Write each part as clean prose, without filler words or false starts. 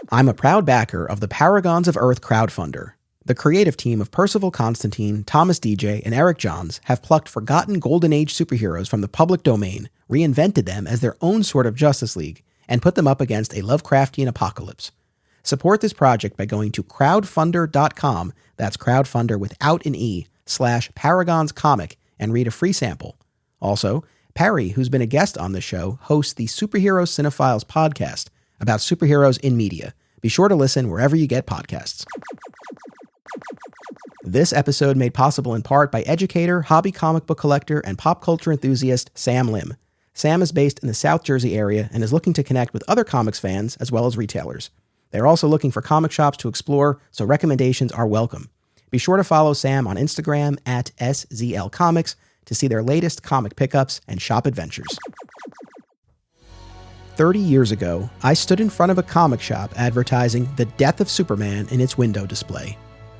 I'm a proud backer of the Paragons of Earth crowdfunder. The creative team of Percival Constantine, Thomas DJ, and Eric Johns have plucked forgotten Golden Age superheroes from the public domain, reinvented them as their own sort of Justice League, and put them up against a Lovecraftian apocalypse. Support this project by going to crowdfunder.com, that's crowdfunder without an E, /paragonscomic, and read a free sample. Also, Perry, who's been a guest on the show, hosts the Superhero Cinephiles podcast about superheroes in media. Be sure to listen wherever you get podcasts. This episode made possible in part by educator, hobby comic book collector, and pop culture enthusiast Sam Lim. Sam is based in the South Jersey area and is looking to connect with other comics fans as well as retailers. They're also looking for comic shops to explore, so recommendations are welcome. Be sure to follow Sam on Instagram at SZLComics to see their latest comic pickups and shop adventures. 30 years ago, I stood in front of a comic shop advertising the death of Superman in its window display.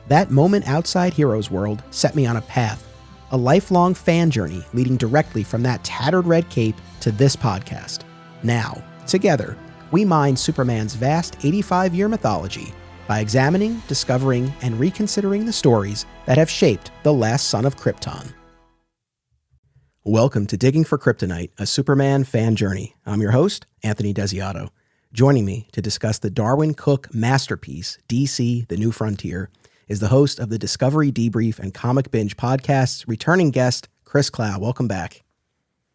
That moment outside Heroes World set me on a path, a lifelong fan journey leading directly from that tattered red cape to this podcast. Now, together, we mine Superman's vast 85-year mythology by examining, discovering, and reconsidering the stories that have shaped the last son of Krypton. Welcome to Digging for Kryptonite, a Superman fan journey. I'm your host, Anthony Desiato. Joining me to discuss the Darwyn Cooke masterpiece, DC: The New Frontier, is the host of the Discovery Debrief and Comic Binge podcasts, returning guest, Chris Clow. Welcome back.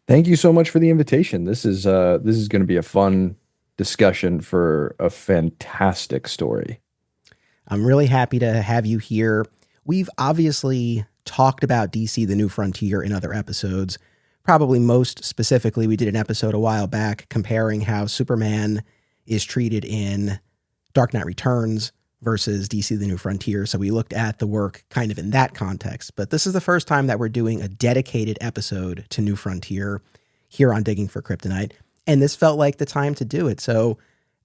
Thank you so much for the invitation. This is going to be a fun discussion for a fantastic story. I'm really happy to have you here. We've obviously talked about DC: The New Frontier in other episodes. Probably most specifically, we did an episode a while back comparing how Superman is treated in Dark Knight Returns versus DC: The New Frontier. So we looked at the work kind of in that context. But this is the first time that we're doing a dedicated episode to New Frontier here on Digging for Kryptonite. And this felt like the time to do it. So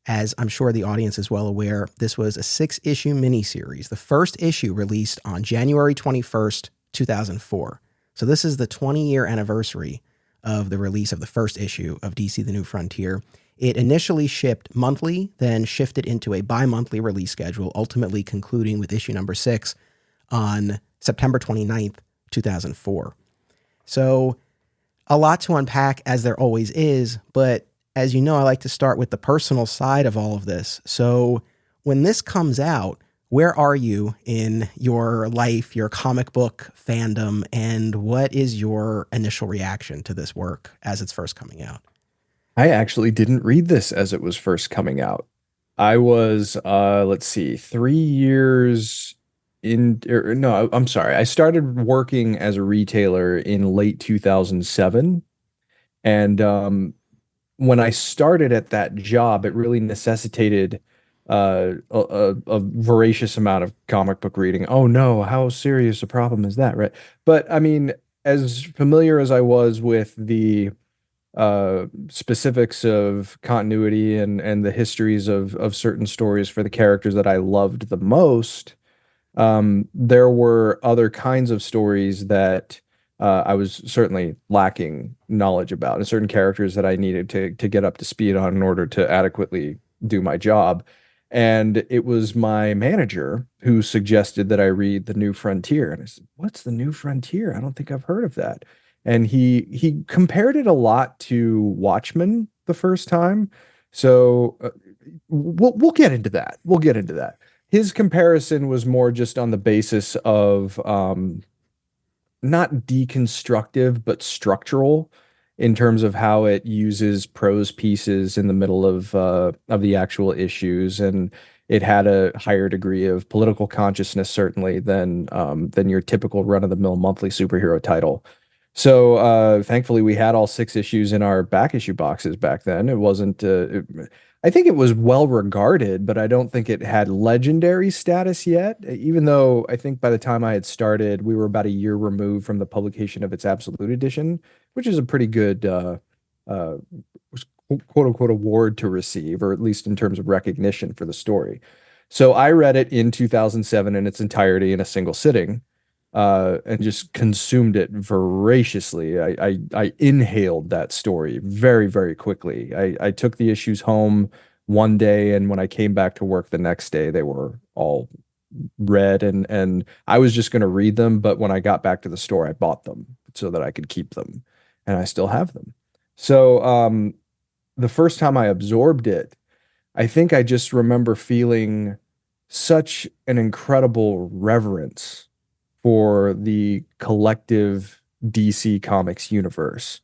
as I'm sure the audience is well aware, this was a 6-issue miniseries. The first issue released on January 21st, 2004. So this is the 20-year anniversary of the release of the first issue of DC: The New Frontier. It initially shipped monthly, then shifted into a bi-monthly release schedule, ultimately concluding with issue number 6 on September 29th, 2004. So a lot to unpack, as there always is, but as you know, I like to start with the personal side of all of this. So when this comes out, where are you in your life, your comic book fandom, and what is your initial reaction to this work as it's first coming out? I actually didn't read this as it was first coming out. I was, 3 years in, no, I'm sorry. I started working as a retailer in late 2007. And when I started at that job, it really necessitated a voracious amount of comic book reading. Oh no, how serious a problem is that, right? But I mean, as familiar as I was with the specifics of continuity and the histories of certain stories for the characters that I loved the most, there were other kinds of stories that I was certainly lacking knowledge about, and certain characters that I needed to get up to speed on in order to adequately do my job. And it was my manager who suggested that I read The New Frontier. And I said, "What's The New Frontier? I don't think I've heard of that." And he compared it a lot to Watchmen the first time. So we'll get into that. We'll get into that. His comparison was more just on the basis of not deconstructive, but structural, in terms of how it uses prose pieces in the middle of the actual issues, and it had a higher degree of political consciousness, certainly, than your typical run-of-the-mill monthly superhero title. So thankfully, we had all 6 issues in our back issue boxes back then. It wasn't. I think it was well regarded, but I don't think it had legendary status yet, even though I think by the time I had started, we were about a year removed from the publication of its Absolute Edition, which is a pretty good quote unquote award to receive, or at least in terms of recognition for the story. So I read it in 2007 in its entirety in a single sitting, and just consumed it voraciously. I inhaled that story very, very quickly. I took the issues home one day, and when I came back to work the next day, they were all read, and I was just going to read them, but when I got back to the store, I bought them so that I could keep them, and I still have them. So the first time I absorbed it, I think I just remember feeling such an incredible reverence for the collective DC Comics universe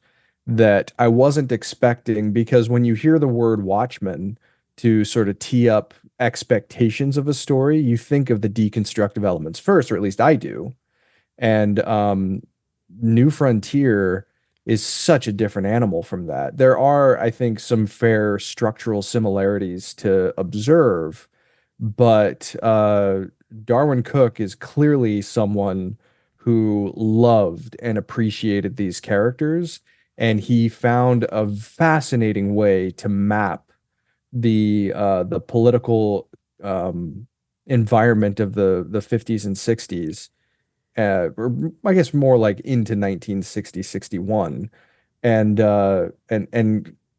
that I wasn't expecting, because when you hear the word Watchmen to sort of tee up expectations of a story, you think of the deconstructive elements first, or at least I do. And New Frontier is such a different animal from that. There are, I think, some fair structural similarities to observe, but Darwyn Cooke is clearly someone who loved and appreciated these characters, and he found a fascinating way to map the political environment of the 50s and 60s, or I guess more like into 1960, 61, and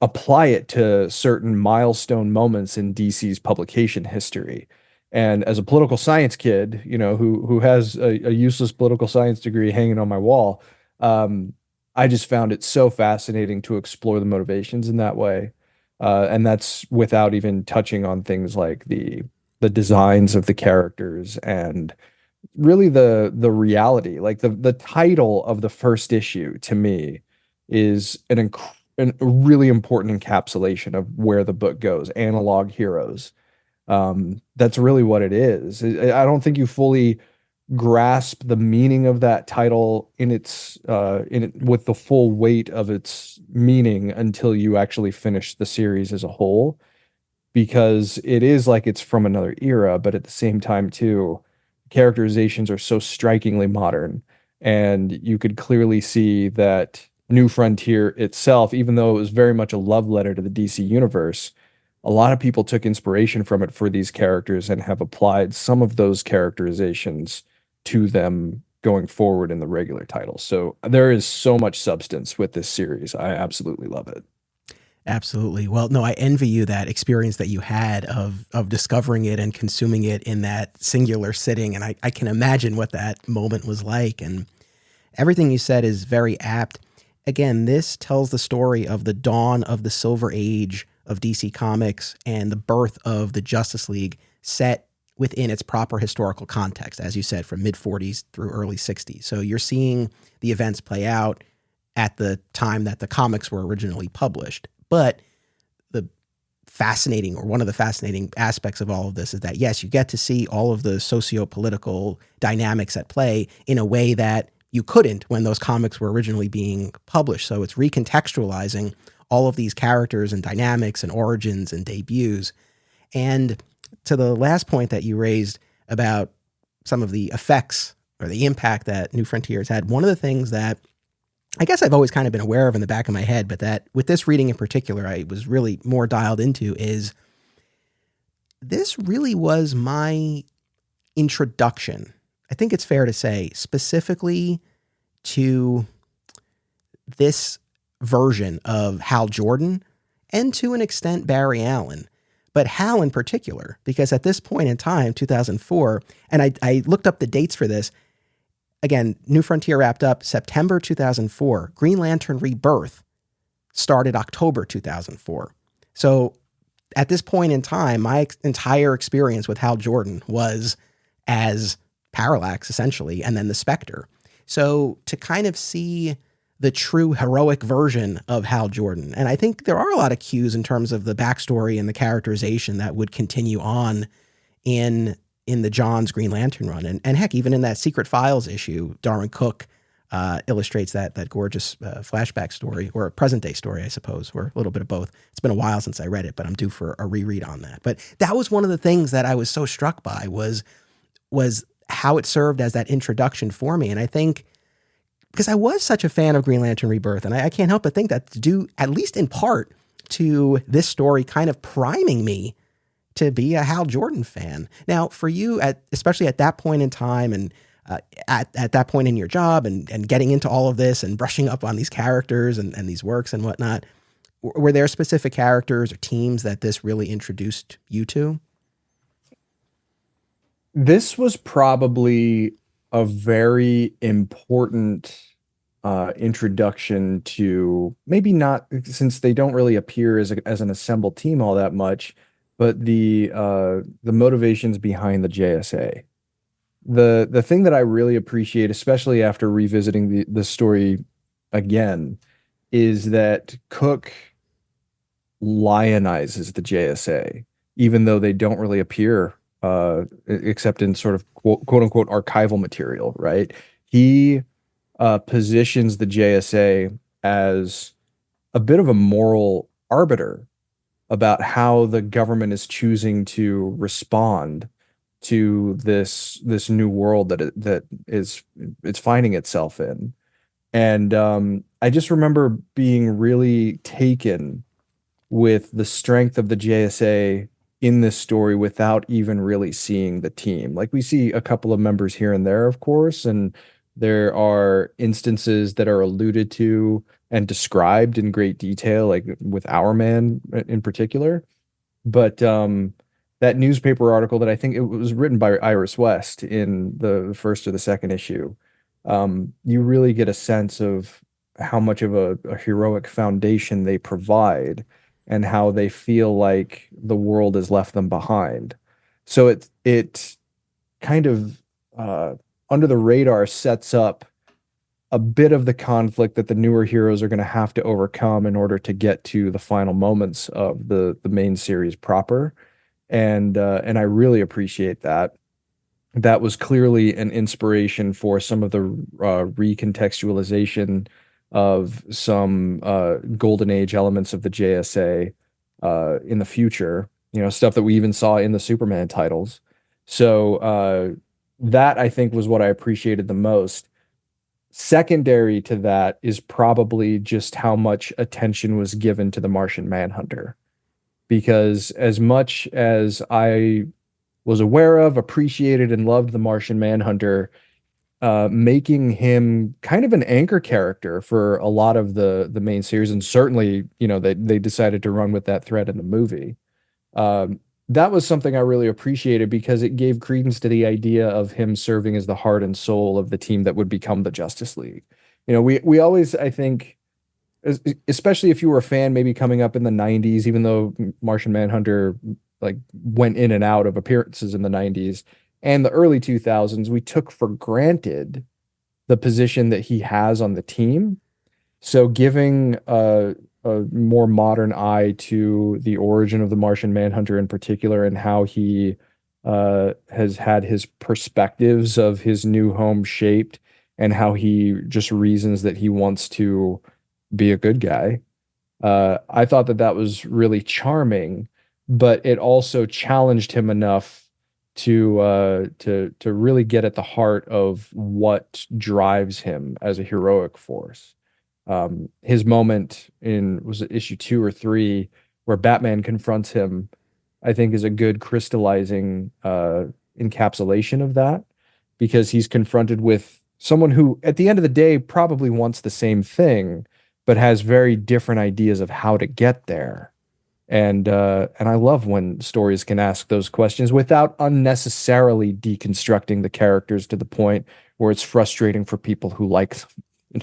apply it to certain milestone moments in DC's publication history. And as a political science kid, you know, who has a useless political science degree hanging on my wall, I just found it so fascinating to explore the motivations in that way. And that's without even touching on things like the designs of the characters and really the reality. Like the title of the first issue to me is a really important encapsulation of where the book goes. Analog Heroes. That's really what it is. I don't think you fully grasp the meaning of that title with the full weight of its meaning until you actually finish the series as a whole, because it is like it's from another era, but at the same time too, characterizations are so strikingly modern, and you could clearly see that New Frontier itself, even though it was very much a love letter to the DC universe, a lot of people took inspiration from it for these characters and have applied some of those characterizations to them going forward in the regular titles. So there is so much substance with this series. I absolutely love it. Absolutely. Well, no, I envy you that experience that you had of discovering it and consuming it in that singular sitting. And I can imagine what that moment was like. And everything you said is very apt. Again, this tells the story of the dawn of the Silver Age of DC Comics and the birth of the Justice League, set within its proper historical context, as you said, from mid-40s through early 60s. So you're seeing the events play out at the time that the comics were originally published. But the fascinating, or one of the fascinating aspects of all of this, is that, yes, you get to see all of the socio-political dynamics at play in a way that you couldn't when those comics were originally being published. So it's recontextualizing all of these characters and dynamics and origins and debuts. And to the last point that you raised about some of the effects or the impact that New Frontiers had, one of the things that I guess I've always kind of been aware of in the back of my head, but that with this reading in particular, I was really more dialed into, is this really was my introduction, I think it's fair to say, specifically to this version of Hal Jordan, and to an extent Barry Allen, but Hal in particular, because at this point in time, 2004, and I looked up the dates for this. Again, New Frontier wrapped up September 2004. Green Lantern Rebirth started October 2004. So at this point in time, my entire experience with Hal Jordan was as Parallax, essentially, and then the Spectre. So to kind of see the true heroic version of Hal Jordan, and I think there are a lot of cues in terms of the backstory and the characterization that would continue on in the Johns Green Lantern run. And heck, even in that Secret Files issue, Darwyn Cooke illustrates that gorgeous flashback story, or a present day story, I suppose, or a little bit of both. It's been a while since I read it, but I'm due for a reread on that. But that was one of the things that I was so struck by, was how it served as that introduction for me. And I think, because I was such a fan of Green Lantern Rebirth, and I can't help but think that's due, at least in part, to this story kind of priming me to be a Hal Jordan fan. Now, for you, especially at that point in time, and at that point in your job, and getting into all of this and brushing up on these characters and these works and whatnot, were there specific characters or teams that this really introduced you to? This was probably a very important introduction to, maybe not, since they don't really appear as an assembled team all that much, but the motivations behind the JSA. The thing that I really appreciate, especially after revisiting the story again, is that Cook lionizes the JSA, even though they don't really appear except in sort of quote unquote archival material, right? He positions the JSA as a bit of a moral arbiter about how the government is choosing to respond to this new world that it's finding itself in. And I just remember being really taken with the strength of the JSA in this story without even really seeing the team. Like, we see a couple of members here and there, of course, and there are instances that are alluded to and described in great detail, like with Our Man in particular. But that newspaper article that I think it was written by Iris West in the first or the second issue, you really get a sense of how much of a heroic foundation they provide and how they feel like the world has left them behind. So it kind of under the radar sets up a bit of the conflict that the newer heroes are going to have to overcome in order to get to the final moments of the main series proper. And I really appreciate that. That was clearly an inspiration for some of the recontextualization of some golden age elements of the JSA in the future, stuff that we even saw in the Superman titles. So that, I think, was what I appreciated the most. Secondary to that is probably just how much attention was given to the Martian Manhunter, because as much as I was aware of, appreciated, and loved the Martian Manhunter, making him kind of an anchor character for a lot of the main series, and certainly, they decided to run with that thread in the movie. That was something I really appreciated because it gave credence to the idea of him serving as the heart and soul of the team that would become the Justice League. We always, I think, especially if you were a fan maybe coming up in the 90s, even though Martian Manhunter like went in and out of appearances in the 90s and the early 2000s, we took for granted the position that he has on the team. So giving a more modern eye to the origin of the Martian Manhunter in particular, and how he has had his perspectives of his new home shaped, and how he just reasons that he wants to be a good guy. I thought that was really charming, but it also challenged him enough to really get at the heart of what drives him as a heroic force. His moment in, was it issue 2 or 3, where Batman confronts him, I think is a good crystallizing encapsulation of that, because he's confronted with someone who, at the end of the day, probably wants the same thing, but has very different ideas of how to get there. And I love when stories can ask those questions without unnecessarily deconstructing the characters to the point where it's frustrating for people who like them.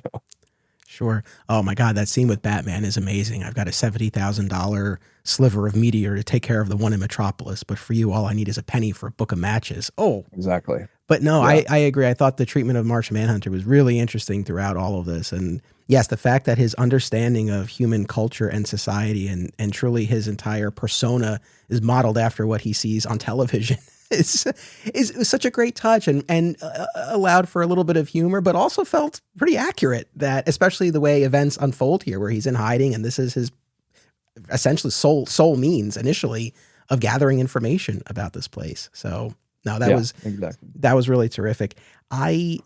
Sure. Oh my God, that scene with Batman is amazing. I've got a $70,000 sliver of meteor to take care of the one in Metropolis, but for you, all I need is a penny for a book of matches. Oh, exactly. But no, Yeah. I agree. I thought the treatment of Martian Manhunter was really interesting throughout all of this. And yes, the fact that his understanding of human culture and society and truly his entire persona is modeled after what he sees on television is such a great touch, and allowed for a little bit of humor, but also felt pretty accurate, that especially the way events unfold here, where he's in hiding and this is his essentially sole means initially of gathering information about this place. So no, that was really terrific. I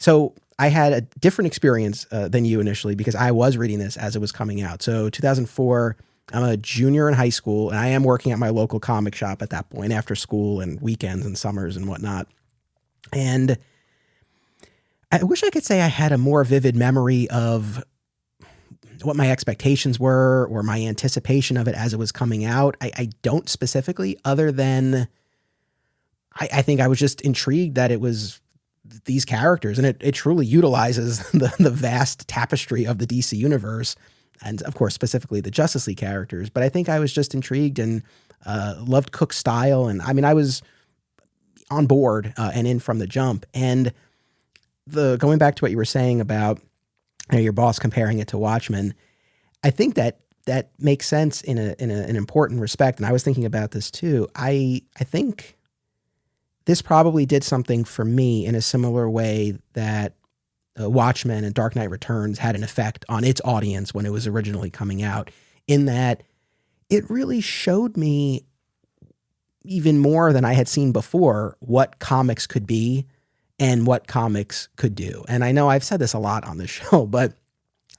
had a different experience than you initially, because I was reading this as it was coming out. So 2004, I'm a junior in high school, and I am working at my local comic shop at that point, after school and weekends and summers and whatnot. And I wish I could say I had a more vivid memory of what my expectations were or my anticipation of it as it was coming out. I don't specifically, other than I think I was just intrigued that it was these characters, and it truly utilizes the vast tapestry of the DC universe, and of course specifically the Justice League characters. But I think I was just intrigued and loved Cooke's style, and I mean I was on board and in from the jump. And going back to what you were saying about your boss comparing it to Watchmen, I think that makes sense in an important respect. And I was thinking about this too. I think this probably did something for me in a similar way that Watchmen and Dark Knight Returns had an effect on its audience when it was originally coming out, in that it really showed me even more than I had seen before what comics could be and what comics could do. And I know I've said this a lot on the show, but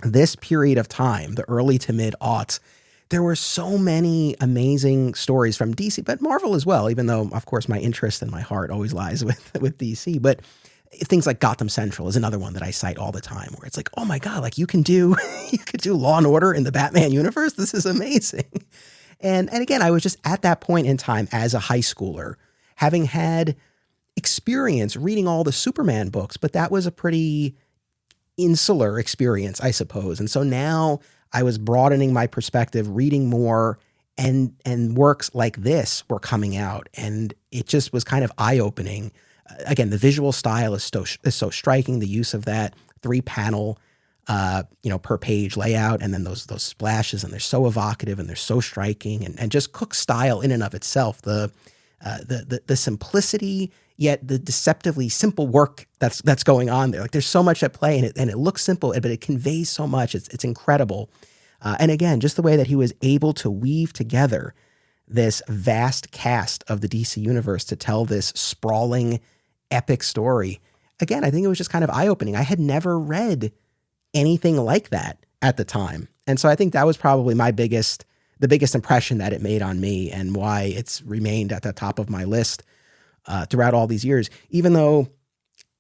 this period of time, the early to mid aughts, there were so many amazing stories from DC, but Marvel as well, even though, of course, my interest and my heart always lies with DC. But things like Gotham Central is another one that I cite all the time, where it's like, oh my God, like you could do Law and Order in the Batman universe. This is amazing. And again, I was just at that point in time as a high schooler, having had experience reading all the Superman books, but that was a pretty insular experience, I suppose. And so now I was broadening my perspective, reading more, and works like this were coming out. And it just was kind of eye-opening. Again, the visual style is so striking, the use of that 3-panel per page layout, and then those splashes, and they're so evocative and they're so striking, and just Cooke's style in and of itself, the simplicity, yet the deceptively simple work that's going on there. Like there's so much at play, and it looks simple, but it conveys so much. It's incredible. And again, just the way that he was able to weave together this vast cast of the DC universe to tell this sprawling, epic story. Again, I think it was just kind of eye-opening. I had never read anything like that at the time. And so I think that was probably the biggest impression that it made on me, and why it's remained at the top of my list throughout all these years, even though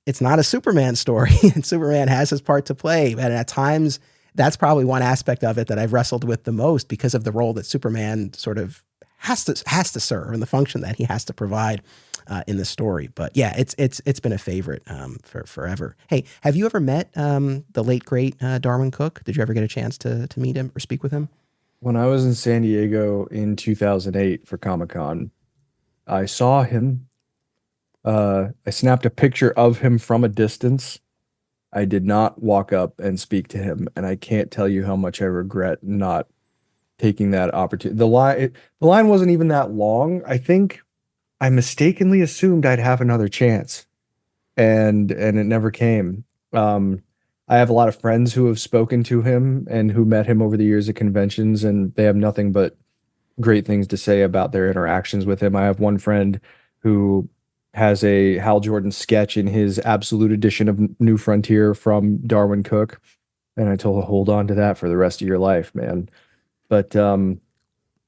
it's not a Superman story and Superman has his part to play. And at times that's probably one aspect of it that I've wrestled with the most, because of the role that Superman sort of has to serve and the function that he has to provide in the story. But yeah, it's been a favorite for forever. Hey, have you ever met the late great Darwyn Cooke? Did you ever get a chance to meet him or speak with him? When I was in San Diego in 2008 for Comic-Con, I saw him. I snapped a picture of him from a distance. I did not walk up and speak to him, and I can't tell you how much I regret not taking that opportunity. The line wasn't even that long. I think I mistakenly assumed I'd have another chance, and it never came. I have a lot of friends who have spoken to him and who met him over the years at conventions, and they have nothing but great things to say about their interactions with him. I have one friend who has a Hal Jordan sketch in his Absolute edition of New Frontier from Darwyn Cooke, and I told him, hold on to that for the rest of your life, man. But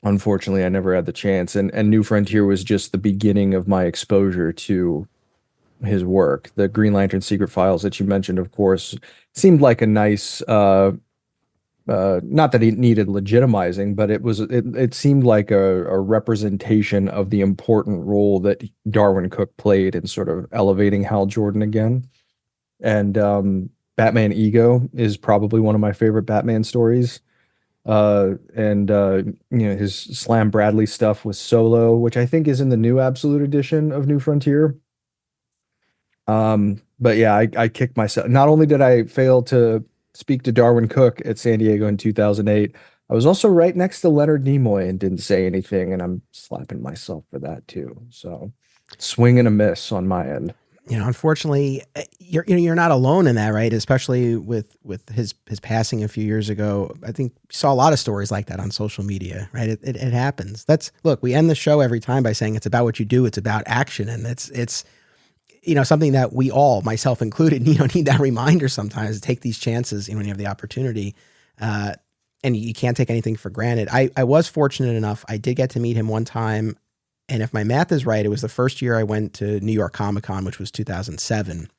unfortunately, I never had the chance, and New Frontier was just the beginning of my exposure to his work. The Green Lantern Secret Files that you mentioned, of course, seemed like a nice, not that it needed legitimizing, but it seemed like a representation of the important role that Darwyn Cooke played in sort of elevating Hal Jordan again. And Batman Ego is probably one of my favorite Batman stories. His Slam Bradley stuff with Solo, which I think is in the new Absolute edition of New Frontier. But yeah, I kicked myself. Not only did I fail to speak to Darwyn Cooke at San Diego in 2008, I was also right next to Leonard Nimoy and didn't say anything, and I'm slapping myself for that too. So swing and a miss on my end. Unfortunately, you're not alone in that, right? Especially with his passing a few years ago. I think you saw a lot of stories like that on social media, right? It happens. Look, we end the show every time by saying it's about what you do. It's about action. And it's something that we all, myself included, need that reminder sometimes to take these chances, when you have the opportunity. And you can't take anything for granted. I was fortunate enough. I did get to meet him one time. And if my math is right, it was the first year I went to New York Comic Con, which was 2007.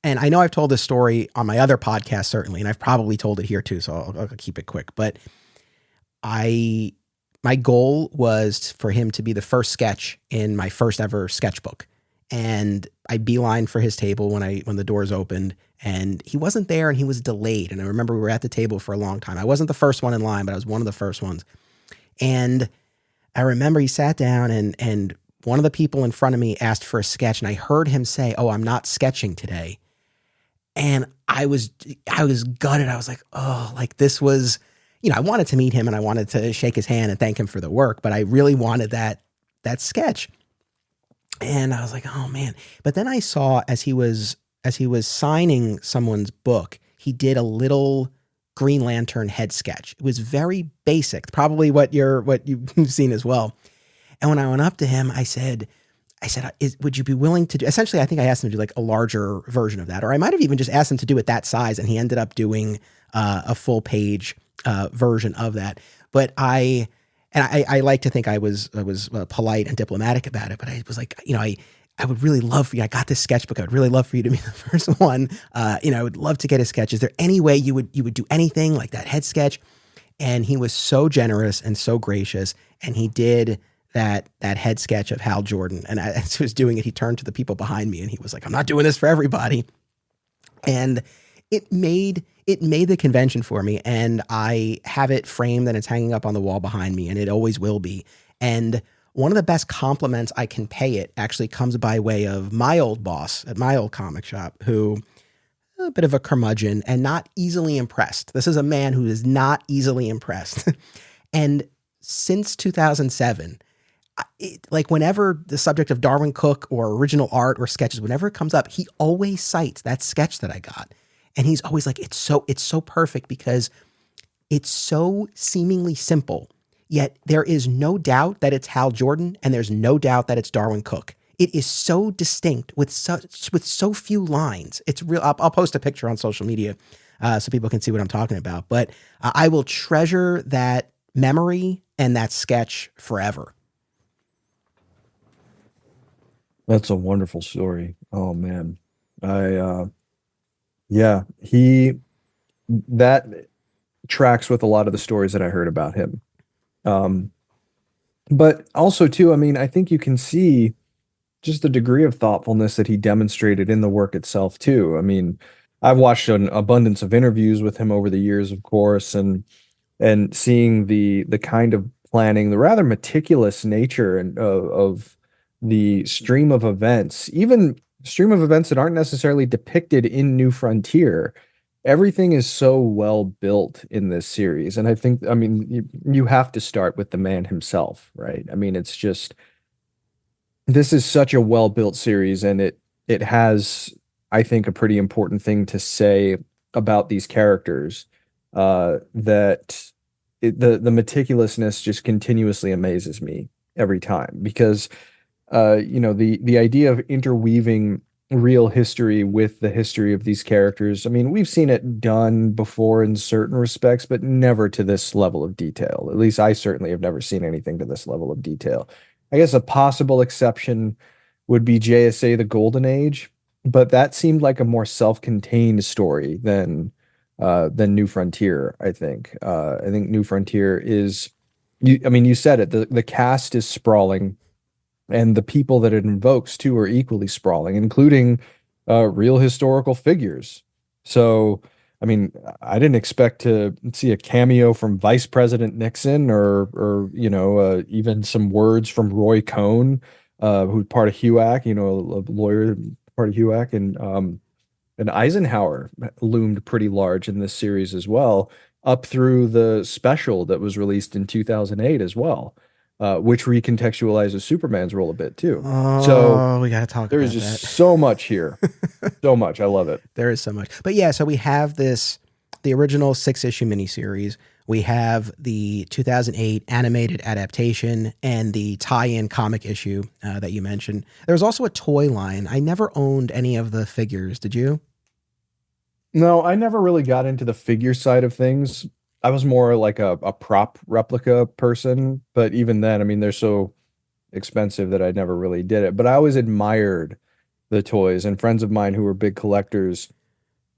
And I know I've told this story on my other podcast, certainly, and I've probably told it here too, so I'll keep it quick. But I, my goal was for him to be the first sketch in my first ever sketchbook. And I beelined for his table when the doors opened, and he wasn't there, and he was delayed. And I remember we were at the table for a long time. I wasn't the first one in line, but I was one of the first ones. And I remember he sat down, and one of the people in front of me asked for a sketch, and I heard him say, "Oh, I'm not sketching today." And I was gutted. I was like, oh, like this was, I wanted to meet him and I wanted to shake his hand and thank him for the work, but I really wanted that sketch. And I was like, oh man. But then I saw as he was signing someone's book, he did a little Green Lantern head sketch. It was very basic, probably what you've seen as well. And when I went up to him, I said, would you be willing to do, essentially, I think I asked him to do like a larger version of that, or I might have even just asked him to do it that size, and he ended up doing a full page version of that. But I like to think I was polite and diplomatic about it, but I was like, I would really love for you, I got this sketchbook, I would really love for you to be the first one. I would love to get a sketch. Is there any way you would do anything like that head sketch? And he was so generous and so gracious, and he did that head sketch of Hal Jordan. And as he was doing it, he turned to the people behind me and he was like, "I'm not doing this for everybody." And it made the convention for me. And I have it framed and it's hanging up on the wall behind me, and it always will be. And one of the best compliments I can pay it actually comes by way of my old boss at my old comic shop, who a bit of a curmudgeon and not easily impressed. This is a man who is not easily impressed. And since 2007, like whenever the subject of Darwyn Cooke or original art or sketches, whenever it comes up, he always cites that sketch that I got. And he's always like, it's so perfect because it's so seemingly simple, yet there is no doubt that it's Hal Jordan and there's no doubt that it's Darwyn Cooke. It is so distinct with so few lines. It's real. I'll post a picture on social media so people can see what I'm talking about. But I will treasure that memory and that sketch forever. That's a wonderful story. Oh man. That tracks with a lot of the stories that I heard about him. But also too, I mean, I think you can see just the degree of thoughtfulness that he demonstrated in the work itself too. I mean, I've watched an abundance of interviews with him over the years, of course, and seeing the kind of planning, the rather meticulous nature of the stream of events, even stream of events that aren't necessarily depicted in New Frontier. Everything is so well built in this series. And I think, I mean, you have to start with the man himself, right? I mean, it's just, this is such a well-built series, and it has, I think, a pretty important thing to say about these characters, that the meticulousness just continuously amazes me every time, because the idea of interweaving real history with the history of these characters. I mean, we've seen it done before in certain respects, but never to this level of detail. At least I certainly have never seen anything to this level of detail. I guess a possible exception would be JSA: The Golden Age, but that seemed like a more self-contained story than New Frontier, I think. I think New Frontier is, you said it, the cast is sprawling, and the people that it invokes too are equally sprawling, including real historical figures. So, I mean, I didn't expect to see a cameo from Vice President Nixon, or even some words from Roy Cohn, who's part of HUAC, a lawyer part of HUAC, and Eisenhower loomed pretty large in this series as well, up through the special that was released in 2008 as well. Which recontextualizes Superman's role a bit too. Oh, so we got to talk about that. There's just so much here. So much. I love it. There is so much. But yeah, so we have the original 6-issue miniseries. We have the 2008 animated adaptation and the tie-in comic issue that you mentioned. There was also a toy line. I never owned any of the figures. Did you? No, I never really got into the figure side of things. I was more like a prop replica person, but even then, I mean, they're so expensive that I never really did it. But I always admired the toys, and friends of mine who are big collectors,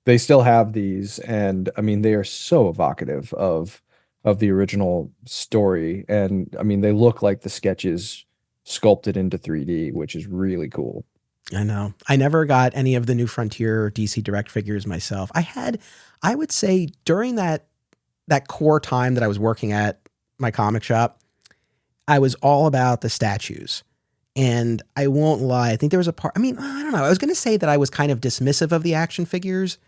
they still have these, and I mean they are so evocative of the original story, and I mean they look like the sketches sculpted into 3D, which is really cool. I know. I never got any of the New Frontier DC Direct figures myself. I would say during that core time that I was working at my comic shop, I was all about the statues. And I won't lie, I think there was a part, I mean, I don't know. I was going to say that I was kind of dismissive of the action figures,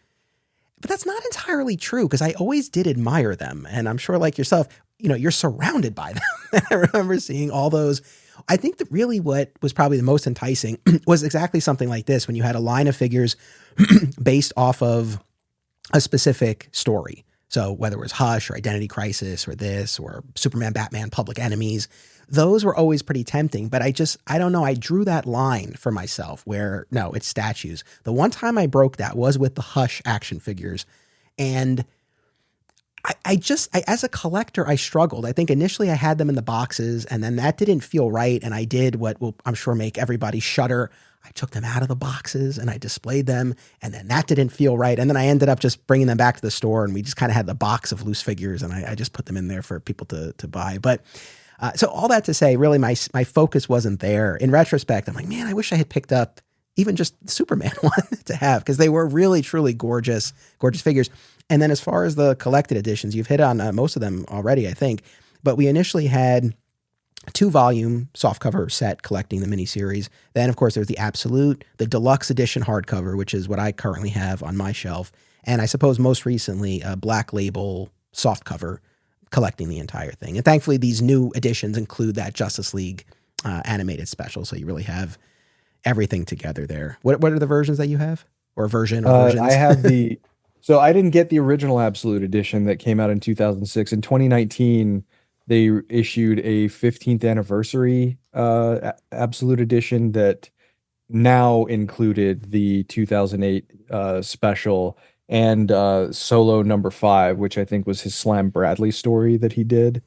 but that's not entirely true because I always did admire them. And I'm sure, like yourself, you're surrounded by them. And I remember seeing all those. I think that really what was probably the most enticing was exactly something like this, when you had a line of figures based off of a specific story. So whether it was Hush or Identity Crisis or this or Superman, Batman, Public Enemies, those were always pretty tempting. But I don't know. I drew that line for myself where, no, it's statues. The one time I broke that was with the Hush action figures. And as a collector, I struggled. I think initially I had them in the boxes and then that didn't feel right. And I did what will, I'm sure, make everybody shudder. I took them out of the boxes and I displayed them, and then that didn't feel right. And then I ended up just bringing them back to the store, and we just kind of had the box of loose figures, and I just put them in there for people to buy. But so all that to say, really my focus wasn't there. In retrospect, I'm like, man, I wish I had picked up even just the Superman one to have, because they were really, truly gorgeous figures. And then as far as the collected editions, you've hit on most of them already, I think. But we initially had 2-volume softcover set collecting the miniseries. Then, of course, there was the Absolute, the deluxe edition hardcover, which is what I currently have on my shelf. And I suppose most recently, a Black Label softcover collecting the entire thing. And thankfully, these new editions include that Justice League animated special. So you really have everything together there. What are the versions that you have? Or versions? I have so I didn't get the original Absolute edition that came out in 2006. In 2019, they issued a 15th anniversary Absolute edition that now included the 2008 special and Solo number 5, which I think was his Slam Bradley story that he did.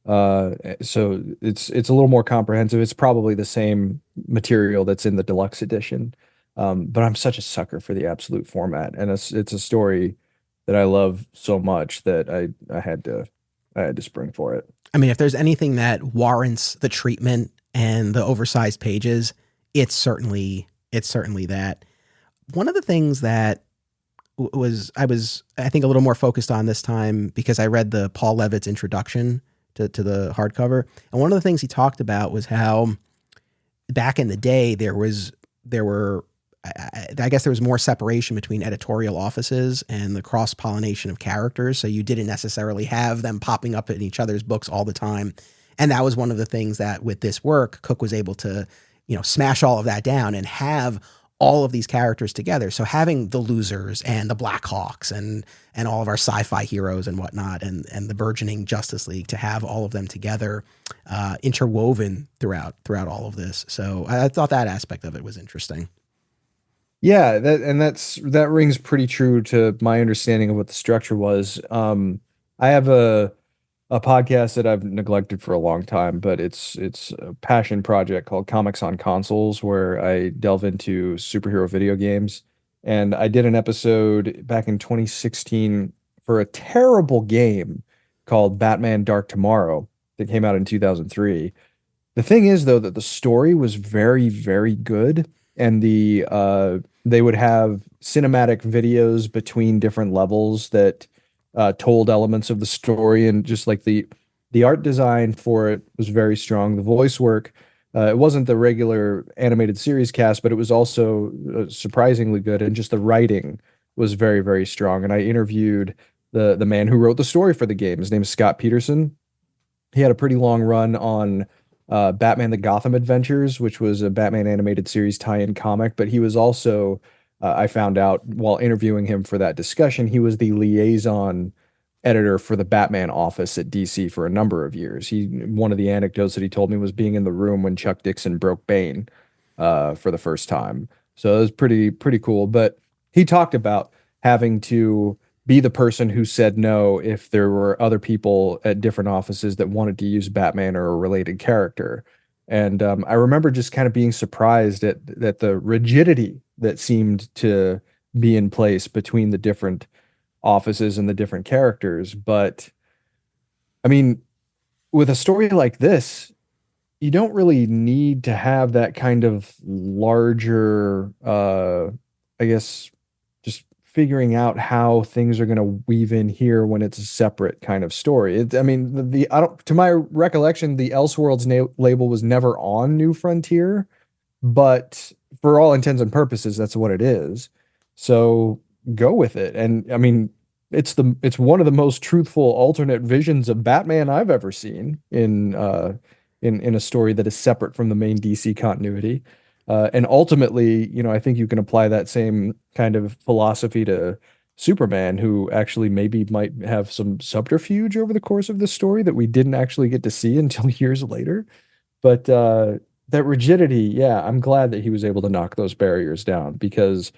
So it's a little more comprehensive. It's probably the same material that's in the deluxe edition. But I'm such a sucker for the Absolute format, and it's a story that I love so much that I had to spring for it. I mean, if there's anything that warrants the treatment and the oversized pages, it's certainly that. One of the things that I was, I think, a little more focused on this time, because I read the Paul Levitt's introduction to the hardcover. And one of the things he talked about was how back in the day, there were I guess there was more separation between editorial offices and the cross-pollination of characters. So you didn't necessarily have them popping up in each other's books all the time. And that was one of the things that with this work, Cooke was able to, smash all of that down and have all of these characters together. So having the Losers and the Blackhawks and all of our sci-fi heroes and whatnot, and the burgeoning Justice League, to have all of them together, interwoven throughout all of this. So I thought that aspect of it was interesting. Yeah, that rings pretty true to my understanding of what the structure was. I have a podcast that I've neglected for a long time, but it's a passion project called Comics on Consoles, where I delve into superhero video games. And I did an episode back in 2016 for a terrible game called Batman Dark Tomorrow that came out in 2003. The thing is, though, that the story was very, very good, and they would have cinematic videos between different levels that told elements of the story, and just like the art design for it was very strong. The voice work, it wasn't the regular animated series cast, but it was also surprisingly good, and just the writing was very, very strong. And I interviewed the man who wrote the story for the game. His name is Scott Peterson. He had a pretty long run on Batman the Gotham Adventures, which was a Batman animated series tie-in comic, but he was also, I found out while interviewing him for that discussion, he was the liaison editor for the Batman office at DC for a number of years. One of the anecdotes that he told me was being in the room when Chuck Dixon broke Bane for the first time. So it was pretty cool. But he talked about having to be the person who said no if there were other people at different offices that wanted to use Batman or a related character. And I remember just kind of being surprised at the rigidity that seemed to be in place between the different offices and the different characters. But I mean, with a story like this, you don't really need to have that kind of larger, I guess, just figuring out how things are going to weave in here when it's a separate kind of story. I mean, I don't, to my recollection, the Elseworlds label was never on New Frontier, but for all intents and purposes, that's what it is. So go with it. And I mean, it's one of the most truthful alternate visions of Batman I've ever seen in a story that is separate from the main DC continuity. And ultimately, you know, I think you can apply that same kind of philosophy to Superman, who actually maybe might have some subterfuge over the course of the story that we didn't actually get to see until years later. But that rigidity, yeah, I'm glad that he was able to knock those barriers down, because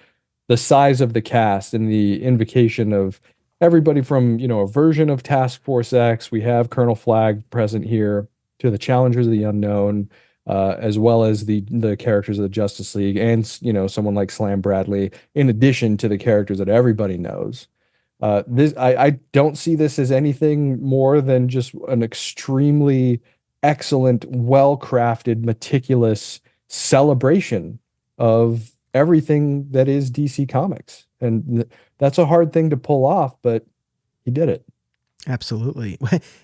the size of the cast and the invocation of everybody from, you know, a version of Task Force X, we have Colonel Flag present here, to the Challengers of the Unknown, as well as the characters of the Justice League, and, you know, someone like Slam Bradley, in addition to the characters that everybody knows. I don't see this as anything more than just an extremely excellent, well-crafted, meticulous celebration of everything that is DC Comics. And that's a hard thing to pull off, but he did it. Absolutely.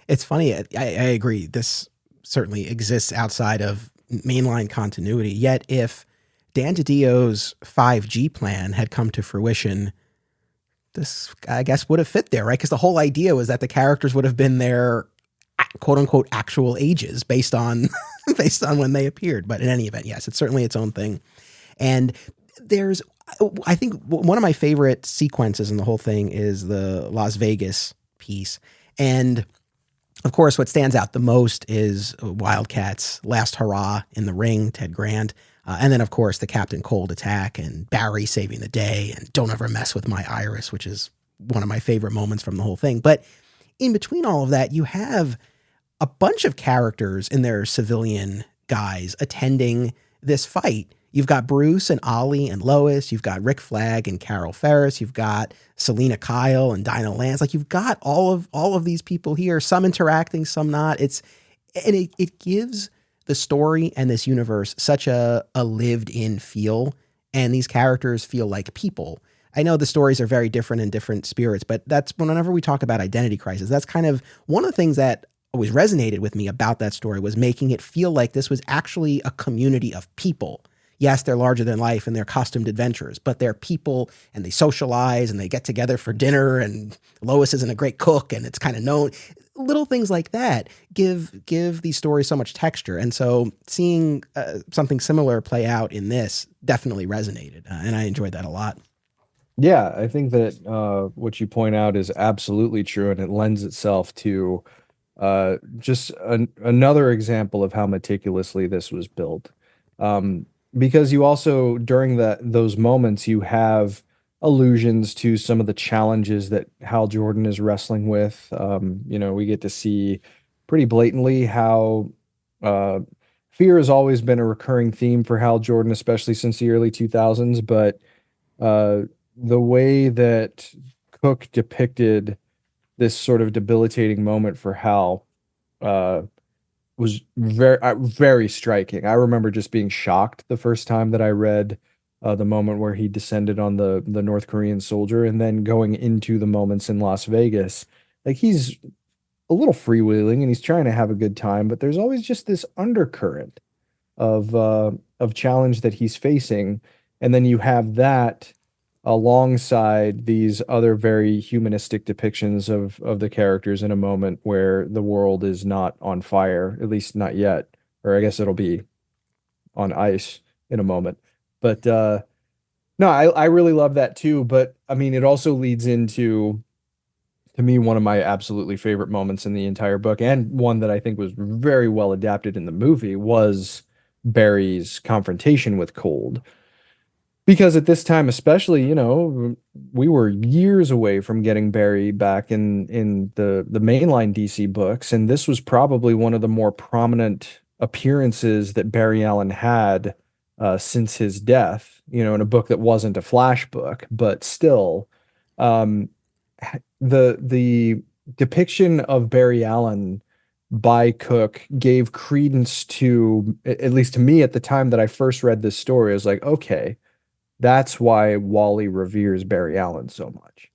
It's funny. I agree. This certainly exists outside of mainline continuity. Yet if Dan DiDio's 5G plan had come to fruition, this, I guess, would have fit there, right? Because the whole idea was that the characters would have been their quote unquote actual ages based on based on when they appeared. But in any event, yes, it's certainly its own thing. And there's, I think one of my favorite sequences in the whole thing is the Las Vegas piece. And of course, what stands out the most is Wildcat's last hurrah in the ring, Ted Grant. And then, of course, the Captain Cold attack and Barry saving the day and don't ever mess with my Iris, which is one of my favorite moments from the whole thing. But in between all of that, you have a bunch of characters in their civilian guise attending this fight. You've got Bruce and Ollie and Lois. You've got Rick Flag and Carol Ferris. You've got Selena Kyle and Dinah Lance. Like, you've got all of these people here, some interacting, some not. It gives the story and this universe such a lived in feel. And these characters feel like people. I know the stories are very different in different spirits, but that's whenever we talk about Identity Crisis, that's kind of one of the things that always resonated with me about that story, was making it feel like this was actually a community of people. Yes, they're larger than life and they're costumed adventurers, but they're people and they socialize and they get together for dinner, and Lois isn't a great cook and it's kind of known. Little things like that give these stories so much texture. And so seeing something similar play out in this definitely resonated, and I enjoyed that a lot. Yeah, I think that what you point out is absolutely true, and it lends itself to just another example of how meticulously this was built. Because you also, during those moments, you have allusions to some of the challenges that Hal Jordan is wrestling with. You know, we get to see pretty blatantly how fear has always been a recurring theme for Hal Jordan, especially since the early 2000s. But the way that Cooke depicted this sort of debilitating moment for Hal was very striking. I remember just being shocked the first time that I read the moment where he descended on the North Korean soldier, and then going into the moments in Las Vegas. Like, he's a little freewheeling and he's trying to have a good time, but there's always just this undercurrent of challenge that he's facing, and then you have that alongside these other very humanistic depictions of the characters in a moment where the world is not on fire, at least not yet, or I guess it'll be on ice in a moment. But no, I really love that too. But I mean, it also leads into, to me, one of my absolutely favorite moments in the entire book, and one that I think was very well adapted in the movie, was Barry's confrontation with Cold. Because at this time, especially, you know, we were years away from getting Barry back in the mainline DC books, and this was probably one of the more prominent appearances that Barry Allen had since his death, you know, in a book that wasn't a Flash book, but still, um, the depiction of Barry Allen by Cooke gave credence to, at least to me at the time that I first read this story. I was like, okay, that's why Wally reveres Barry Allen so much,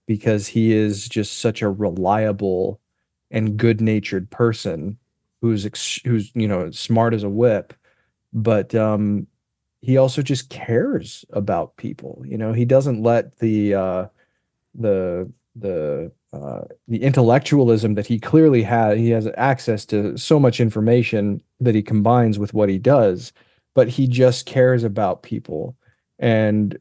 because he is just such a reliable and good-natured person who's you know, smart as a whip, but he also just cares about people. You know, he doesn't let the the intellectualism that he clearly had. He has access to so much information that he combines with what he does, but he just cares about people. And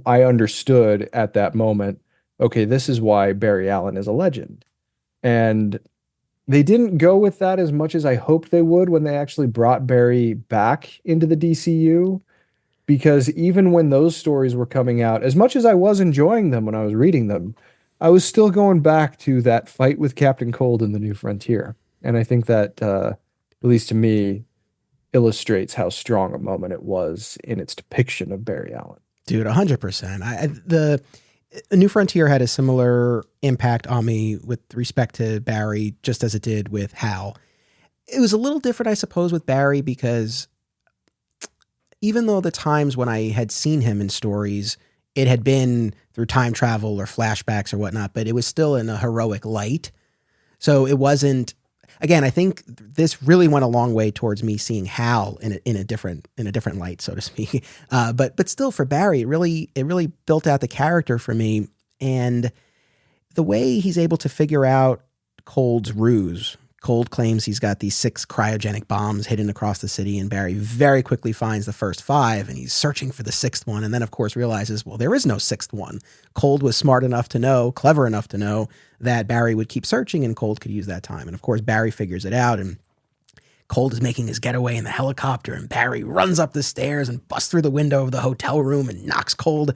I understood at that moment, okay, this is why Barry Allen is a legend. And they didn't go with that as much as I hoped they would when they actually brought Barry back into the DCU, because even when those stories were coming out, as much as I was enjoying them when I was reading them, I was still going back to that fight with Captain Cold in the New Frontier. And I think that, at least to me, illustrates how strong a moment it was in its depiction of Barry Allen. Dude, 100%. The New Frontier had a similar impact on me with respect to Barry, just as it did with Hal. It was a little different, I suppose, with Barry, because even though the times when I had seen him in stories, it had been through time travel or flashbacks or whatnot, but it was still in a heroic light. So it wasn't, again, I think this really went a long way towards me seeing Hal in a different light, so to speak. But still, for Barry, it really built out the character for me, and the way he's able to figure out Cold's ruse. Cold claims he's got these 6 cryogenic bombs hidden across the city, and Barry very quickly finds the first 5, and he's searching for the 6th one, and then, of course, realizes, well, there is no 6th one. Cold was smart enough to know, clever enough to know, that Barry would keep searching, and Cold could use that time. And, of course, Barry figures it out, and Cold is making his getaway in the helicopter, and Barry runs up the stairs and busts through the window of the hotel room and knocks Cold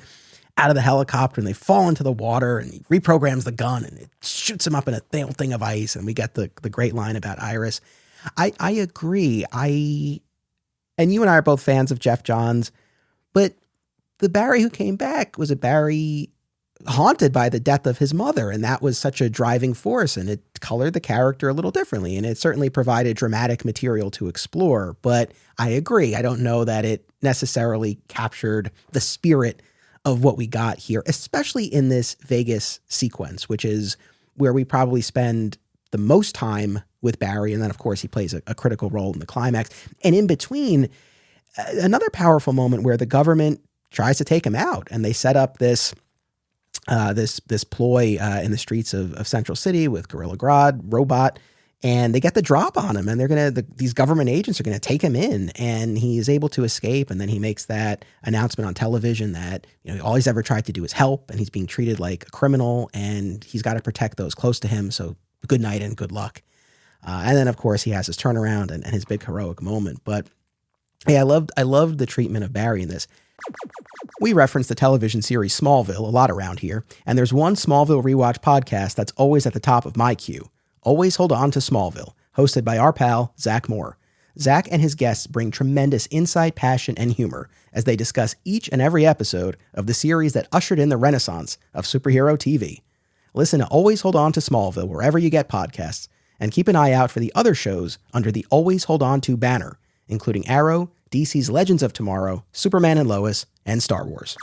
out of the helicopter, and they fall into the water, and he reprograms the gun, and it shoots him up in a thing of ice, and we get the great line about Iris. I agree. And you and I are both fans of Jeff Johns, but the Barry who came back was a Barry haunted by the death of his mother, and that was such a driving force, and it colored the character a little differently, and it certainly provided dramatic material to explore. But I agree. I don't know that it necessarily captured the spirit of what we got here, especially in this Vegas sequence, which is where we probably spend the most time with Barry. And then, of course, he plays a critical role in the climax. And in between, another powerful moment where the government tries to take him out, and they set up this ploy in the streets of Central City with Gorilla Grodd, Robot, and they get the drop on him, and these government agents are going to take him in, and he is able to escape. And then he makes that announcement on television that, you know, all he's ever tried to do is help, and he's being treated like a criminal, and he's got to protect those close to him. So good night and good luck. And then, of course, he has his turnaround and his big heroic moment. But hey, I loved the treatment of Barry in this. We reference the television series Smallville a lot around here, and there's one Smallville rewatch podcast that's always at the top of my queue. Always Hold On to Smallville, hosted by our pal, Zach Moore. Zach and his guests bring tremendous insight, passion, and humor as they discuss each and every episode of the series that ushered in the renaissance of superhero TV. Listen to Always Hold On to Smallville wherever you get podcasts, and keep an eye out for the other shows under the Always Hold On to banner, including Arrow, DC's Legends of Tomorrow, Superman and Lois, and Star Wars.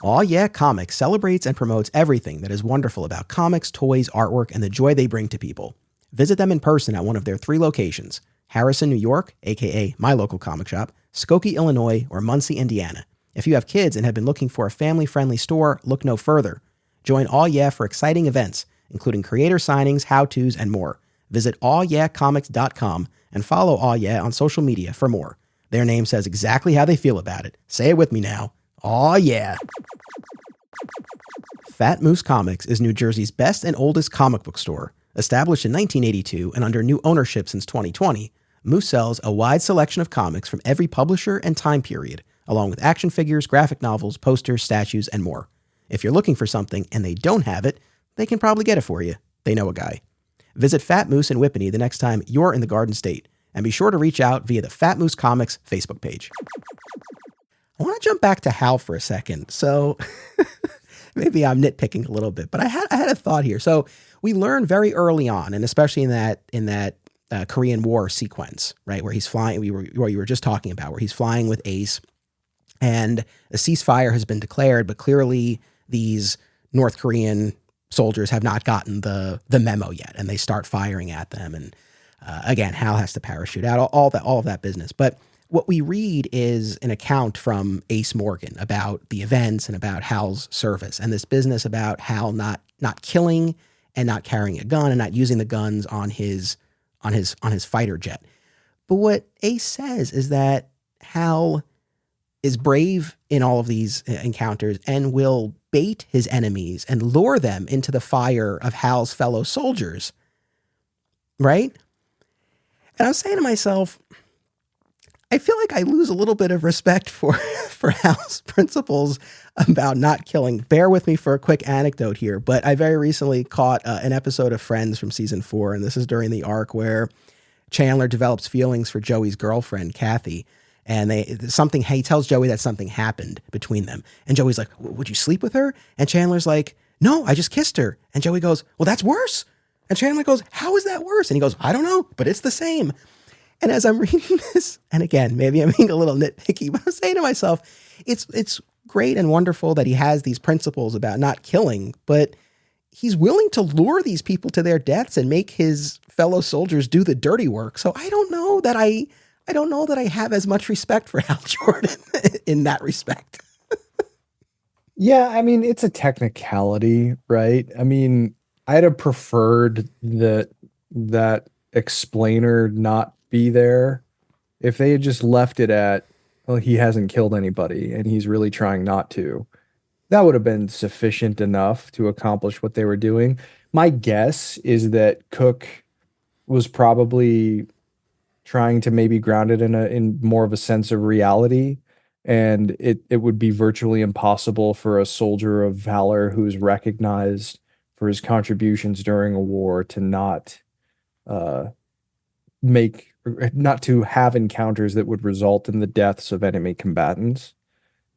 Aw Yeah Comics celebrates and promotes everything that is wonderful about comics, toys, artwork, and the joy they bring to people. Visit them in person at one of their 3 locations: Harrison, New York, aka my local comic shop, Skokie, Illinois, or Muncie, Indiana. If you have kids and have been looking for a family-friendly store, look no further. Join Aw Yeah for exciting events, including creator signings, how-tos, and more. Visit awyeahcomics.com and follow Aw Yeah on social media for more. Their name says exactly how they feel about it. Say it with me now. Aw yeah. Fat Moose Comics is New Jersey's best and oldest comic book store. Established in 1982 and under new ownership since 2020, Moose sells a wide selection of comics from every publisher and time period, along with action figures, graphic novels, posters, statues, and more. If you're looking for something and they don't have it, they can probably get it for you. They know a guy. Visit Fat Moose in Whippany the next time you're in the Garden State, and be sure to reach out via the Fat Moose Comics Facebook page. I want to jump back to Hal for a second. So maybe I'm nitpicking a little bit, but I had a thought here. So we learned very early on, and especially in that Korean War sequence, right, where he's flying, where you were just talking about, where he's flying with Ace, and a ceasefire has been declared, but clearly these North Korean soldiers have not gotten the memo yet, and they start firing at them. And again, Hal has to parachute out, all of that business. But what we read is an account from Ace Morgan about the events and about Hal's service, and this business about Hal not killing and not carrying a gun and not using the guns on his fighter jet. But what Ace says is that Hal is brave in all of these encounters and will bait his enemies and lure them into the fire of Hal's fellow soldiers. Right? And I'm saying to myself, I feel like I lose a little bit of respect for Hal's principles about not killing. Bear with me for a quick anecdote here, but I very recently caught an episode of Friends from season 4, and this is during the arc where Chandler develops feelings for Joey's girlfriend, Kathy, and he tells Joey that something happened between them, and Joey's like, "Would you sleep with her?" And Chandler's like, "No, I just kissed her." And Joey goes, "Well, that's worse." And Chandler goes, "How is that worse?" And he goes, "I don't know, but it's the same." And as I'm reading this, and again, maybe I'm being a little nitpicky, but I'm saying to myself, it's great and wonderful that he has these principles about not killing, but he's willing to lure these people to their deaths and make his fellow soldiers do the dirty work. So I don't know that I have as much respect for Hal Jordan in that respect. Yeah, I mean, it's a technicality, right? I mean, I'd have preferred that explainer not be there. If they had just left it at, well, he hasn't killed anybody and he's really trying not to, that would have been sufficient enough to accomplish what they were doing. My guess is that Cooke was probably trying to maybe ground it in more of a sense of reality, and it would be virtually impossible for a soldier of valor who's recognized for his contributions during a war to not to have encounters that would result in the deaths of enemy combatants.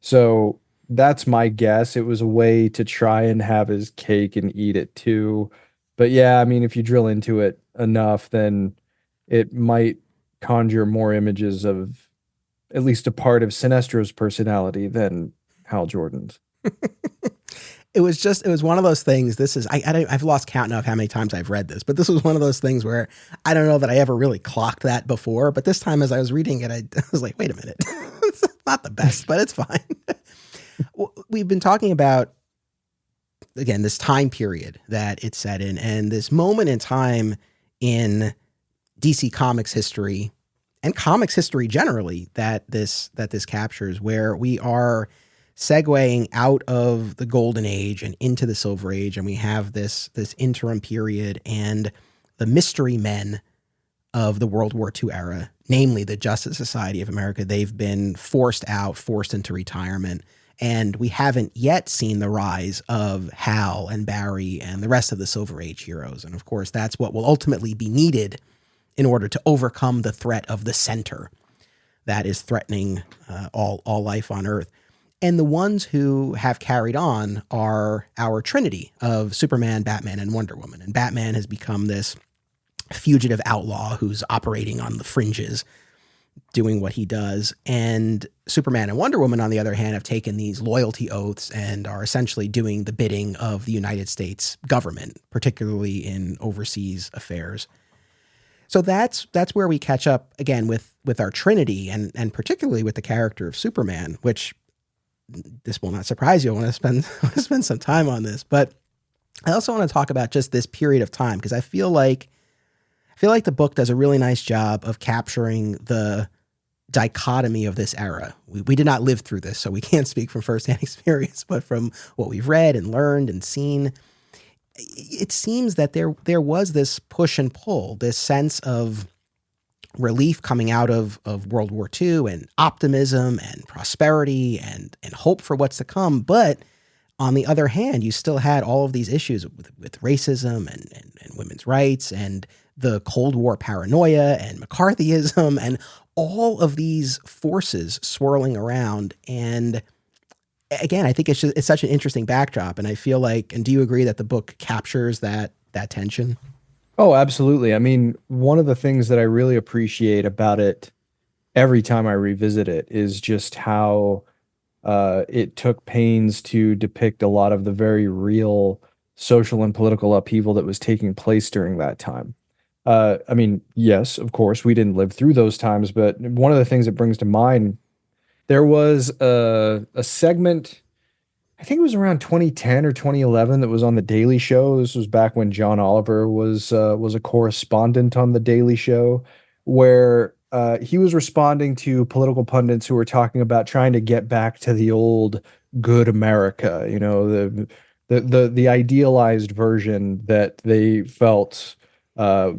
So that's my guess. It was a way to try and have his cake and eat it too. But yeah, I mean, if you drill into it enough, then it might conjure more images of at least a part of Sinestro's personality than Hal Jordan's. It was one of those things. I've lost count now of how many times I've read this, but this was one of those things where I don't know that I ever really clocked that before. But this time, as I was reading it, I was like, wait a minute, it's not the best, but it's fine. We've been talking about, again, this time period that it's set in, and this moment in time in DC Comics history and comics history generally that this captures, where we are segueing out of the Golden Age and into the Silver Age, and we have this interim period, and the mystery men of the World War II era, namely the Justice Society of America, they've been forced into retirement, and we haven't yet seen the rise of Hal and Barry and the rest of the Silver Age heroes. And of course, that's what will ultimately be needed in order to overcome the threat of the Center that is threatening all life on Earth. And the ones who have carried on are our trinity of Superman, Batman, and Wonder Woman. And Batman has become this fugitive outlaw who's operating on the fringes, doing what he does. And Superman and Wonder Woman, on the other hand, have taken these loyalty oaths and are essentially doing the bidding of the United States government, particularly in overseas affairs. So that's where we catch up again with our trinity, and particularly with the character of Superman, which this will not surprise you. I want to spend some time on this, but I also want to talk about just this period of time, because I feel like the book does a really nice job of capturing the dichotomy of this era. We did not live through this, so we can't speak from firsthand experience, but from what we've read and learned and seen, it seems that there was this push and pull, this sense of relief coming out of World War II, and optimism and prosperity and hope for what's to come. But on the other hand, you still had all of these issues with racism and women's rights and the Cold War paranoia and McCarthyism and all of these forces swirling around. And again, I think it's such an interesting backdrop. And I feel like, and do you agree that the book captures that tension? Oh, absolutely. I mean, one of the things that I really appreciate about it every time I revisit it is just how it took pains to depict a lot of the very real social and political upheaval that was taking place during that time. I mean, yes, of course, we didn't live through those times, but one of the things it brings to mind, there was a segment, I think it was around 2010 or 2011, that was on The Daily Show. This was back when John Oliver was a correspondent on The Daily Show, where he was responding to political pundits who were talking about trying to get back to the old good America, you know, the idealized version that they felt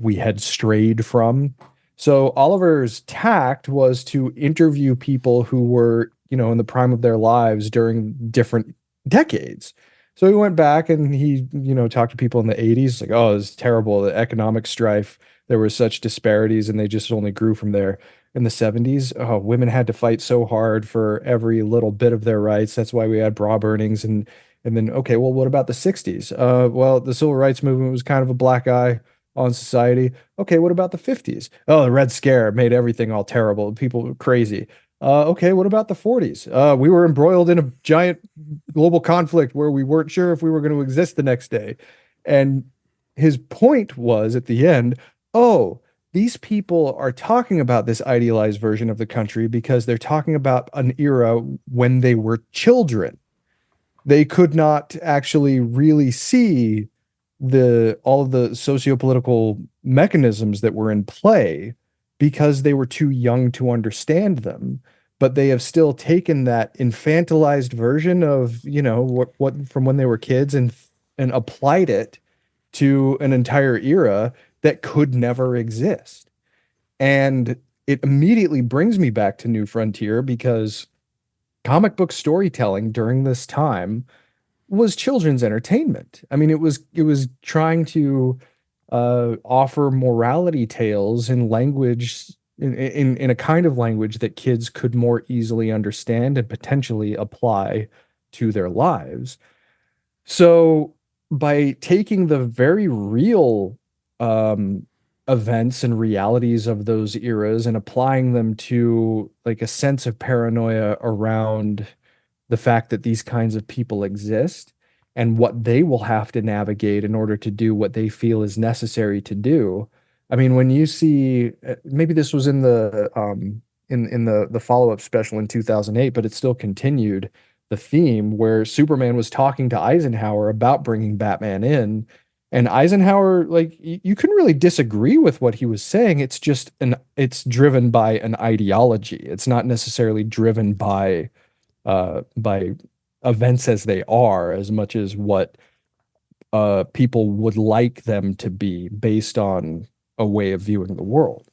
we had strayed from. So Oliver's tact was to interview people who were, you know, in the prime of their lives during different decades. So he went back and he, you know, talked to people in the 80s, like, oh, it's terrible, the economic strife. There were such disparities and they just only grew from there. In the 70s, oh, women had to fight so hard for every little bit of their rights. That's why we had bra burnings. And then, okay, well, what about the 60s? Well, the civil rights movement was kind of a black eye on society. Okay, what about the 50s? Oh, the Red Scare made everything all terrible. People were crazy. Okay, what about the 40s? We were embroiled in a giant global conflict where we weren't sure if we were going to exist the next day. And his point was at the end, oh, these people are talking about this idealized version of the country because they're talking about an era when they were children. They could not actually really see all of the socio-political mechanisms that were in play because they were too young to understand them. But they have still taken that infantilized version of, you know, what from when they were kids and applied it to an entire era that could never exist. And it immediately brings me back to New Frontier because comic book storytelling during this time was children's entertainment. I mean, it was trying to offer morality tales in language, in a kind of language that kids could more easily understand and potentially apply to their lives. So by taking the very real events and realities of those eras and applying them to like a sense of paranoia around the fact that these kinds of people exist and what they will have to navigate in order to do what they feel is necessary to do. I mean, when you see, maybe this was in the the follow-up special in 2008, but it still continued the theme where Superman was talking to Eisenhower about bringing Batman in, and Eisenhower, like, you couldn't really disagree with what he was saying. It's just it's driven by an ideology. It's not necessarily driven by events as they are, as much as what people would like them to be based on a way of viewing the world.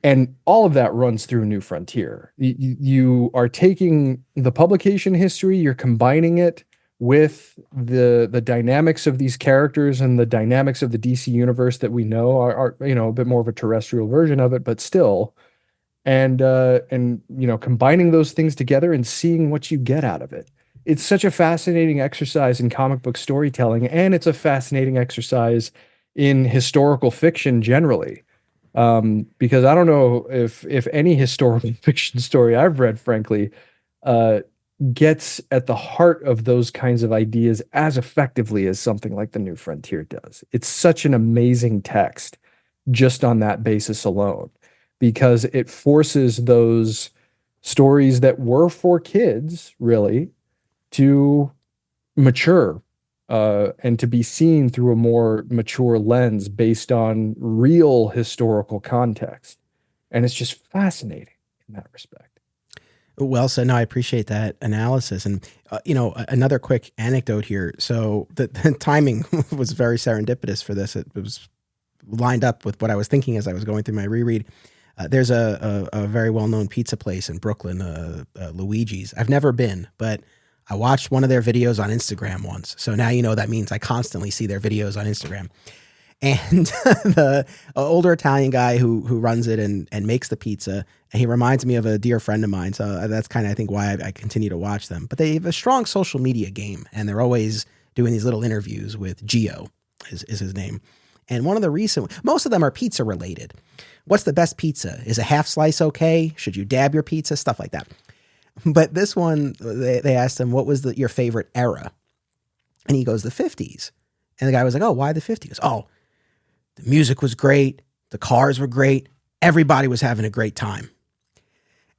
And all of that runs through New Frontier. You are taking the publication history, you're combining it with the dynamics of these characters and the dynamics of the DC universe that we know are you know, a bit more of a terrestrial version of it, but still, and you know, combining those things together and seeing what you get out of it. It's such a fascinating exercise in comic book storytelling, and it's a fascinating exercise in historical fiction generally. Because I don't know if any historical fiction story I've read, frankly, gets at the heart of those kinds of ideas as effectively as something like The New Frontier does. It's such an amazing text just on that basis alone, because it forces those stories that were for kids, really, to mature and to be seen through a more mature lens based on real historical context. And it's just fascinating in that respect. Well said. No, I appreciate that analysis. And, you know, another quick anecdote here. So the timing was very serendipitous for this. It was lined up with what I was thinking as I was going through my reread. There's a very well-known pizza place in Brooklyn, Luigi's. I've never been, but I watched one of their videos on Instagram once. So now you know that means I constantly see their videos on Instagram. And the older Italian guy who runs it and makes the pizza, and he reminds me of a dear friend of mine. So that's kind of, I think, why I continue to watch them. But they have a strong social media game, and they're always doing these little interviews with Gio, is his name. And one of the most of them are pizza related. What's the best pizza? Is a half slice okay? Should you dab your pizza? Stuff like that. But this one, they asked him, what was your favorite era? And he goes, the 50s. And the guy was like, oh, why the 50s? He goes, oh, the music was great. The cars were great. Everybody was having a great time.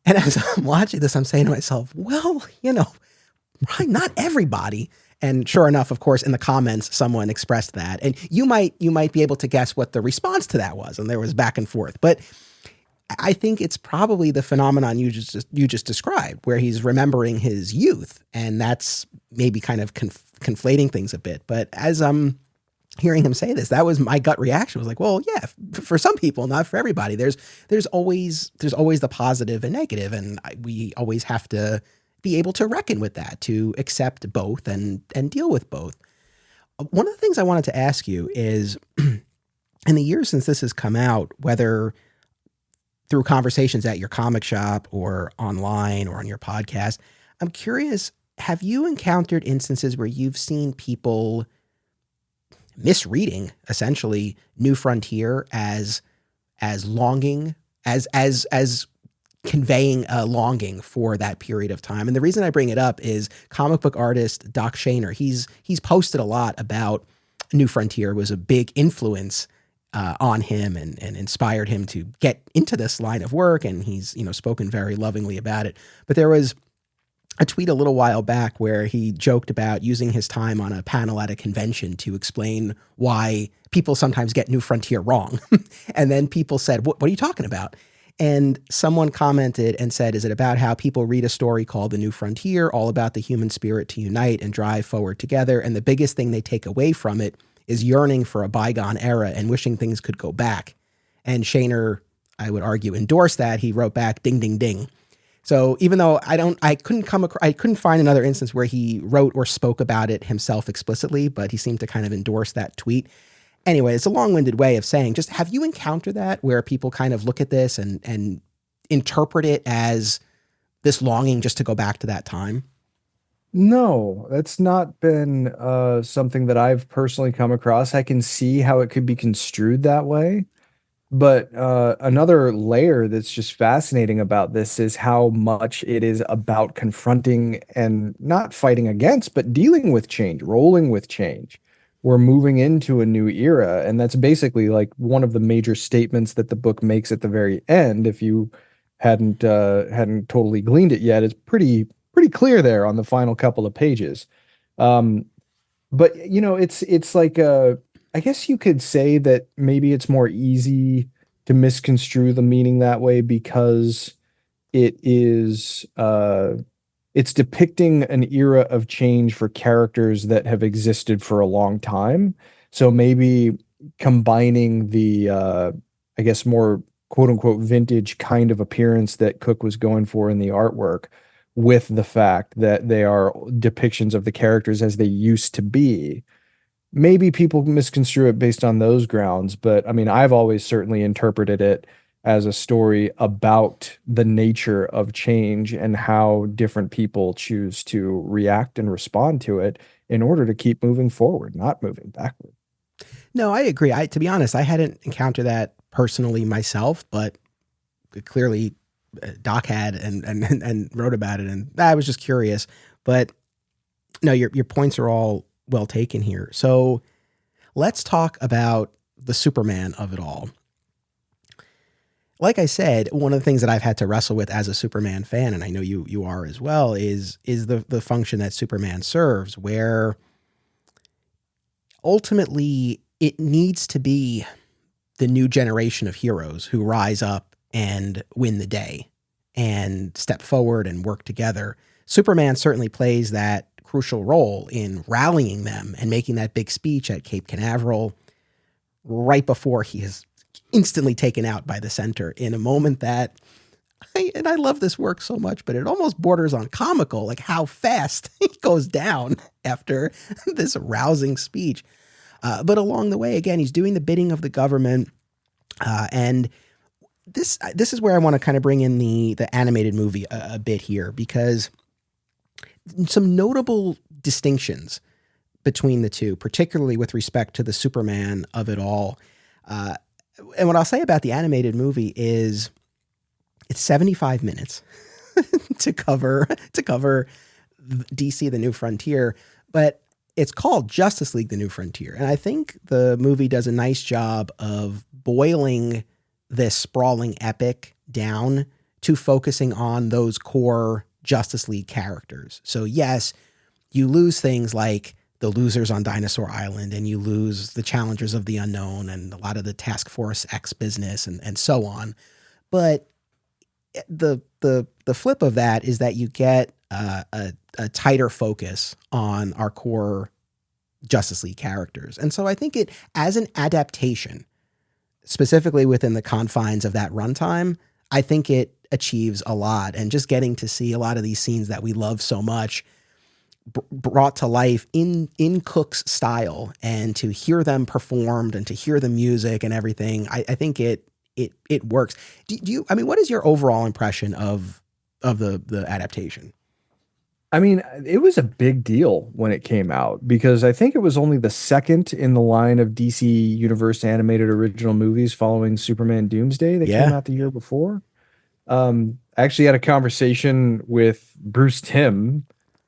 And as I'm watching this, I'm saying to myself, well, probably not everybody. And sure enough, of course, in the comments, someone expressed that. And you might be able to guess what the response to that was. And there was back and forth. But I think it's probably the phenomenon you just described, where he's remembering his youth. And that's maybe kind of conflating things a bit. But as I'm hearing him say this, that was my gut reaction. I was like, well, yeah, for some people, not for everybody. There's always the positive and negative, and we always have to be able to reckon with that, to accept both and deal with both. One of the things I wanted to ask you is, in the years since this has come out, whether through conversations at your comic shop or online or on your podcast, I'm curious, have you encountered instances where you've seen people misreading essentially New Frontier as longing, as conveying a longing for that period of time? And the reason I bring it up is comic book artist Doc Shaner. He's posted a lot about New Frontier, was a big influence on him and inspired him to get into this line of work. And he's, spoken very lovingly about it. But there was a tweet a little while back where he joked about using his time on a panel at a convention to explain why people sometimes get New Frontier wrong. And then people said, what are you talking about? And someone commented and said, is it about how people read a story called The New Frontier, all about the human spirit to unite and drive forward together, and the biggest thing they take away from it is yearning for a bygone era and wishing things could go back? And Shaner, I would argue, endorsed that. He wrote back, ding, ding, ding. So even though I couldn't find another instance where he wrote or spoke about it himself explicitly, but he seemed to kind of endorse that tweet. Anyway, it's a long-winded way of saying, just have you encountered that where people kind of look at this and interpret it as this longing just to go back to that time? No, that's not been something that I've personally come across. I can see how it could be construed that way. But another layer that's just fascinating about this is how much it is about confronting and not fighting against, but dealing with change, rolling with change. We're moving into a new era, and that's basically like one of the major statements that the book makes at the very end. If you hadn't totally gleaned it yet, it's pretty clear there on the final couple of pages. But it's like I guess you could say that maybe it's more easy to misconstrue the meaning that way because it is it's depicting an era of change for characters that have existed for a long time. So maybe combining the I guess more quote unquote vintage kind of appearance that Cooke was going for in the artwork with the fact that they are depictions of the characters as they used to be. Maybe people misconstrue it based on those grounds, but I mean, I've always certainly interpreted it as a story about the nature of change and how different people choose to react and respond to it in order to keep moving forward, not moving backward. No, I agree. To be honest, I hadn't encountered that personally myself, but clearly Doc had and wrote about it, and I was just curious. But no, your points are all well taken here. So let's talk about the Superman of it all. Like I said, one of the things that I've had to wrestle with as a Superman fan, and I know you are as well, is the function that Superman serves, where ultimately it needs to be the new generation of heroes who rise up and win the day and step forward and work together. Superman certainly plays that crucial role in rallying them and making that big speech at Cape Canaveral right before he is instantly taken out by the Center in a moment that And I love this work so much, but it almost borders on comical, like how fast he goes down after this rousing speech. But along the way, again, he's doing the bidding of the government, and this is where I want to kind of bring in the animated movie a bit here, because some notable distinctions between the two, particularly with respect to the Superman of it all. And what I'll say about the animated movie is it's 75 minutes to cover DC The New Frontier, but it's called Justice League The New Frontier. And I think the movie does a nice job of boiling this sprawling epic down to focusing on those core Justice League characters. So yes, you lose things like the losers on Dinosaur Island, and you lose the challengers of the unknown and a lot of the Task Force X business and so on. But the flip of that is that you get a tighter focus on our core Justice League characters. And so I think it, as an adaptation, specifically within the confines of that runtime, I think it achieves a lot. And just getting to see a lot of these scenes that we love so much brought to life in Cooke's style, and to hear them performed and to hear the music and everything, I think it works. Do you, I mean, what is your overall impression of the adaptation? I mean, it was a big deal when it came out, because I think it was only the second in the line of DC Universe animated original movies following Superman Doomsday that came out the year before. I actually had a conversation with Bruce Timm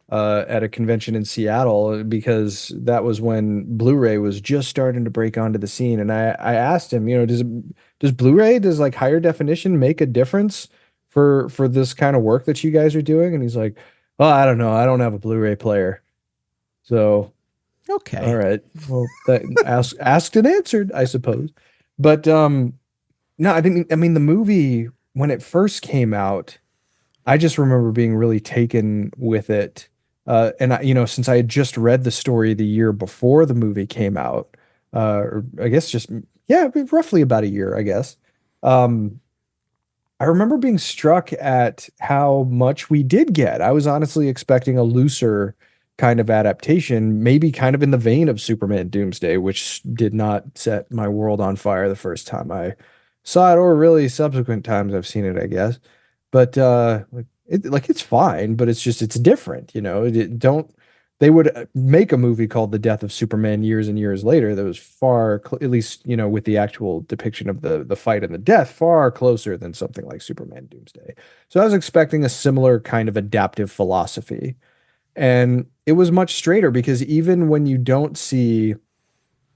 at a convention in Seattle, because that was when Blu-ray was just starting to break onto the scene. And I asked him, does Blu-ray, does like higher definition make a difference for this kind of work that you guys are doing? And he's like, oh, I don't know. I don't have a Blu-ray player. So, okay. All right. Well, asked and answered, I suppose. But no, I mean, the movie, when it first came out, I just remember being really taken with it. And since I had just read the story the year before the movie came out, or I guess roughly about a year, I guess. I remember being struck at how much we did get. I was honestly expecting a looser kind of adaptation, maybe kind of in the vein of Superman Doomsday, which did not set my world on fire the first time I saw it, or really subsequent times I've seen it, I guess. But it's fine, but it's different, they would make a movie called The Death of Superman years and years later that was far, at least, with the actual depiction of the fight and the death, far closer than something like Superman Doomsday. So I was expecting a similar kind of adaptive philosophy. And it was much straighter, because even when you don't see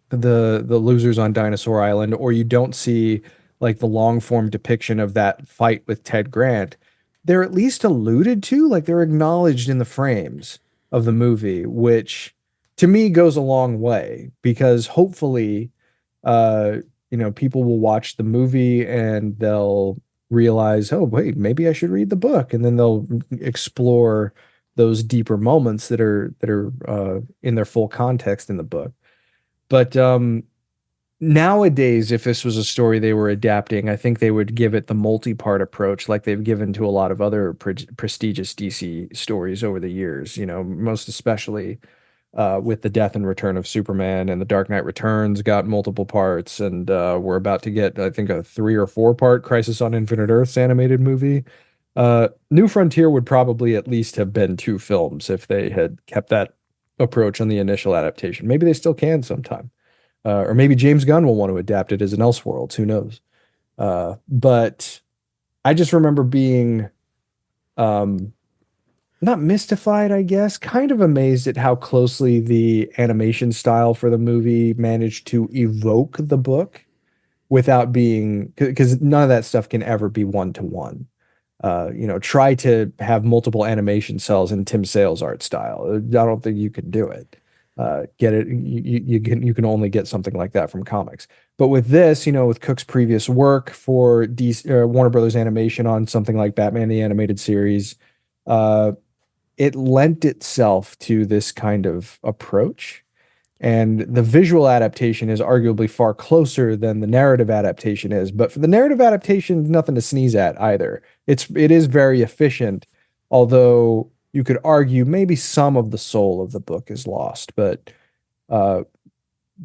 the losers on Dinosaur Island, or you don't see like the long form depiction of that fight with Ted Grant, they're at least alluded to, like they're acknowledged in the frames of the movie, which to me goes a long way, because hopefully, people will watch the movie and they'll realize, oh, wait, maybe I should read the book. And then they'll explore those deeper moments that are in their full context in the book. But nowadays, if this was a story they were adapting, I think they would give it the multi-part approach like they've given to a lot of other prestigious DC stories over the years, most especially with the death and return of Superman, and the Dark Knight Returns got multiple parts, and we're about to get, I think, a 3 or 4 part Crisis on Infinite Earths animated movie. New Frontier would probably at least have been 2 films if they had kept that approach on the initial adaptation. Maybe they still can sometime. Or maybe James Gunn will want to adapt it as an Elseworlds, who knows? But I just remember being not mystified, I guess, kind of amazed at how closely the animation style for the movie managed to evoke the book without being, because none of that stuff can ever be one-to-one. Try to have multiple animation cells in Tim Sale's art style. I don't think you can do it. Get it? You can only get something like that from comics. But with this, with Cooke's previous work for DC, Warner Brothers Animation on something like Batman the Animated Series, it lent itself to this kind of approach. And the visual adaptation is arguably far closer than the narrative adaptation is. But for the narrative adaptation, nothing to sneeze at either. It is very efficient, although you could argue maybe some of the soul of the book is lost, but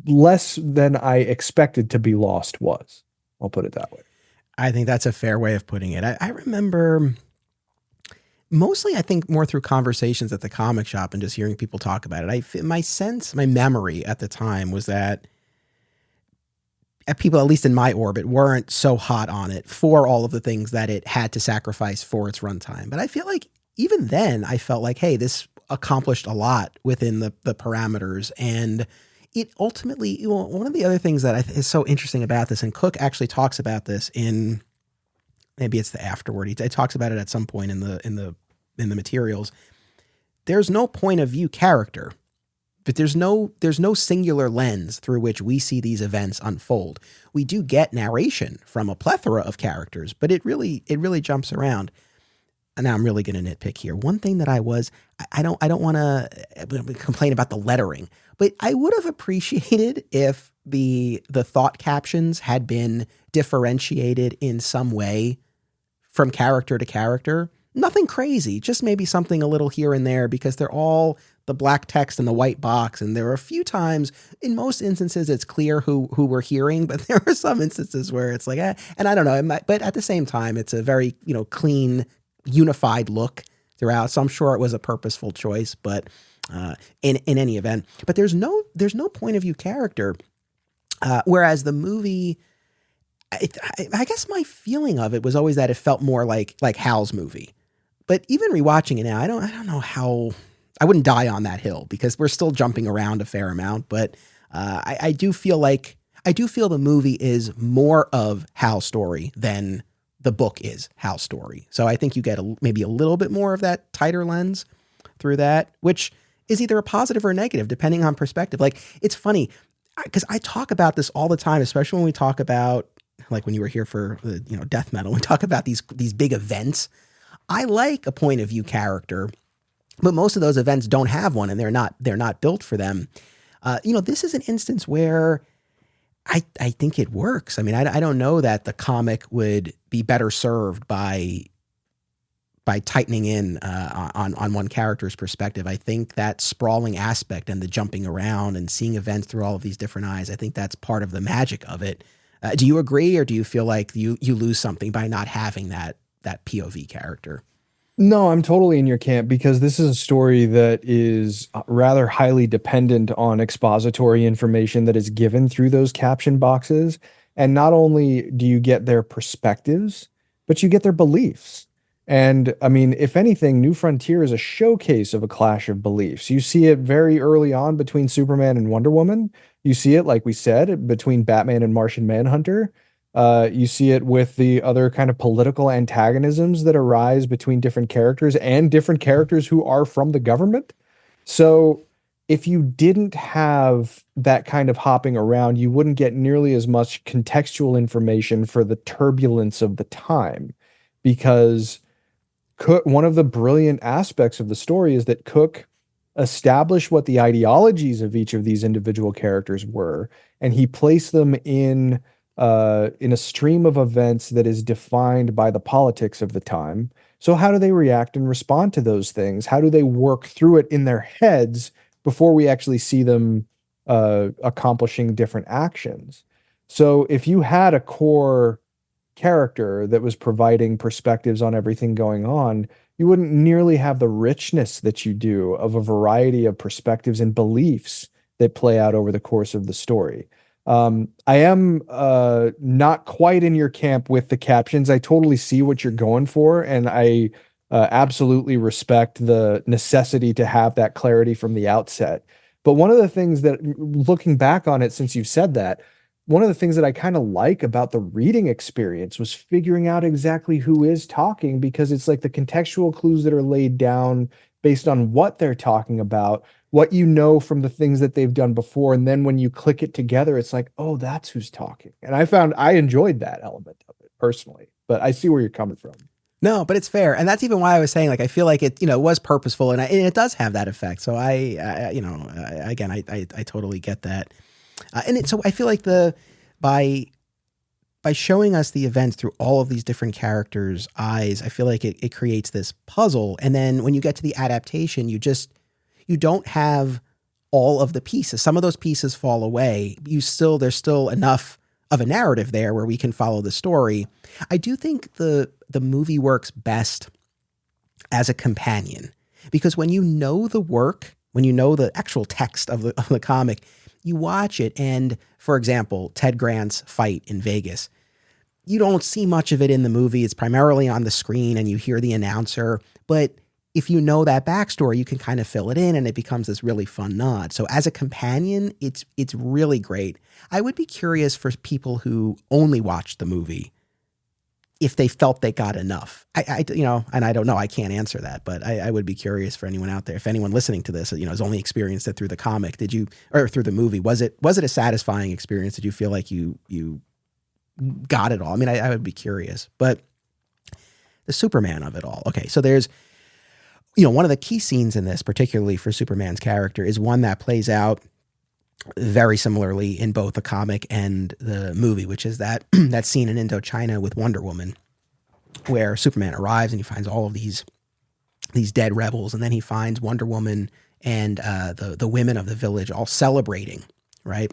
less than I expected to be lost was. I'll put it that way. I think that's a fair way of putting it. I remember mostly, I think, more through conversations at the comic shop and just hearing people talk about it. My memory at the time was that people, at least in my orbit, weren't so hot on it for all of the things that it had to sacrifice for its runtime. But I feel like even then I felt like, hey, this accomplished a lot within the parameters. And it ultimately, one of the other things that is so interesting about this, and Cooke actually talks about this in, maybe it's the afterword. He talks about it at some point in the materials. There's no point of view character, but there's no singular lens through which we see these events unfold. We do get narration from a plethora of characters, but it really jumps around. And now I'm really going to nitpick here. One thing that I don't want to complain about the lettering, but I would have appreciated if the thought captions had been differentiated in some way from character to character. Nothing crazy, just maybe something a little here and there, because they're all the black text and the white box. And there are a few times, in most instances, it's clear who we're hearing, but there are some instances where it's like, and I don't know, but at the same time, it's a very, clean, unified look throughout. So I'm sure it was a purposeful choice, but in any event, but there's no point of view character. Whereas the movie, I guess my feeling of it was always that it felt more like Hal's movie. But even rewatching it now, I don't know how I wouldn't die on that hill, because we're still jumping around a fair amount. But I do feel the movie is more of Hal's story than the book is Hal's story. So I think you get maybe a little bit more of that tighter lens through that, which is either a positive or a negative, depending on perspective. Like, it's funny because I talk about this all the time, especially when we talk about, like when you were here for death metal, we talk about these big events. I like a point of view character, but most of those events don't have one, and they're not built for them. This is an instance where I think it works. I mean, I don't know that the comic would be better served by tightening in on one character's perspective. I think that sprawling aspect and the jumping around and seeing events through all of these different eyes, I think that's part of the magic of it. Do you agree, or do you feel like you lose something by not having that POV character? No, I'm totally in your camp, because this is a story that is rather highly dependent on expository information that is given through those caption boxes. And not only do you get their perspectives, but you get their beliefs. And I mean, if anything, New Frontier is a showcase of a clash of beliefs. You see it very early on between Superman and Wonder Woman. You see it, like we said, between Batman and Martian Manhunter. You see it with the other kind of political antagonisms that arise between different characters and different characters who are from the government. So if you didn't have that kind of hopping around, you wouldn't get nearly as much contextual information for the turbulence of the time, because one of the brilliant aspects of the story is that Cooke established what the ideologies of each of these individual characters were, and he placed them in a stream of events that is defined by the politics of the time. So how do they react and respond to those things? How do they work through it in their heads before we actually see them accomplishing different actions? So if you had a core character that was providing perspectives on everything going on, you wouldn't nearly have the richness that you do of a variety of perspectives and beliefs that play out over the course of the story. I am not quite in your camp with the captions. I totally see what you're going for, and I absolutely respect the necessity to have that clarity from the outset. But one of the things that, looking back on it since you've said that, one of the things that I kind of like about the reading experience was figuring out exactly who is talking, because it's like the contextual clues that are laid down based on what they're talking about, what you know from the things that they've done before. And then when you click it together, it's like, oh, that's who's talking. And I enjoyed that element of it personally, but I see where you're coming from. No, but it's fair, and that's even why I was saying, like, I feel like it, was purposeful, and it does have that effect. So again, I totally get that, so I feel like by by showing us the events through all of these different characters' eyes, I feel like it creates this puzzle, and then when you get to the adaptation, you don't have all of the pieces. Some of those pieces fall away. There's still enough of a narrative there where we can follow the story. I do think the movie works best as a companion, because when you know the work, when you know the actual text of the comic, you watch it, and for example, Ted Grant's fight in Vegas, you don't see much of it in the movie. It's primarily on the screen and you hear the announcer, but if you know that backstory, you can kind of fill it in and it becomes this really fun nod. So as a companion, it's really great. I would be curious for people who only watched the movie if they felt they got enough. And I don't know, I can't answer that, but I would be curious for anyone out there. If anyone listening to this, has only experienced it through the comic, or through the movie, was it a satisfying experience? Did you feel like you got it all? I mean, I would be curious, but the Superman of it all. Okay. So there's, one of the key scenes in this, particularly for Superman's character, is one that plays out very similarly in both the comic and the movie, which is that scene in Indochina with Wonder Woman, where Superman arrives and he finds all of these dead rebels, and then he finds Wonder Woman and the women of the village all celebrating, right?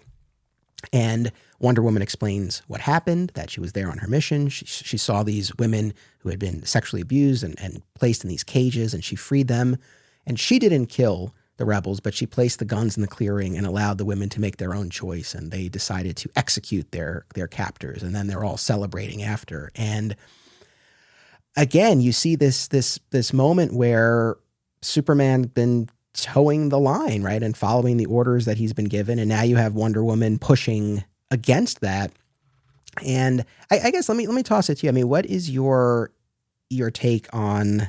And Wonder Woman explains what happened, that she was there on her mission. She saw these women who had been sexually abused and placed in these cages, and she freed them. And she didn't kill the rebels, but she placed the guns in the clearing and allowed the women to make their own choice. And they decided to execute their captors. And then they're all celebrating after. And again, you see this moment where Superman's been towing the line, right, and following the orders that he's been given, and now you have Wonder Woman pushing against that. And I guess let me toss it to you. I mean, what is your take on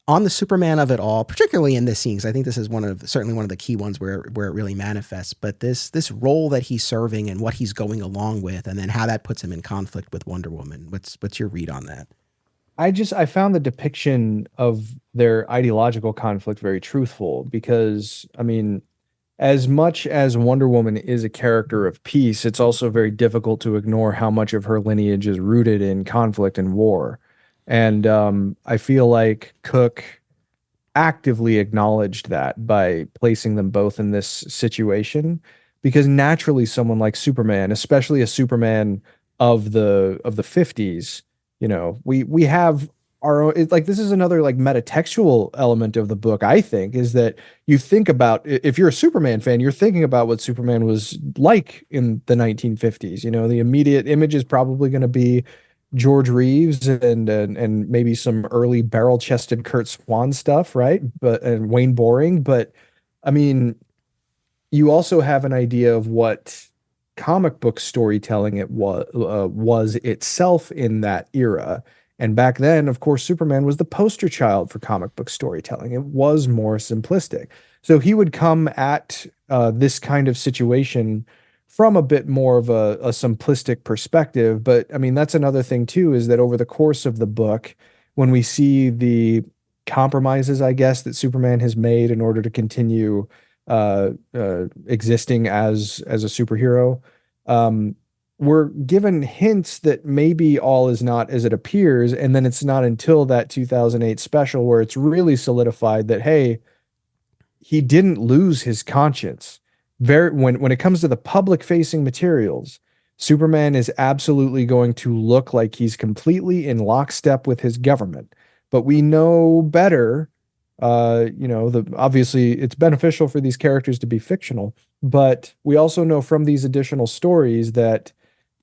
the Superman of it all, particularly in this scene? Because I think this is certainly one of the key ones where it really manifests. But this role that he's serving and what he's going along with, and then how that puts him in conflict with Wonder Woman. What's your read on that? I found the depiction of their ideological conflict very truthful, because, I mean, as much as Wonder Woman is a character of peace, it's also very difficult to ignore how much of her lineage is rooted in conflict and war. And I feel like Cook actively acknowledged that by placing them both in this situation, because naturally someone like Superman, especially a Superman of the 50s, we have our own, it's like, this is another like metatextual element of the book, I think, is that you think about, if you're a Superman fan, you're thinking about what Superman was like in the 1950s. The immediate image is probably going to be George Reeves and maybe some early barrel-chested Kurt Swan stuff, right? And Wayne Boring. But I mean, you also have an idea of what comic book storytelling it was itself in that era. And back then, of course, Superman was the poster child for comic book storytelling. It was more simplistic. So he would come at this kind of situation from a bit more of a simplistic perspective. But I mean, that's another thing too, is that over the course of the book, when we see the compromises, I guess, that Superman has made in order to continue existing as a superhero, we're given hints that maybe all is not as it appears. And then it's not until that 2008 special where it's really solidified that, hey, he didn't lose his conscience. When it comes to the public facing materials, Superman is absolutely going to look like he's completely in lockstep with his government. But we know better. Obviously it's beneficial for these characters to be fictional, but we also know from these additional stories that,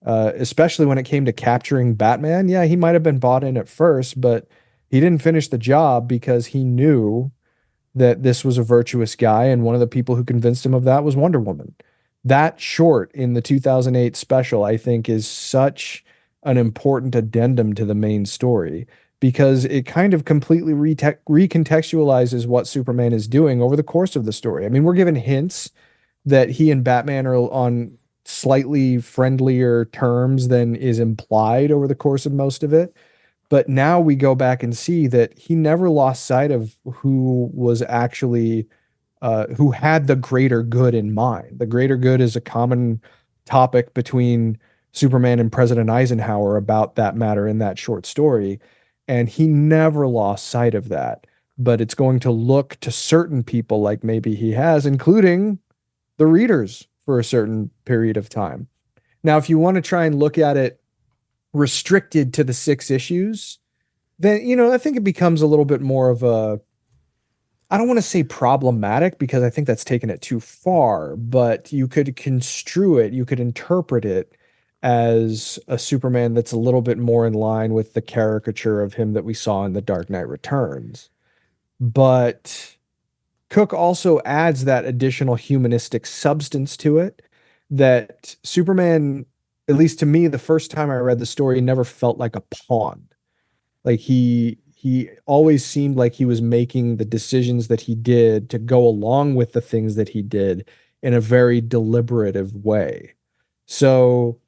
especially when it came to capturing Batman, yeah, he might have been bought in at first, but he didn't finish the job because he knew that this was a virtuous guy, and one of the people who convinced him of that was Wonder Woman. That short in the 2008 special, I think, is such an important addendum to the main story, because it kind of completely recontextualizes what Superman is doing over the course of the story. I mean, we're given hints that he and Batman are on slightly friendlier terms than is implied over the course of most of it. But now we go back and see that he never lost sight of who was actually who had the greater good in mind. The greater good is a common topic between Superman and President Eisenhower about that matter in that short story. And he never lost sight of that. But it's going to look to certain people like maybe he has, including the readers, for a certain period of time. Now, if you want to try and look at it restricted to the 6 issues, then, I think it becomes a little bit more of a, I don't want to say problematic because I think that's taken it too far, but you could construe it, you could interpret it as a Superman that's a little bit more in line with the caricature of him that we saw in The Dark Knight Returns. But Cooke also adds that additional humanistic substance to it that Superman, at least to me, the first time I read the story, never felt like a pawn. Like he always seemed like he was making the decisions that he did to go along with the things that he did in a very deliberative way. So,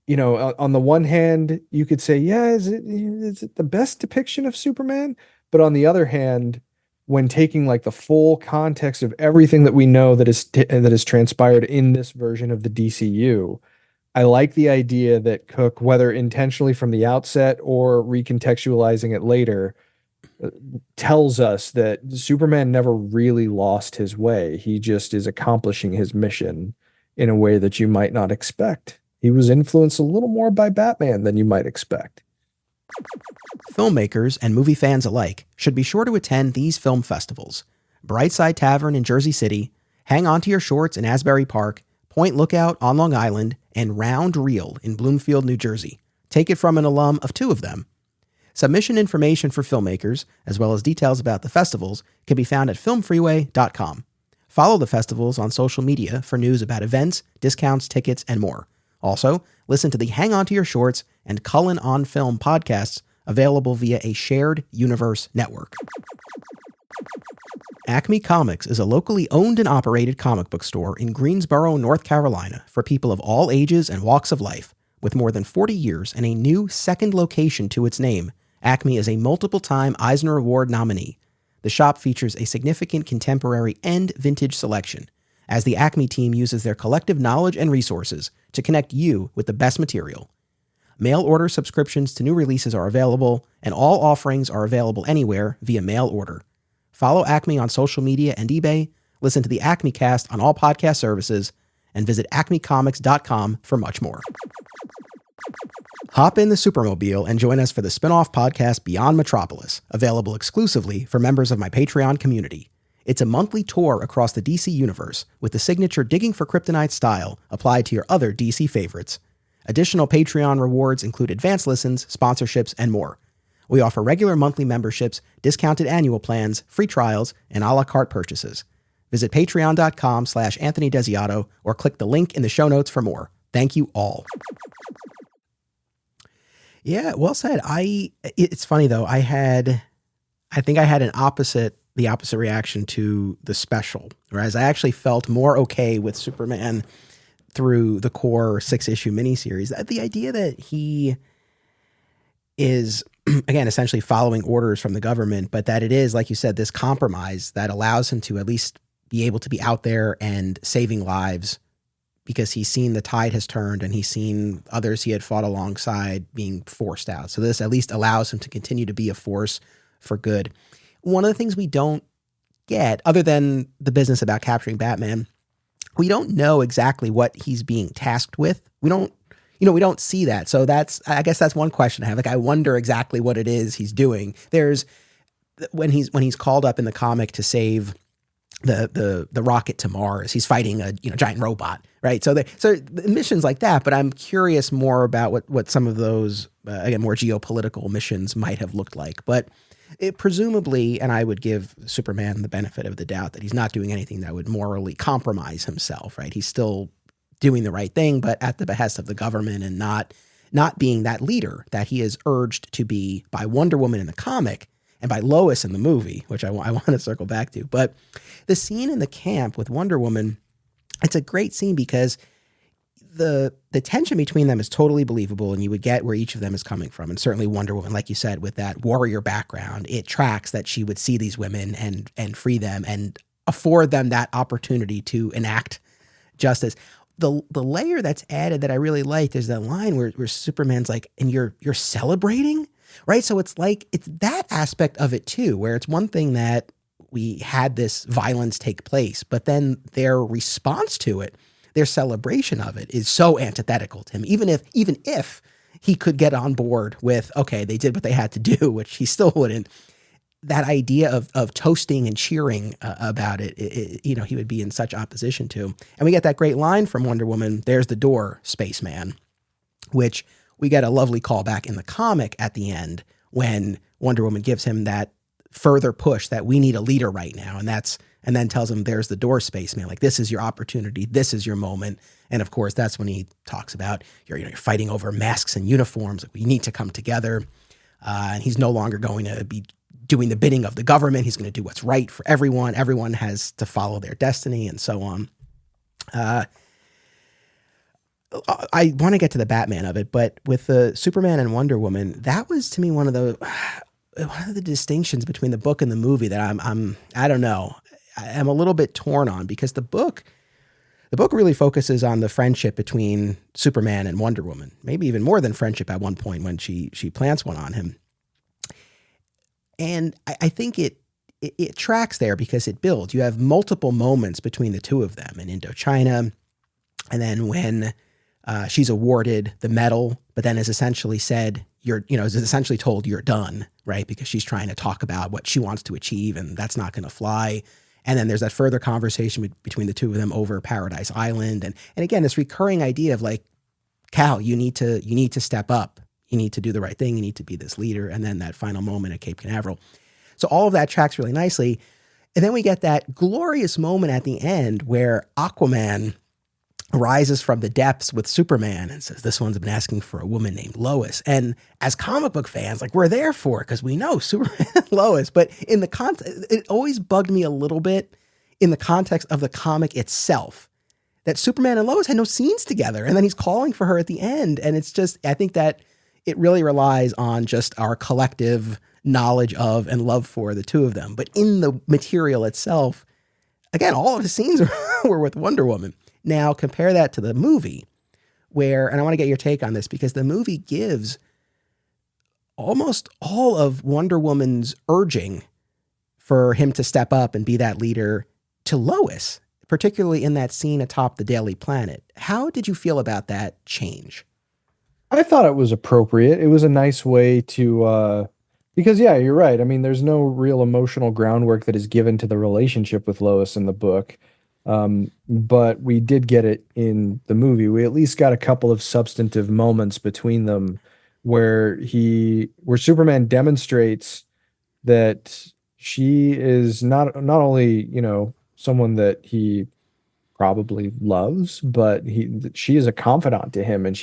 on the one hand, you could say, yeah, is it the best depiction of Superman? But on the other hand, when taking like the full context of everything that we know that is transpired in this version of the DCU, I like the idea that Cooke, whether intentionally from the outset or recontextualizing it later, tells us that Superman never really lost his way. He just is accomplishing his mission in a way that you might not expect. He was influenced a little more by Batman than you might expect. Filmmakers and movie fans alike should be sure to attend these film festivals: Brightside Tavern in Jersey City, Hang On to Your Shorts in Asbury Park, Point Lookout on Long Island, and Round Reel in Bloomfield, New Jersey. Take it from an alum of 2 of them. Submission information for filmmakers, as well as details about the festivals, can be found at filmfreeway.com. Follow the festivals on social media for news about events, discounts, tickets, and more. Also, listen to the Hang On to Your Shorts and Cullen on Film podcasts, available via a shared universe network. Acme Comics is a locally owned and operated comic book store in Greensboro, North Carolina, for people of all ages and walks of life. With more than 40 years and a new second location to its name, Acme is a multiple-time Eisner Award nominee. The shop features a significant contemporary and vintage selection, as the Acme team uses their collective knowledge and resources to connect you with the best material. Mail order subscriptions to new releases are available, and all offerings are available anywhere via mail order. Follow Acme on social media and eBay, listen to the Acme Cast on all podcast services, and visit acmecomics.com for much more. Hop in the Supermobile and join us for the spin-off podcast Beyond Metropolis, available exclusively for members of my Patreon community. It's a monthly tour across the DC universe with the signature Digging for Kryptonite style applied to your other DC favorites. Additional Patreon rewards include advanced listens, sponsorships, and more. We offer regular monthly memberships, discounted annual plans, free trials, and a la carte purchases. Visit patreon.com/Anthony Desiato or click the link in the show notes for more. Thank you all. Yeah, well said. It's funny though. I think I had the opposite reaction to the special, whereas I actually felt more okay with Superman through the core 6-issue miniseries. The idea that he is, again, essentially following orders from the government, but that it is, like you said, this compromise that allows him to at least be able to be out there and saving lives, because he's seen the tide has turned and he's seen others he had fought alongside being forced out. So this at least allows him to continue to be a force for good. One of the things we don't get, other than the business about capturing Batman, we don't know exactly what he's being tasked with. We don't see that. So I guess that's one question I have. Like, I wonder exactly what it is he's doing. There's when he's called up in the comic to save the rocket to Mars, he's fighting a giant robot, right? So missions like that. But I'm curious more about what some of those again more geopolitical missions might have looked like. But it presumably, and I would give Superman the benefit of the doubt that he's not doing anything that would morally compromise himself, right? He's still doing the right thing, but at the behest of the government, and not being that leader that he is urged to be by Wonder Woman in the comic and by Lois in the movie, which I want to circle back to. But the scene in the camp with Wonder Woman, it's a great scene because the tension between them is totally believable, and you would get where each of them is coming from. And certainly Wonder Woman, like you said, with that warrior background, it tracks that she would see these women and free them and afford them that opportunity to enact justice. The layer that's added that I really liked is that line where Superman's like, and you're celebrating, right? So it's like, it's that aspect of it too, where it's one thing that we had this violence take place, but then their response to it, their celebration of it, is so antithetical to him. Even if he could get on board with, okay, they did what they had to do, which he still wouldn't, that idea of toasting and cheering about it, he would be in such opposition to. And we get that great line from Wonder Woman, "There's the door, spaceman," which we get a lovely callback in the comic at the end when Wonder Woman gives him that further push that we need a leader right now. And then tells him, "There's the door, spaceman. Like, this is your opportunity. This is your moment." And of course, that's when he talks about you're fighting over masks and uniforms. Like, we need to come together. And he's no longer going to be doing the bidding of the government. He's going to do what's right for everyone. Everyone has to follow their destiny and so on. I want to get to the Batman of it, but with the Superman and Wonder Woman, that was to me one of the distinctions between the book and the movie that I don't know. I'm a little bit torn on, because the book really focuses on the friendship between Superman and Wonder Woman, maybe even more than friendship at one point when she plants one on him. And I think it tracks there because it builds. You have multiple moments between the two of them in Indochina. And then when she's awarded the medal, but then is essentially said, is essentially told you're done, right? Because she's trying to talk about what she wants to achieve, and that's not going to fly. And then there's that further conversation between the two of them over Paradise Island. And again, this recurring idea of like, Cal, you need to step up. You need to do the right thing. You need to be this leader. And then that final moment at Cape Canaveral. So all of that tracks really nicely. And then we get that glorious moment at the end where Aquaman rises from the depths with Superman and says, "This one's been asking for a woman named Lois." And as comic book fans, like, we're there for it because we know Superman and Lois. But in the context, it always bugged me a little bit in the context of the comic itself, that Superman and Lois had no scenes together. And then he's calling for her at the end. And it's just, I think that it really relies on just our collective knowledge of and love for the two of them. But in the material itself, again, all of the scenes were with Wonder Woman. Now compare that to the movie where, and I want to get your take on this, because the movie gives almost all of Wonder Woman's urging for him to step up and be that leader to Lois, particularly in that scene atop the Daily Planet. How did you feel about that change? I thought it was appropriate. It was a nice way to, because yeah, you're right. I mean, there's no real emotional groundwork that is given to the relationship with Lois in the book. But we did get it in the movie. We at least got a couple of substantive moments between them where Superman demonstrates that she is not only, someone that he probably loves, but she is a confidant to him. And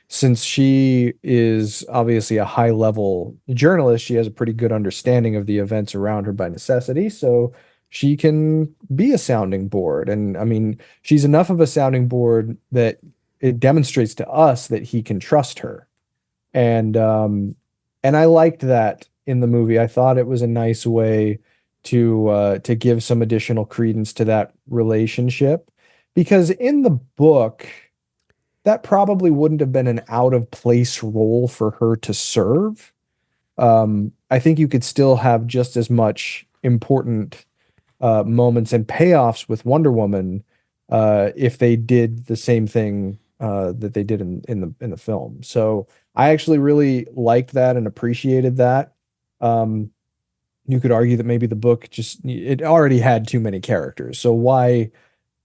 since she is obviously a high level journalist, she has a pretty good understanding of the events around her by necessity. So she can be a sounding board. And I mean, she's enough of a sounding board that it demonstrates to us that he can trust her. And I liked that in the movie. I thought it was a nice way to give some additional credence to that relationship, because in the book, that probably wouldn't have been an out of place role for her to serve. I think you could still have just as much important moments and payoffs with Wonder Woman if they did the same thing that they did in the film. So I actually really liked that and appreciated that. You could argue that maybe the book it already had too many characters, so why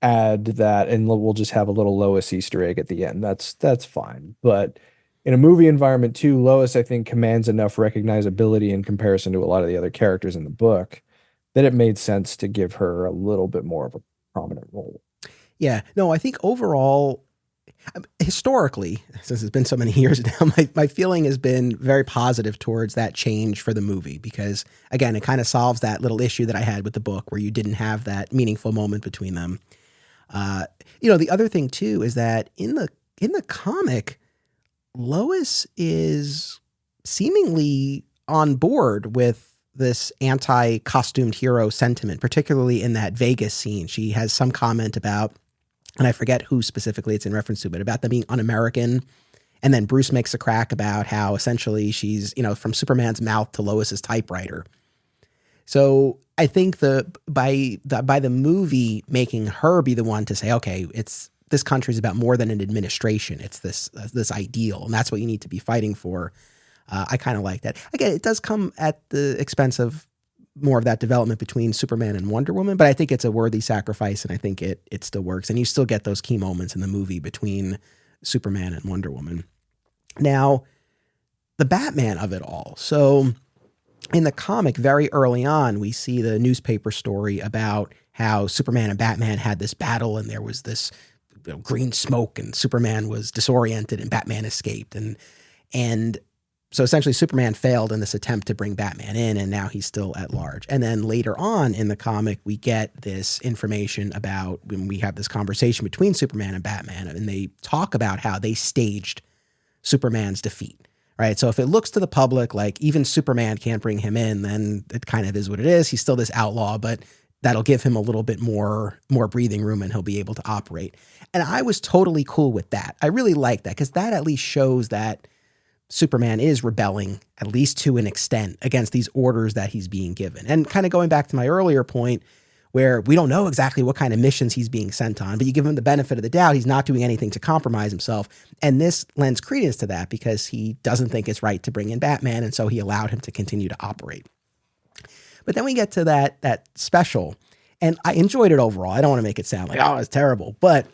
add that and we'll just have a little Lois Easter egg at the end? That's fine. But in a movie environment too, Lois, I think, commands enough recognizability in comparison to a lot of the other characters in the book that it made sense to give her a little bit more of a prominent role. Yeah, no, I think overall, historically, since it's been so many years now, my feeling has been very positive towards that change for the movie, because again, it kind of solves that little issue that I had with the book where you didn't have that meaningful moment between them. The other thing too is that in the comic, Lois is seemingly on board with this anti-costumed hero sentiment, particularly in that Vegas scene. She has some comment about, and I forget who specifically it's in reference to, but about them being un-American. And then Bruce makes a crack about how essentially she's, from Superman's mouth to Lois's typewriter. So I think by the movie making her be the one to say, okay, this country's about more than an administration. It's this ideal, and that's what you need to be fighting for. I kind of like that. Again, it does come at the expense of more of that development between Superman and Wonder Woman, but I think it's a worthy sacrifice, and I think it still works. And you still get those key moments in the movie between Superman and Wonder Woman. Now, the Batman of it all. So in the comic, very early on, we see the newspaper story about how Superman and Batman had this battle, and there was this green smoke, and Superman was disoriented, and Batman escaped. And so essentially Superman failed in this attempt to bring Batman in, and now he's still at large. And then later on in the comic, we get this information about when we have this conversation between Superman and Batman, and they talk about how they staged Superman's defeat, right? So if it looks to the public like even Superman can't bring him in, then it kind of is what it is. He's still this outlaw, but that'll give him a little bit more breathing room, and he'll be able to operate. And I was totally cool with that. I really like that, because that at least shows that Superman is rebelling, at least to an extent, against these orders that he's being given. And kind of going back to my earlier point, where we don't know exactly what kind of missions he's being sent on, but you give him the benefit of the doubt, he's not doing anything to compromise himself. And this lends credence to that, because he doesn't think it's right to bring in Batman, and so he allowed him to continue to operate. But then we get to that special, and I enjoyed it overall. I don't want to make it sound like, oh, it's terrible, but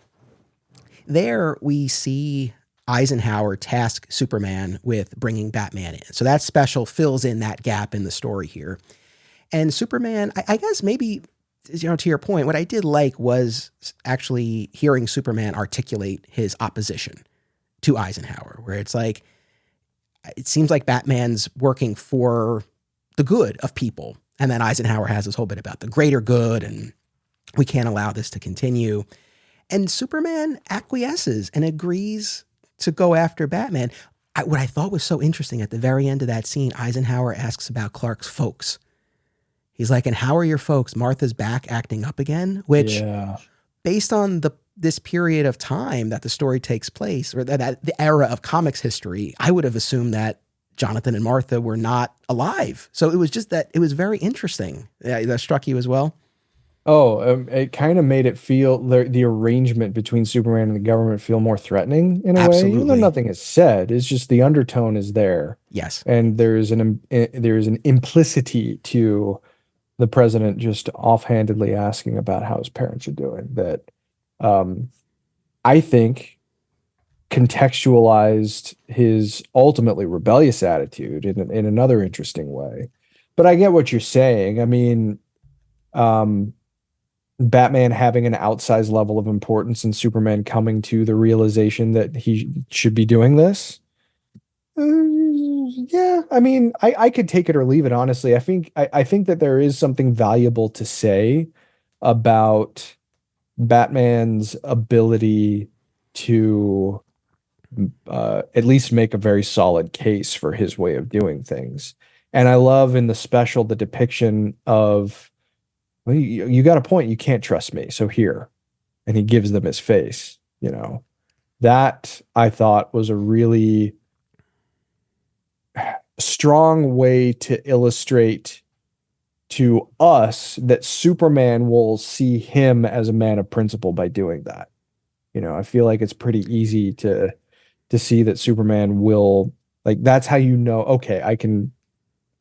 there we see Eisenhower task Superman with bringing Batman in. So that special fills in that gap in the story here. And Superman, I guess maybe, to your point, what I did like was actually hearing Superman articulate his opposition to Eisenhower, where it's like, it seems like Batman's working for the good of people. And then Eisenhower has this whole bit about the greater good, and we can't allow this to continue. And Superman acquiesces and agrees to go after Batman. What I thought was so interesting, at the very end of that scene, Eisenhower asks about Clark's folks. He's like, and how are your folks? Martha's back acting up again, which based on this period of time that the story takes place, or that the era of comics history, I would have assumed that Jonathan and Martha were not alive. So it was just that it was very interesting. That struck you as well? Oh, it kind of made it feel the arrangement between Superman and the government feel more threatening in a way, even though nothing is said. It's just the undertone is there. Yes, and there's an implicity to the president just offhandedly asking about how his parents are doing that I think contextualized his ultimately rebellious attitude in another interesting way. But I get what you're saying. I mean, Batman having an outsized level of importance and Superman coming to the realization that he should be doing this. Yeah, I mean, I could take it or leave it, honestly. I think that there is something valuable to say about Batman's ability to at least make a very solid case for his way of doing things. And I love in the special the depiction of, well, you got a point, you can't trust me, so here. And he gives them his face, That I thought was a really strong way to illustrate to us that Superman will see him as a man of principle by doing that. I feel like it's pretty easy to see that Superman will, like, that's how okay, I can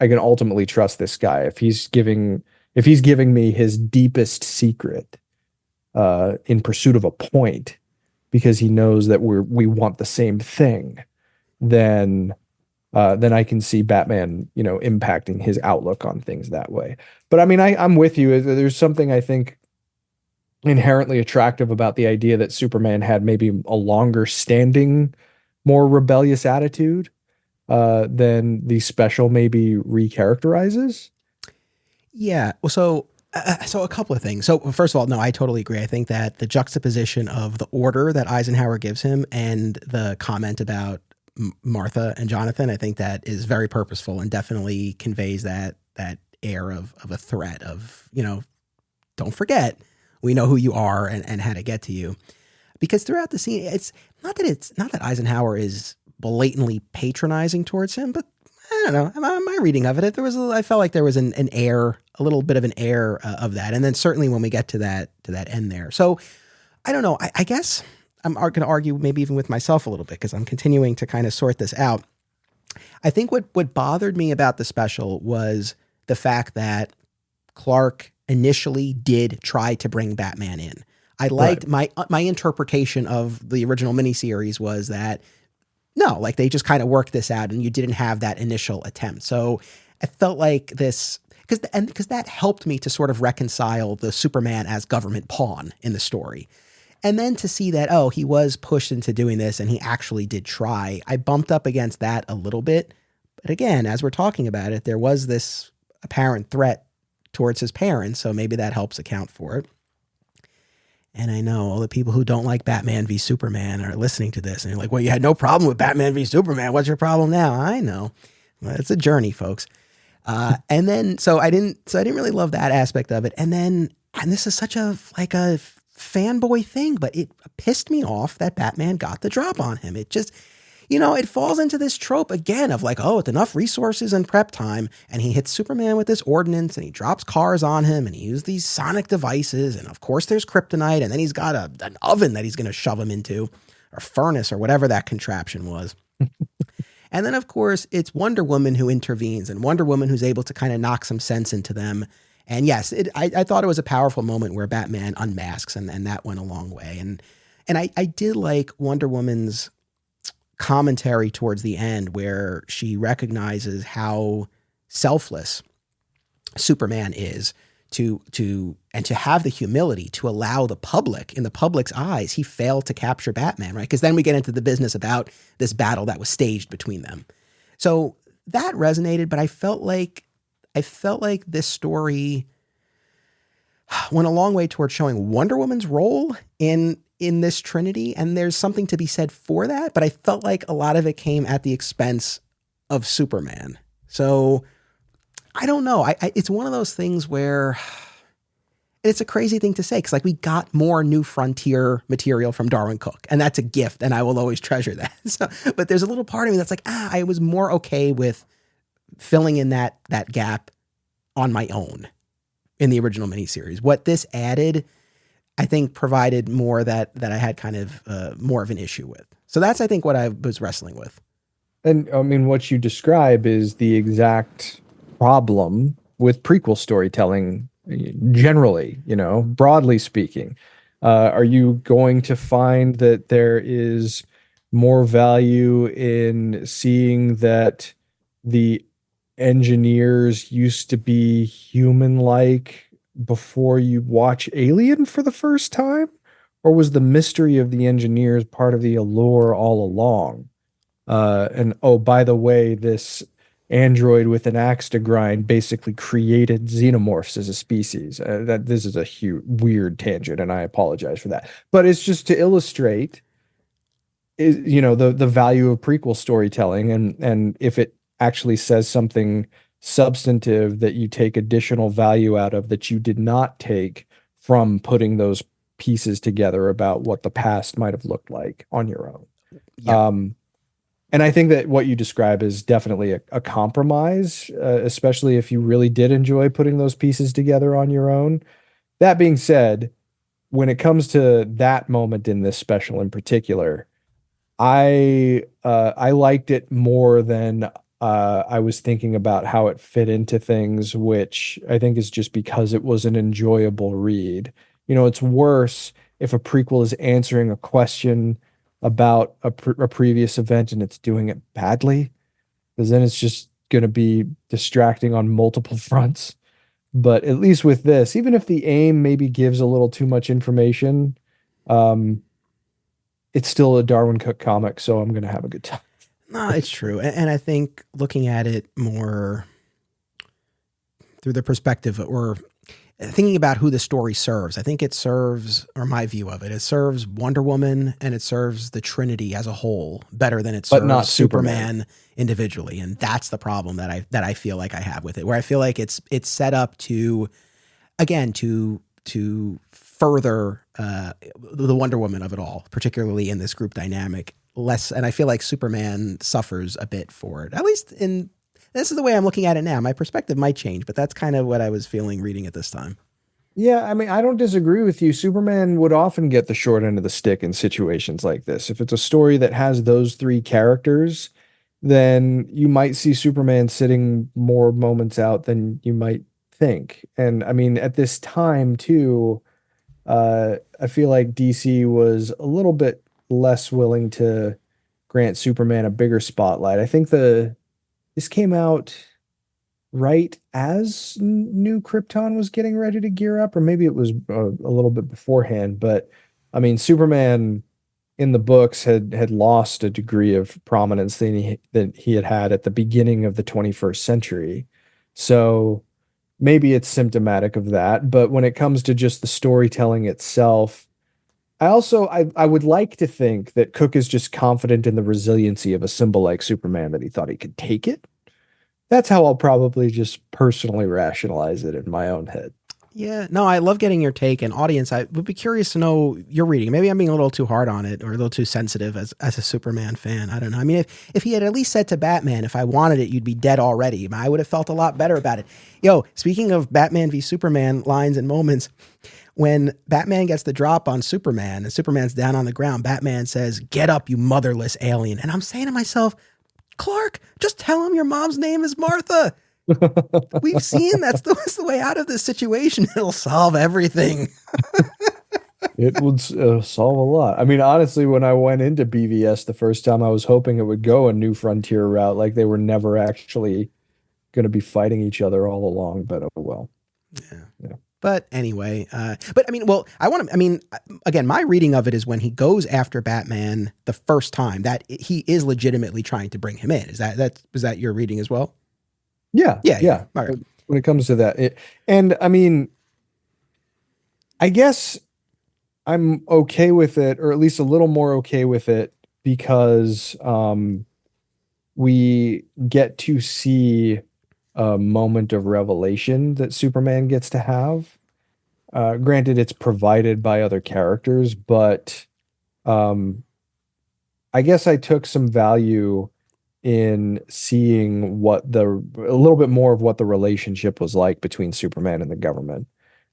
ultimately trust this guy if he's giving me his deepest secret in pursuit of a point, because he knows that we want the same thing, then I can see Batman, impacting his outlook on things that way. But I mean, I'm with you. There's something I think inherently attractive about the idea that Superman had maybe a longer standing, more rebellious attitude than the special maybe recharacterizes. Yeah. Well, so So a couple of things. So first of all, no, I totally agree. I think that the juxtaposition of the order that Eisenhower gives him and the comment about Martha and Jonathan, I think that is very purposeful and definitely conveys that air of a threat of, don't forget, we know who you are and how to get to you. Because throughout the scene, it's not that Eisenhower is blatantly patronizing towards him, but I don't know. My reading of it, I felt like there was an air, a little bit of an air of that. And then certainly when we get to that end there. So I don't know. I guess I'm going to argue maybe even with myself a little bit because I'm continuing to kind of sort this out. I think what bothered me about the special was the fact that Clark initially did try to bring Batman in. I liked my interpretation of the original miniseries was that no, like they just kind of worked this out and you didn't have that initial attempt. So I felt like this, because that helped me to sort of reconcile the Superman as government pawn in the story. And then to see that, oh, he was pushed into doing this and he actually did try, I bumped up against that a little bit. But again, as we're talking about it, there was this apparent threat towards his parents. So maybe that helps account for it. And I know all the people who don't like Batman v Superman are listening to this and you're like, well, you had no problem with Batman v Superman. What's your problem now? I know. Well, it's a journey, folks. And then, so I didn't really love that aspect of it. And this is such a fanboy thing, but it pissed me off that Batman got the drop on him. It just, it falls into this trope again of like, oh, with enough resources and prep time, and he hits Superman with this ordnance and he drops cars on him and he used these sonic devices. And of course there's kryptonite and then he's got an oven that he's going to shove him into, or furnace or whatever that contraption was. And then of course it's Wonder Woman who intervenes and Wonder Woman who's able to kind of knock some sense into them. And yes, I thought it was a powerful moment where Batman unmasks and that went a long way. And I did like Wonder Woman's commentary towards the end where she recognizes how selfless Superman is to have the humility to allow the public, in the public's eyes, he failed to capture Batman, right? Because then we get into the business about this battle that was staged between them. So that resonated, but I felt like this story went a long way towards showing Wonder Woman's role in this trinity, and there's something to be said for that, but I felt like a lot of it came at the expense of Superman. So I don't know. It's one of those things where it's a crazy thing to say because like we got more New Frontier material from Darwyn Cooke, and that's a gift, and I will always treasure that. So, but there's a little part of me that's like, I was more okay with filling in that gap on my own in the original miniseries. What this added, I think, provided more that I had kind of more of an issue with. So that's, I think, what I was wrestling with. And I mean, what you describe is the exact problem with prequel storytelling generally, broadly speaking. Are you going to find that there is more value in seeing that the engineers used to be human-like before you watch Alien for the first time? Or was the mystery of the engineers part of the allure all along? And oh, by the way, this android with an axe to grind basically created xenomorphs as a species. This is a huge, weird tangent, and I apologize for that. But it's just to illustrate, the value of prequel storytelling, and if it actually says something substantive that you take additional value out of that you did not take from putting those pieces together about what the past might have looked like on your own. Yeah. And I think that what you describe is definitely a compromise, especially if you really did enjoy putting those pieces together on your own. That being said, when it comes to that moment in this special in particular, I liked it more than I was thinking about how it fit into things, which I think is just because it was an enjoyable read. It's worse if a prequel is answering a question about a previous event and it's doing it badly, because then it's just going to be distracting on multiple fronts. But at least with this, even if the aim maybe gives a little too much information, it's still a Darwyn Cooke comic, so I'm going to have a good time. No, it's true. And I think looking at it more through the perspective, or thinking about who the story serves, I think it serves, or my view of it, it serves Wonder Woman and it serves the Trinity as a whole better than it But not serves Superman. Superman individually. And that's the problem that I feel like I have with it, where I feel like it's set up to, again, to further the Wonder Woman of it all, particularly in this group dynamic. Less, and I feel like Superman suffers a bit for it. At least in this is the way I'm looking at it now. My perspective might change, but that's kind of what I was feeling reading it this time. Yeah, I mean, I don't disagree with you. Superman would often get the short end of the stick in situations like this. If it's a story that has those three characters, then you might see Superman sitting more moments out than you might think. And I mean, at this time too, I feel like DC was a little bit less willing to grant Superman a bigger spotlight. I think this came out right as New Krypton was getting ready to gear up, or maybe it was a little bit beforehand. But I mean, Superman in the books had lost a degree of prominence that he had at the beginning of the 21st century. So maybe it's symptomatic of that. But when it comes to just the storytelling itself, I would like to think that Cook is just confident in the resiliency of a symbol like Superman, that he thought he could take it. That's how I'll probably just personally rationalize it in my own head. Yeah, no, I love getting your take, and audience, I would be curious to know your reading. Maybe I'm being a little too hard on it or a little too sensitive as a Superman fan. I don't know. I mean, if he had at least said to Batman, if I wanted it, you'd be dead already, I would have felt a lot better about it. Yo, speaking of Batman v Superman lines and moments, when Batman gets the drop on Superman and Superman's down on the ground, Batman says, "Get up, you motherless alien." And I'm saying to myself, Clark, just tell him your mom's name is Martha. We've seen that's the way out of this situation. It'll solve everything. It would solve a lot. I mean, honestly, when I went into BVS the first time, I was hoping it would go a New Frontier route, like they were never actually going to be fighting each other all along. But oh well. Yeah. But anyway, but I mean, well, again, my reading of it is when he goes after Batman the first time, that he is legitimately trying to bring him in. Is that your reading as well? Yeah. Yeah. All right. When it comes to that, and I mean, I guess I'm okay with it, or at least a little more okay with it, because we get to see a moment of revelation that Superman gets to have. Granted, it's provided by other characters, but I guess I took some value in seeing a little bit more of what the relationship was like between Superman and the government,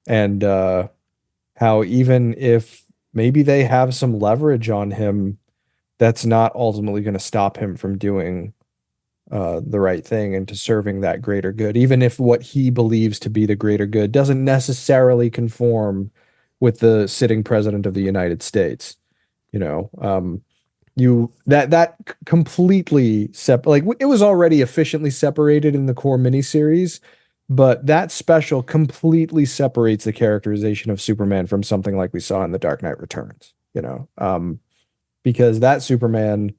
and how even if maybe they have some leverage on him, that's not ultimately going to stop him from doing the right thing and to serving that greater good, even if what he believes to be the greater good doesn't necessarily conform with the sitting president of the United States. You know, that completely like it was already efficiently separated in the core miniseries, but that special completely separates the characterization of Superman from something like we saw in The Dark Knight Returns. You know, because that Superman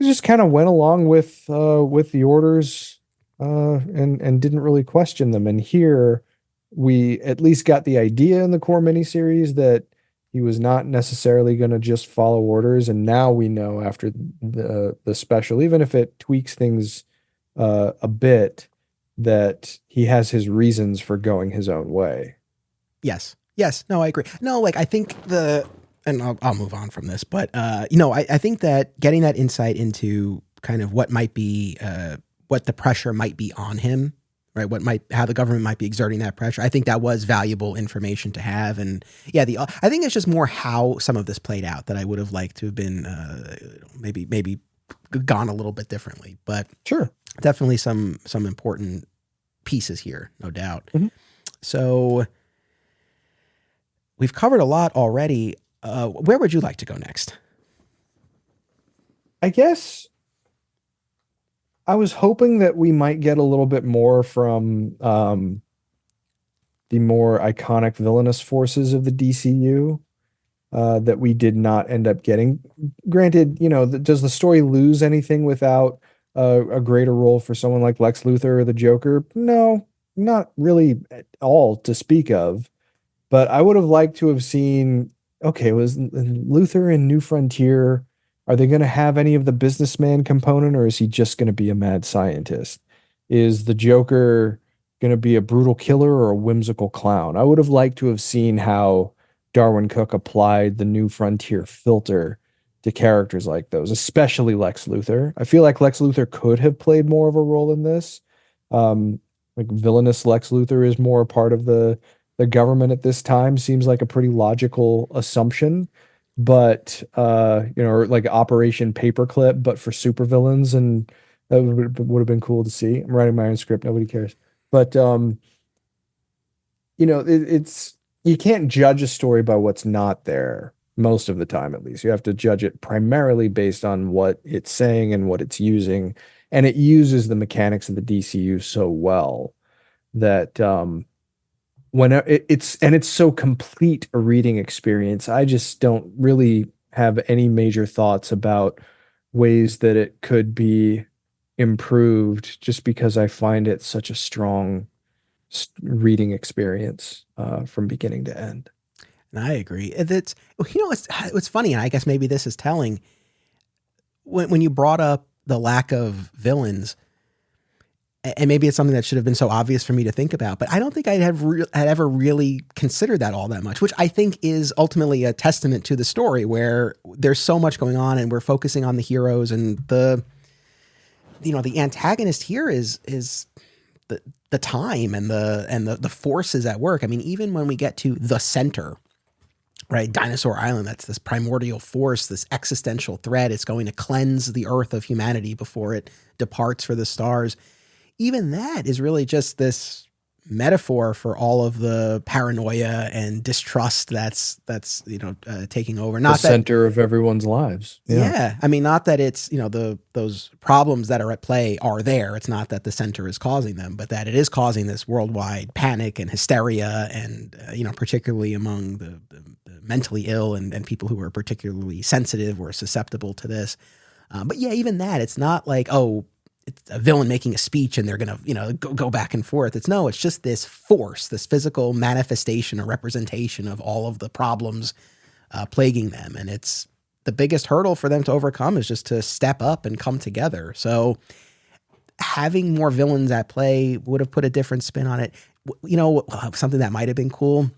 just kind of went along with the orders and didn't really question them. And here we at least got the idea in the core miniseries that he was not necessarily going to just follow orders. And now we know after the special, even if it tweaks things a bit, that he has his reasons for going his own way. Yes. No, I agree. No, like I think and I'll move on from this, but I think that getting that insight into kind of what might be, what the pressure might be on him, right? How the government might be exerting that pressure. I think that was valuable information to have. And yeah, I think it's just more how some of this played out that I would have liked to have been, maybe gone a little bit differently, but sure. Definitely some important pieces here, no doubt. Mm-hmm. So we've covered a lot already. Where would you like to go next? I guess I was hoping that we might get a little bit more from the more iconic villainous forces of the DCU that we did not end up getting. Granted, does the story lose anything without a greater role for someone like Lex Luthor or the Joker? No, not really at all to speak of. But I would have liked to have seen, okay, was Luther in New Frontier, are they going to have any of the businessman component, or is he just going to be a mad scientist? Is the Joker going to be a brutal killer or a whimsical clown? I would have liked to have seen how Darwyn Cooke applied the New Frontier filter to characters like those, especially Lex Luthor. I feel like Lex Luthor could have played more of a role in this. Like villainous Lex Luthor is more a part of the government at this time, seems like a pretty logical assumption. But or like Operation Paperclip, but for supervillains, and that would have been cool to see. I'm writing my own script, nobody cares. But it's you can't judge a story by what's not there most of the time, at least. You have to judge it primarily based on what it's saying and what it's using. And it uses the mechanics of the DCU so well that when it's so complete a reading experience, I just don't really have any major thoughts about ways that it could be improved, just because I find it such a strong reading experience from beginning to end. And I agree. It's, it's funny, and I guess maybe this is telling. When you brought up the lack of villains, and maybe it's something that should have been so obvious for me to think about, but I don't think I had ever really considered that all that much, which I think is ultimately a testament to the story, where there's so much going on and we're focusing on the heroes, and the antagonist here is the time and the forces at work. I mean, even when we get to the center, right? Dinosaur Island, that's this primordial force, this existential threat. It's going to cleanse the earth of humanity before it departs for the stars. Even that is really just this metaphor for all of the paranoia and distrust that's taking over. Not the center of everyone's lives. Yeah. I mean, not that it's, those problems that are at play are there. It's not that the center is causing them, but that it is causing this worldwide panic and hysteria, and, particularly among the mentally ill and people who are particularly sensitive or susceptible to this. But yeah, even that, it's not like, oh, it's a villain making a speech and they're going to, go back and forth. It's just this force, this physical manifestation or representation of all of the problems plaguing them. And it's the biggest hurdle for them to overcome is just to step up and come together. So having more villains at play would have put a different spin on it. Something that might've been cool.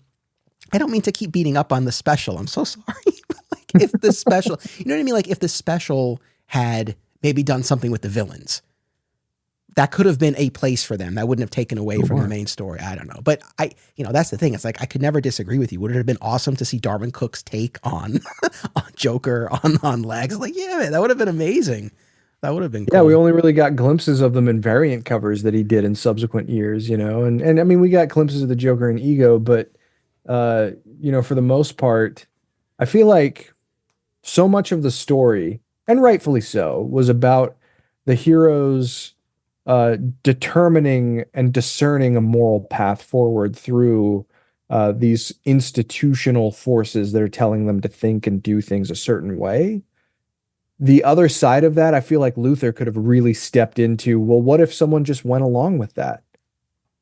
I don't mean to keep beating up on the special. I'm so sorry. Like if the special, you know what I mean? Like if the special had maybe done something with the villains, that could have been a place for them. That wouldn't have taken away from the main story. I don't know. But that's the thing. It's like, I could never disagree with you. Would it have been awesome to see Darwyn Cooke's take on Joker, on Legs? Like, yeah, man, that would have been amazing. That would have been cool. Yeah, we only really got glimpses of them in variant covers that he did in subsequent years, and I mean, we got glimpses of the Joker and Ego, but, for the most part, I feel like so much of the story, and rightfully so, was about the heroes determining and discerning a moral path forward through these institutional forces that are telling them to think and do things a certain way. The other side of that, I feel like Luthor could have really stepped into, well, what if someone just went along with that?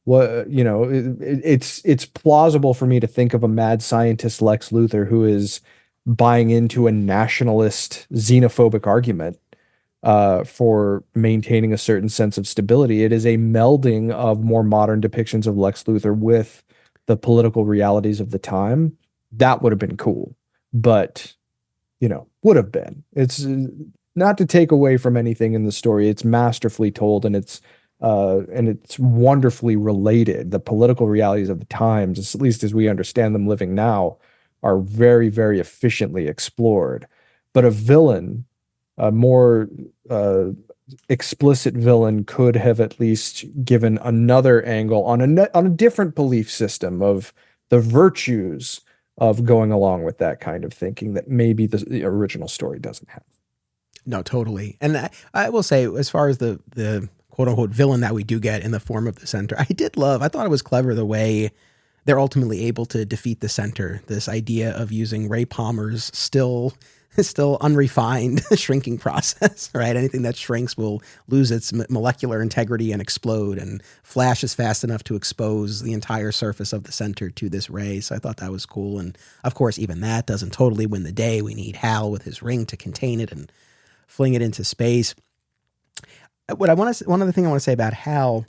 Well, it's plausible for me to think of a mad scientist Lex Luthor who is buying into a nationalist xenophobic argument for maintaining a certain sense of stability. It is a melding of more modern depictions of Lex Luthor with the political realities of the time. That would have been cool, but would have been. It's not to take away from anything in the story. It's masterfully told, and it's wonderfully related. The political realities of the times, at least as we understand them living now, are very, very efficiently explored. But a villain, a more explicit villain, could have at least given another angle on a different belief system of the virtues of going along with that kind of thinking that maybe the original story doesn't have. No, totally. And I will say, as far as the quote unquote villain that we do get in the form of the center, I thought it was clever the way they're ultimately able to defeat the center. This idea of using Ray Palmer's still still unrefined shrinking process, right? Anything that shrinks will lose its molecular integrity and explode, and Flash is fast enough to expose the entire surface of the center to this ray. So I thought that was cool. And of course, even that doesn't totally win the day. We need Hal with his ring to contain it and fling it into space. One other thing I want to say about Hal,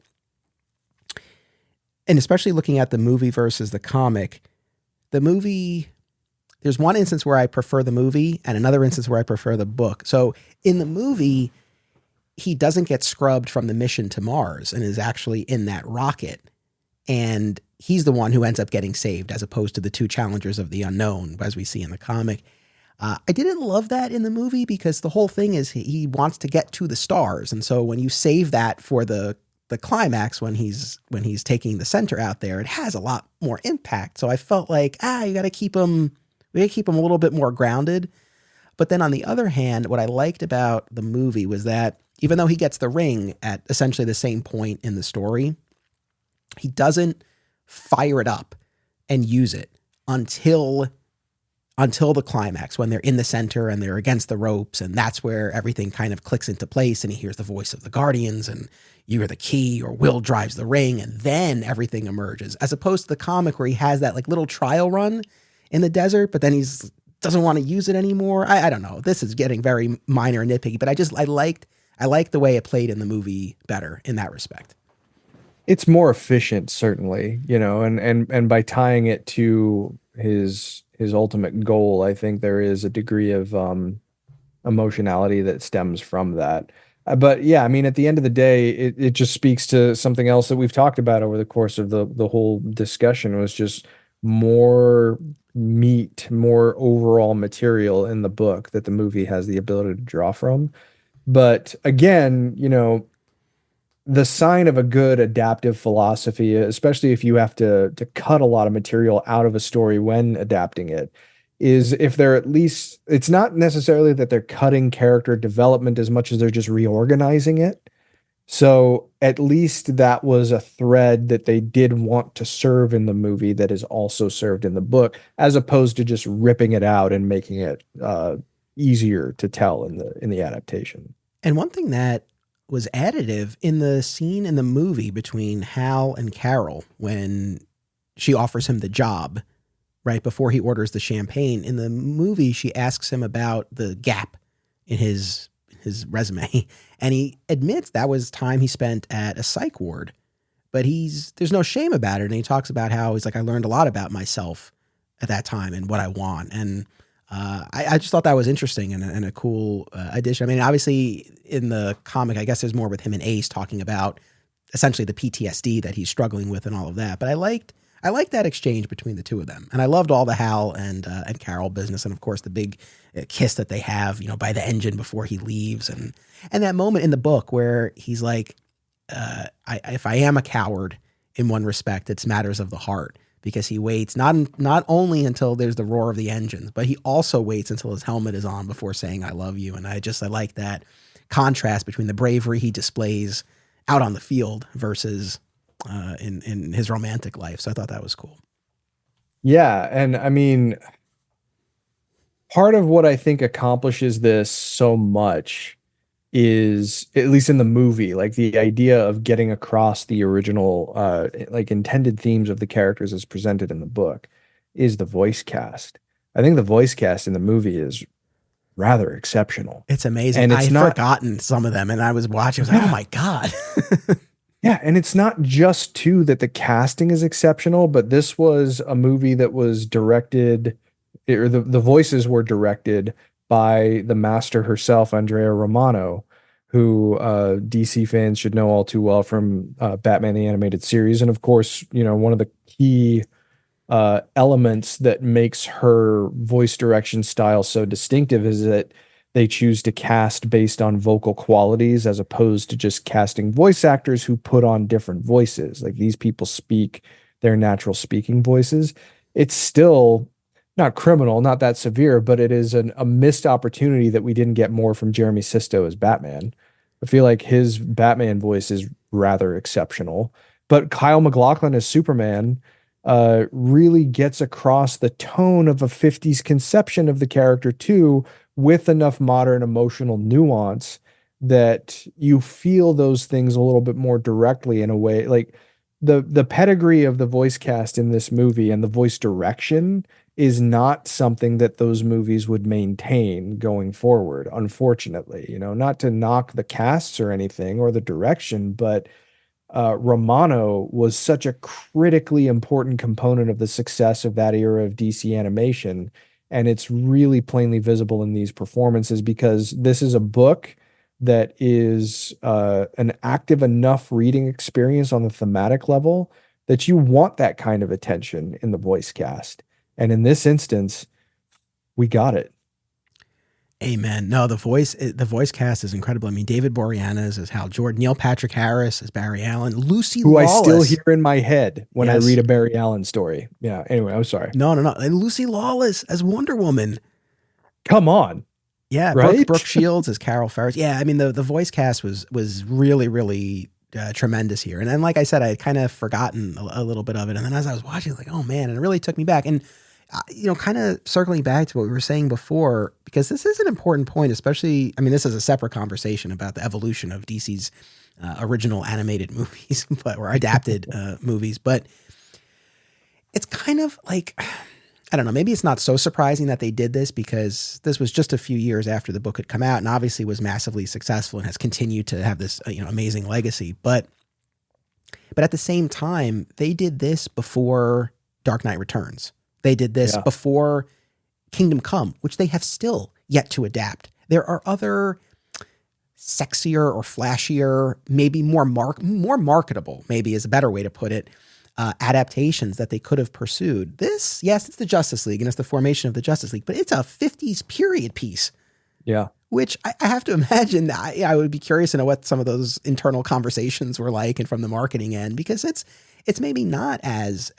and especially looking at the movie versus the comic, the movie, there's one instance where I prefer the movie and another instance where I prefer the book. So in the movie, he doesn't get scrubbed from the mission to Mars and is actually in that rocket. And he's the one who ends up getting saved, as opposed to the two challengers of the unknown, as we see in the comic. I didn't love that in the movie, because the whole thing is he wants to get to the stars. And so when you save that for the climax, when he's taking the center out there, it has a lot more impact. So I felt like, you got to keep him, we got to keep him a little bit more grounded. But then on the other hand, what I liked about the movie was that even though he gets the ring at essentially the same point in the story, he doesn't fire it up and use it until the climax, when they're in the center and they're against the ropes, and that's where everything kind of clicks into place, and he hears the voice of the Guardians, and you are the key, or Will drives the ring, and then everything emerges, as opposed to the comic where he has that like little trial run in the desert, but then he's doesn't want to use it anymore. I don't know. This is getting very minor and nitpicky, but I liked the way it played in the movie better in that respect. It's more efficient, certainly, and by tying it to his ultimate goal, I think there is a degree of emotionality that stems from that. But yeah, I mean, at the end of the day, it just speaks to something else that we've talked about over the course of the whole discussion, was just more meat, more overall material in the book that the movie has the ability to draw from. But again, the sign of a good adaptive philosophy, especially if you have to cut a lot of material out of a story when adapting it, is if they're at least, it's not necessarily that they're cutting character development as much as they're just reorganizing it. So at least that was a thread that they did want to serve in the movie that is also served in the book, as opposed to just ripping it out and making it easier to tell in the adaptation. And one thing that was additive in the scene in the movie between Hal and Carol, when she offers him the job right before he orders the champagne, in the movie, she asks him about the gap in his resume. And he admits that was time he spent at a psych ward, but there's no shame about it. And he talks about how he's like, I learned a lot about myself at that time and what I want. And I just thought that was interesting and a cool addition. I mean, obviously in the comic, I guess there's more with him and Ace talking about essentially the PTSD that he's struggling with and all of that. But I liked that exchange between the two of them. And I loved all the Hal and Carol business. And of course the big kiss that they have, by the engine before he leaves. And that moment in the book where he's like, if I am a coward in one respect, it's matters of the heart. Because he waits not only until there's the roar of the engines, but he also waits until his helmet is on before saying, I love you. And I like that contrast between the bravery he displays out on the field versus in his romantic life. So I thought that was cool. Yeah. And I mean, part of what I think accomplishes this so much is, at least in the movie, like the idea of getting across the original like intended themes of the characters as presented in the book, is the voice cast. I think the voice cast in the movie is rather exceptional. It's amazing. And I've forgotten some of them, and I was watching, I was like, oh my God. Yeah, and it's not just too that the casting is exceptional, but this was a movie that was directed, or the voices were directed by the master herself, Andrea Romano, who DC fans should know all too well from Batman the Animated Series. And of course, one of the key elements that makes her voice direction style so distinctive is that they choose to cast based on vocal qualities, as opposed to just casting voice actors who put on different voices. Like, these people speak their natural speaking voices. It's still not criminal, not that severe, but it is a missed opportunity that we didn't get more from Jeremy Sisto as Batman. I feel like his Batman voice is rather exceptional, but Kyle MacLachlan as Superman, really gets across the tone of a 50s conception of the character too, with enough modern emotional nuance that you feel those things a little bit more directly in a way. Like the pedigree of the voice cast in this movie and the voice direction is not something that those movies would maintain going forward, unfortunately. You know, not to knock the casts or anything or the direction, but Romano was such a critically important component of the success of that era of DC animation. And it's really plainly visible in these performances because this is a book that is an active enough reading experience on the thematic level that you want that kind of attention in the voice cast. And in this instance, we got it. Amen. No, the voice cast is incredible. I mean, David Boreanaz as Hal Jordan, Neil Patrick Harris as Barry Allen, Lucy Who Lawless. I still hear in my head when Yes. I read a Barry Allen story. Yeah. Anyway, I'm sorry. No, and Lucy Lawless as Wonder Woman. Come on. Yeah, Right? Brooke Shields as Carol Ferris. Yeah, I mean the voice cast was really really tremendous here. And then, like I said, I had kind of forgotten a little bit of it, and then as I was watching, like, oh man, and it really took me back. And kind of circling back to what we were saying before, because this is an important point, especially. I mean, this is a separate conversation about the evolution of DC's original animated movies, or adapted movies, but it's kind of like, I don't know, maybe it's not so surprising that they did this because this was just a few years after the book had come out and obviously was massively successful and has continued to have this amazing legacy. But at the same time, they did this before Dark Knight Returns. They did this before Kingdom Come, which they have still yet to adapt. There are other sexier or flashier, maybe more marketable, maybe is a better way to put it, adaptations that they could have pursued. This, yes, it's the Justice League and it's the formation of the Justice League, but it's a 50s period piece. Yeah. Which I have to imagine that I would be curious to know what some of those internal conversations were like and from the marketing end, because it's maybe not as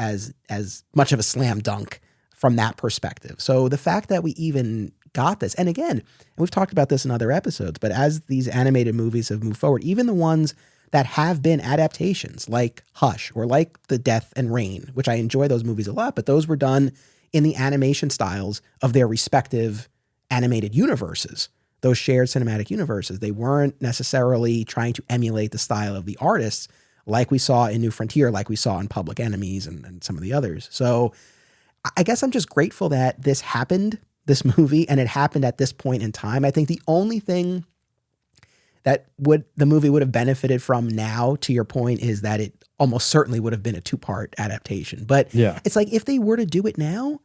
much of a slam dunk from that perspective. So the fact that we even got this, and again, and we've talked about this in other episodes, but as these animated movies have moved forward, even the ones that have been adaptations like Hush or like The Death and Reign, which I enjoy those movies a lot, but those were done in the animation styles of their respective animated universes, those shared cinematic universes. They weren't necessarily trying to emulate the style of the artists like we saw in New Frontier, like we saw in Public Enemies and some of the others. So I guess I'm just grateful that this happened, this movie, and it happened at this point in time. I think the only thing that the movie would have benefited from now, to your point, is that it almost certainly would have been a 2-part adaptation. But it's like, if they were to do it now,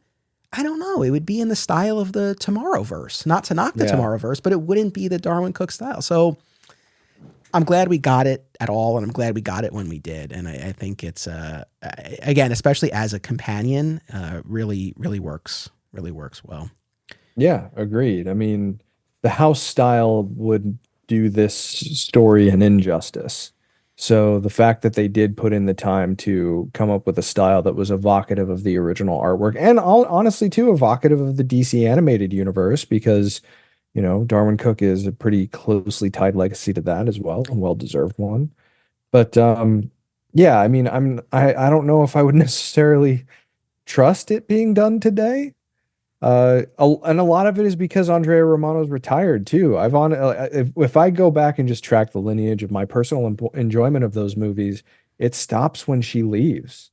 I don't know, it would be in the style of the Tomorrowverse. Not to knock the Tomorrowverse, but it wouldn't be the Darwyn Cooke style. So I'm glad we got it at all, and I'm glad we got it when we did. And I think it's, again, especially as a companion, really, really works well. Yeah, agreed. I mean, the house style would do this story an injustice. So the fact that they did put in the time to come up with a style that was evocative of the original artwork, and honestly too evocative of the DC animated universe, because Darwyn Cooke is a pretty closely tied legacy to that as well, a well-deserved one. But yeah, I mean, I don't know if I would necessarily trust it being done today. And a lot of it is because Andrea Romano's retired too. If I go back and just track the lineage of my personal enjoyment of those movies, it stops when she leaves,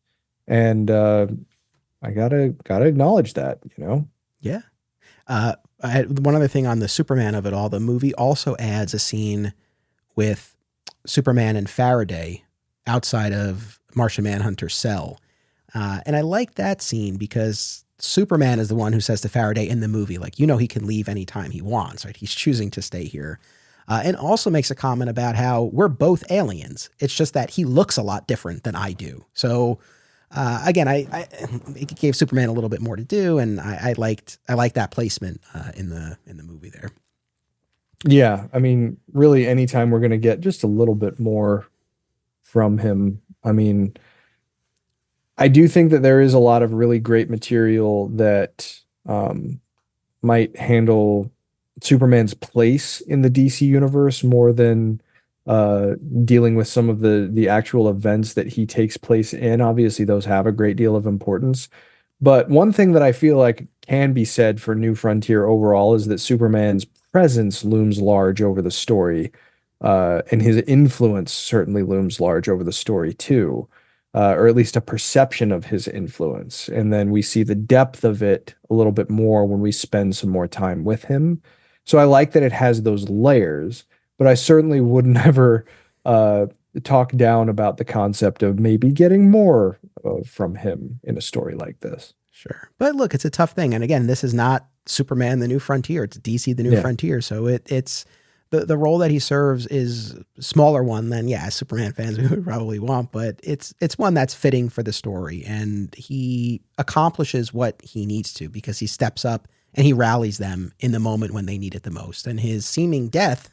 and I gotta acknowledge that. Yeah. One other thing on the Superman of it all, the movie also adds a scene with Superman and Faraday outside of Martian Manhunter's cell, and I like that scene because Superman is the one who says to Faraday in the movie, like, he can leave anytime he wants, right? He's choosing to stay here. And also makes a comment about how we're both aliens. It's just that he looks a lot different than I do. So, again, it gave Superman a little bit more to do. And I liked that placement, in the movie there. Yeah. I mean, really, anytime we're going to get just a little bit more from him, I mean, I do think that there is a lot of really great material that might handle Superman's place in the DC universe more than uh, dealing with some of the actual events that he takes place in. Obviously, those have a great deal of importance. But one thing that I feel like can be said for New Frontier overall is that Superman's presence looms large over the story, and his influence certainly looms large over the story too, or at least a perception of his influence. And then we see the depth of it a little bit more when we spend some more time with him. So I like that it has those layers, but I certainly would never talk down about the concept of maybe getting more from him in a story like this. Sure. But look, it's a tough thing. And again, this is not Superman, the New Frontier. It's DC, the New Frontier. So it's the role that he serves is a smaller one than, as Superman fans we would probably want, but it's one that's fitting for the story. And he accomplishes what he needs to because he steps up and he rallies them in the moment when they need it the most. And his seeming death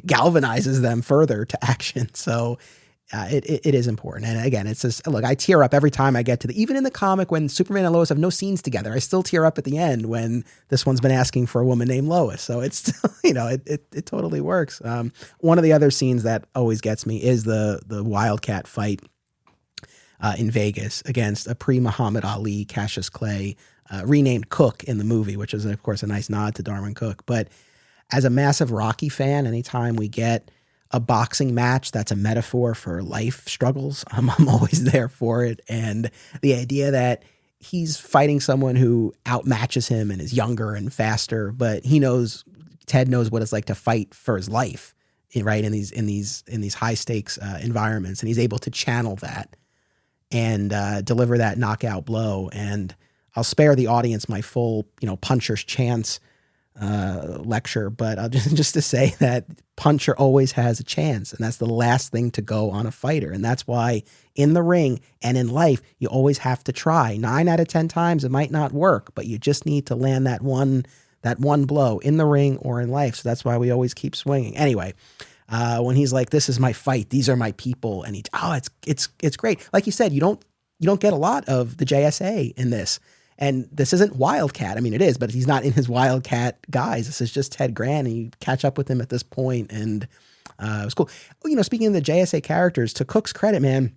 galvanizes them further to action. So it is important. And again, it's just, look, I tear up every time I get to even in the comic when Superman and Lois have no scenes together, I still tear up at the end when this one's been asking for a woman named Lois. So it's still, it totally works. One of the other scenes that always gets me is the Wildcat fight in Vegas against a pre-Muhammad Ali Cassius Clay, renamed Cook in the movie, which is of course a nice nod to Darwyn Cooke. But as a massive Rocky fan, anytime we get a boxing match that's a metaphor for life struggles, I'm always there for it. And the idea that he's fighting someone who outmatches him and is younger and faster, but Ted knows what it's like to fight for his life, right? In these high stakes environments, and he's able to channel that and deliver that knockout blow. And I'll spare the audience my full, puncher's chance lecture, but I'll just to say that puncher always has a chance, and that's the last thing to go on a fighter. And that's why in the ring and in life, you always have to try. 9 out of 10 times it might not work, but you just need to land that one blow in the ring or in life. So that's why we always keep swinging. Anyway, when he's like, "This is my fight. These are my people," and it's great. Like you said, you don't get a lot of the JSA in this. And this isn't Wildcat. I mean, it is, but he's not in his Wildcat guise. This is just Ted Grant, and you catch up with him at this point, and it was cool. Speaking of the JSA characters, to Cook's credit, man,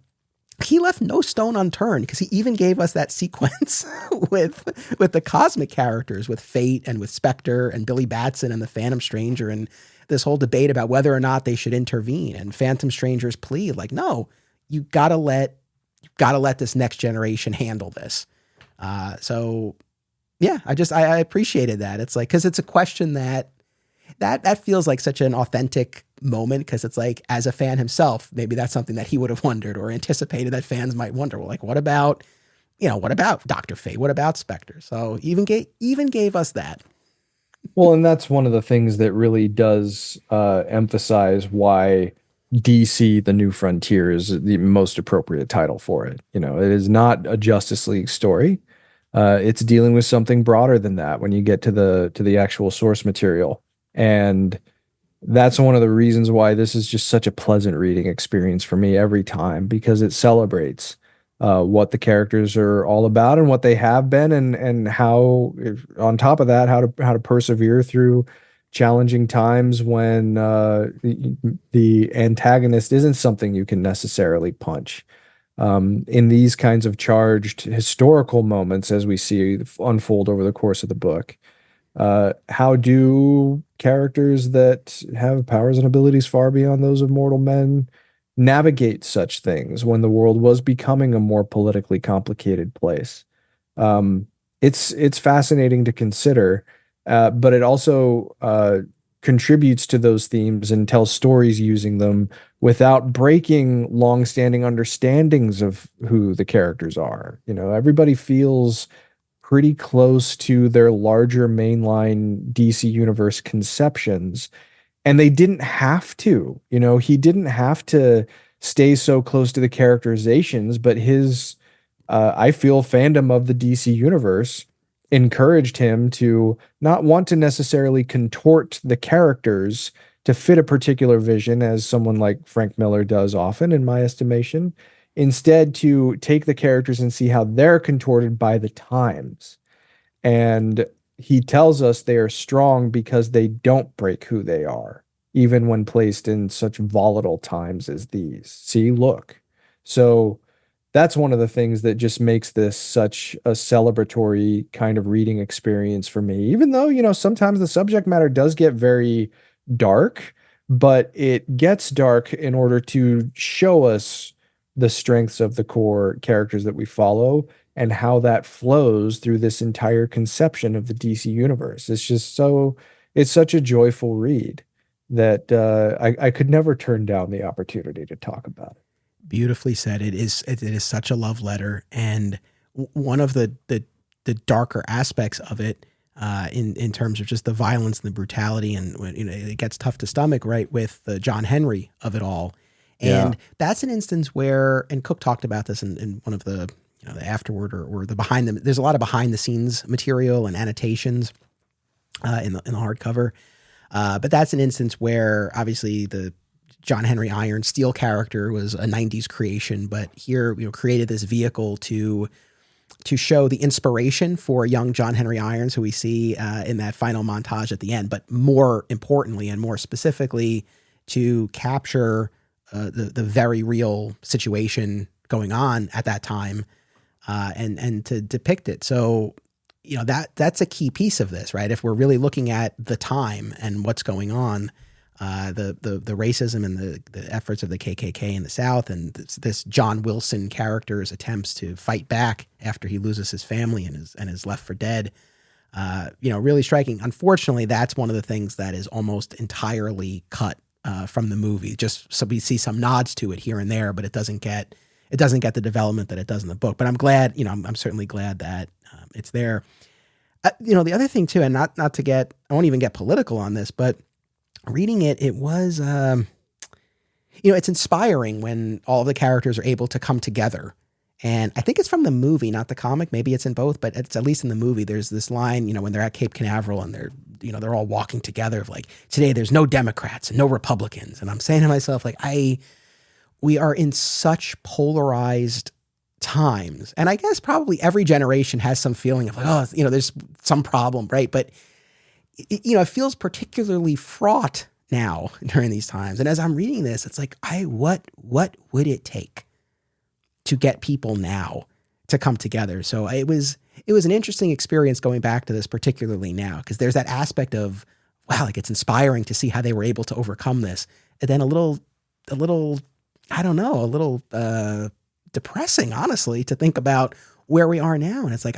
he left no stone unturned because he even gave us that sequence with the cosmic characters, with Fate and with Spectre and Billy Batson and the Phantom Stranger, and this whole debate about whether or not they should intervene. And Phantom Stranger's plea, like, no, you gotta let this next generation handle this. So yeah, I appreciated that. It's like, cause it's a question that feels like such an authentic moment. Cause it's like, as a fan himself, maybe that's something that he would have wondered or anticipated that fans might wonder. Well, like, what about Dr. Fate? What about Spectre? So even gave us that. Well, and that's one of the things that really does emphasize why DC The New Frontier is the most appropriate title for it. It is not a Justice League story. It's dealing with something broader than that when you get to the actual source material. And that's one of the reasons why this is just such a pleasant reading experience for me every time, because it celebrates what the characters are all about and what they have been, and how, on top of that, how to persevere through challenging times when the antagonist isn't something you can necessarily punch. In these kinds of charged historical moments, as we see unfold over the course of the book, how do characters that have powers and abilities far beyond those of mortal men navigate such things when the world was becoming a more politically complicated place? It's fascinating to consider, but it also contributes to those themes and tells stories using them without breaking long-standing understandings of who the characters are. Everybody feels pretty close to their larger mainline DC universe conceptions, and they didn't have to. He didn't have to stay so close to the characterizations, but his I feel fandom of the DC universe encouraged him to not want to necessarily contort the characters to fit a particular vision, as someone like Frank Miller does often, in my estimation. Instead, to take the characters and see how they're contorted by the times. And he tells us they are strong because they don't break who they are. even when placed in such volatile times as these. See, look. So that's one of the things that just makes this such a celebratory kind of reading experience for me, even though, sometimes the subject matter does get very dark, but it gets dark in order to show us the strengths of the core characters that we follow and how that flows through this entire conception of the DC universe. It's such a joyful read that I could never turn down the opportunity to talk about it. Beautifully said. It is such a love letter, and one of the darker aspects of it, in terms of just the violence and the brutality, and when it gets tough to stomach, right, with the John Henry of it all. And that's an instance where, and Cooke talked about this in one of the the afterward or the behind the, there's a lot of behind the scenes material and annotations in the hardcover. But that's an instance where obviously the John Henry Iron Steel character was a 90s creation, but here created this vehicle to show the inspiration for young John Henry Irons, who we see in that final montage at the end, but more importantly and more specifically to capture the very real situation going on at that time, and to depict it. So, that's a key piece of this, right? If we're really looking at the time and what's going on, the racism and the efforts of the KKK in the South, and this John Wilson character's attempts to fight back after he loses his family and is left for dead, really striking. Unfortunately, that's one of the things that is almost entirely cut from the movie. Just so we see some nods to it here and there, but it doesn't get the development that it does in the book. But I'm glad, I'm certainly glad that it's there. The other thing too, and not to get, I won't even get political on this, but reading it was, it's inspiring when all the characters are able to come together. And I think it's from the movie, not the comic. Maybe it's in both, but it's at least in the movie. There's this line, when they're at Cape Canaveral and they're all walking together of like, today there's no Democrats and no Republicans. And I'm saying to myself, like, we are in such polarized times. And I guess probably every generation has some feeling of like, there's some problem, right? But it feels particularly fraught now during these times. And as I'm reading this, it's like, what would it take to get people now to come together? So it was an interesting experience going back to this, particularly now, because there's that aspect of, wow, like it's inspiring to see how they were able to overcome this. And then a little, I don't know, a little depressing, honestly, to think about where we are now. And it's like,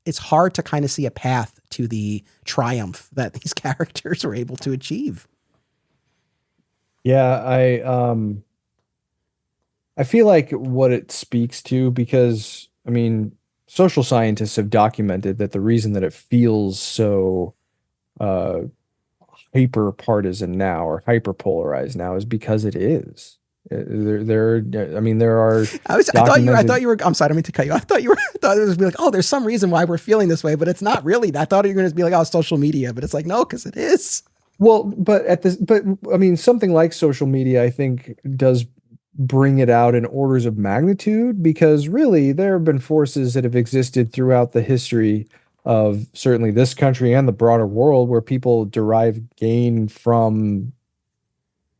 it's hard to kind of see a path to the triumph that these characters were able to achieve. Yeah, I feel like what it speaks to, because social scientists have documented that the reason that it feels so hyper partisan now or hyper polarized now is because it is. There are. I thought you were. I'm sorry, I didn't mean to cut you. I thought it was like, oh, there's some reason why we're feeling this way, but it's not really. I thought you were going to be like, oh, social media, but it's like, no, because it is. Well, something like social media, I think, does bring it out in orders of magnitude, because really there have been forces that have existed throughout the history of certainly this country and the broader world where people derive gain from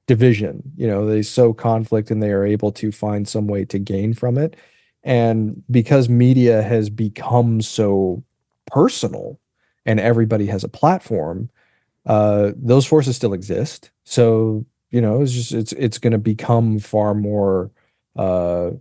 division. They sow conflict and they are able to find some way to gain from it. And because media has become so personal and everybody has a platform, those forces still exist. So, it's going to become far more, I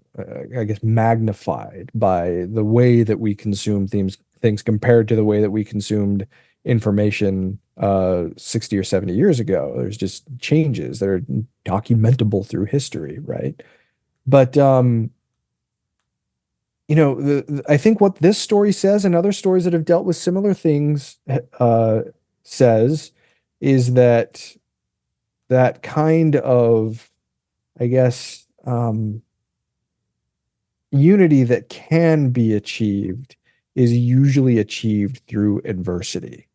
guess, magnified by the way that we consume things compared to the way that we consumed information 60 or 70 years ago. There's just changes that are documentable through history, right? But I think what this story says, and other stories that have dealt with similar things says, is that kind of, I guess, unity that can be achieved is usually achieved through adversity.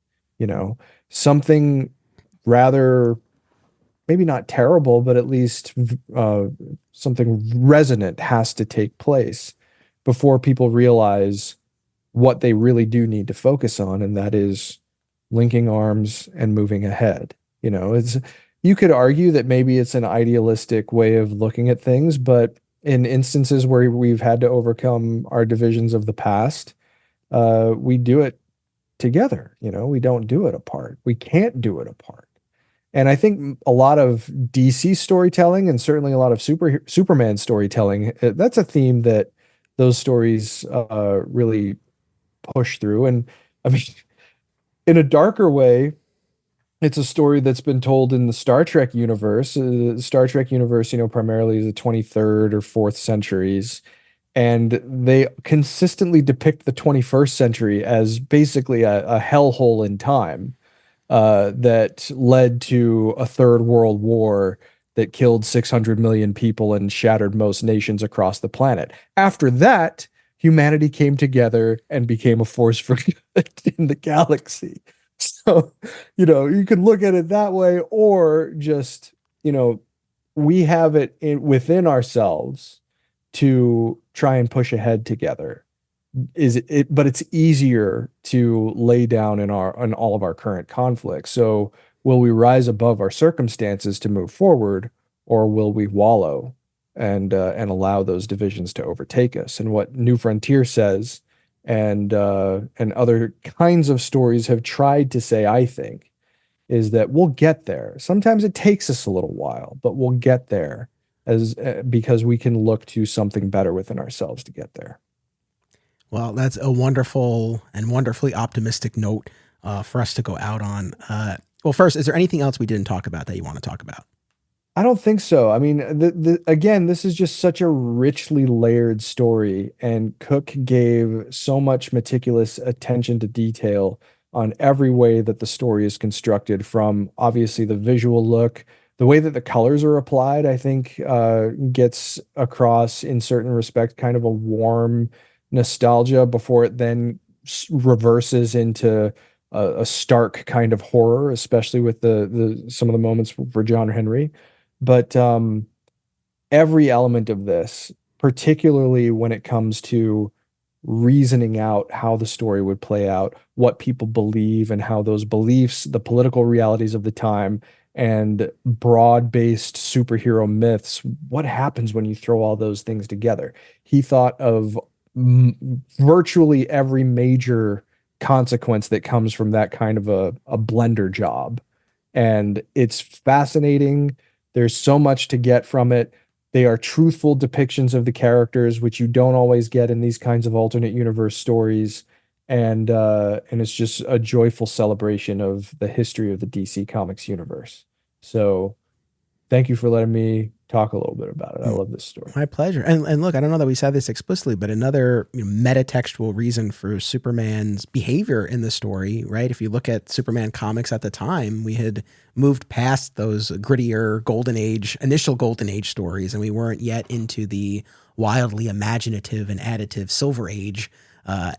Something rather, maybe not terrible, but at least something resonant has to take place before people realize what they really do need to focus on, and that is linking arms and moving ahead. you could argue that maybe it's an idealistic way of looking at things, but in instances where we've had to overcome our divisions of the past, we do it together. You know, we don't do it apart. We can't do it apart. And I think a lot of DC storytelling and certainly a lot of Superman storytelling, that's a theme that those stories really push through. And I mean, in a darker way, it's a story that's been told in the Star Trek universe. Star Trek universe, you know, primarily the 23rd or 4th centuries. And they consistently depict the 21st century as basically a hellhole in time that led to a third world war that killed 600 million people and shattered most nations across the planet. After that, humanity came together and became a force for good in the galaxy. So, you know, you could look at it that way, or just, you know, we have it within ourselves to try and push ahead together. But it's easier to lay down in all of our current conflicts. So will we rise above our circumstances to move forward, or will we wallow and allow those divisions to overtake us? And what New Frontier says, and other kinds of stories have tried to say, I think, is that we'll get there. Sometimes it takes us a little while, but we'll get there because we can look to something better within ourselves to get there. Well, that's a wonderful and wonderfully optimistic note for us to go out on. Well, first, is there anything else we didn't talk about that you want to talk about? I don't think so. I mean, again, this is just such a richly layered story, and Cooke gave so much meticulous attention to detail on every way that the story is constructed, from obviously the visual look, the way that the colors are applied, I think gets across in certain respects kind of a warm nostalgia before it then reverses into a stark kind of horror, especially with the some of the moments for John Henry. But every element of this, particularly when it comes to reasoning out how the story would play out, what people believe, and how those beliefs, the political realities of the time, and broad-based superhero myths, what happens when you throw all those things together? He thought of virtually every major consequence that comes from that kind of a blender job. And it's fascinating. There's so much to get from it. They are truthful depictions of the characters, which you don't always get in these kinds of alternate universe stories. And it's just a joyful celebration of the history of the DC Comics universe. So thank you for letting me talk a little bit about it. I love this story. My pleasure. And look, I don't know that we said this explicitly, but another metatextual reason for Superman's behavior in the story, right? If you look at Superman comics at the time, we had moved past those grittier initial golden age stories, and we weren't yet into the wildly imaginative and additive Silver Age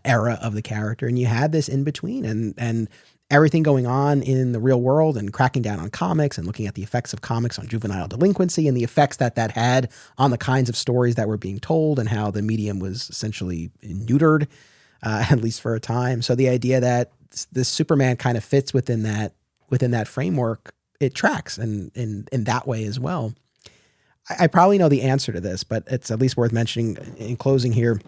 era of the character. And you had this in between, and everything going on in the real world, and cracking down on comics and looking at the effects of comics on juvenile delinquency and the effects that had on the kinds of stories that were being told, and how the medium was essentially neutered, at least for a time. So the idea that this Superman kind of fits within that framework, it tracks in that way as well. I probably know the answer to this, but it's at least worth mentioning in closing here.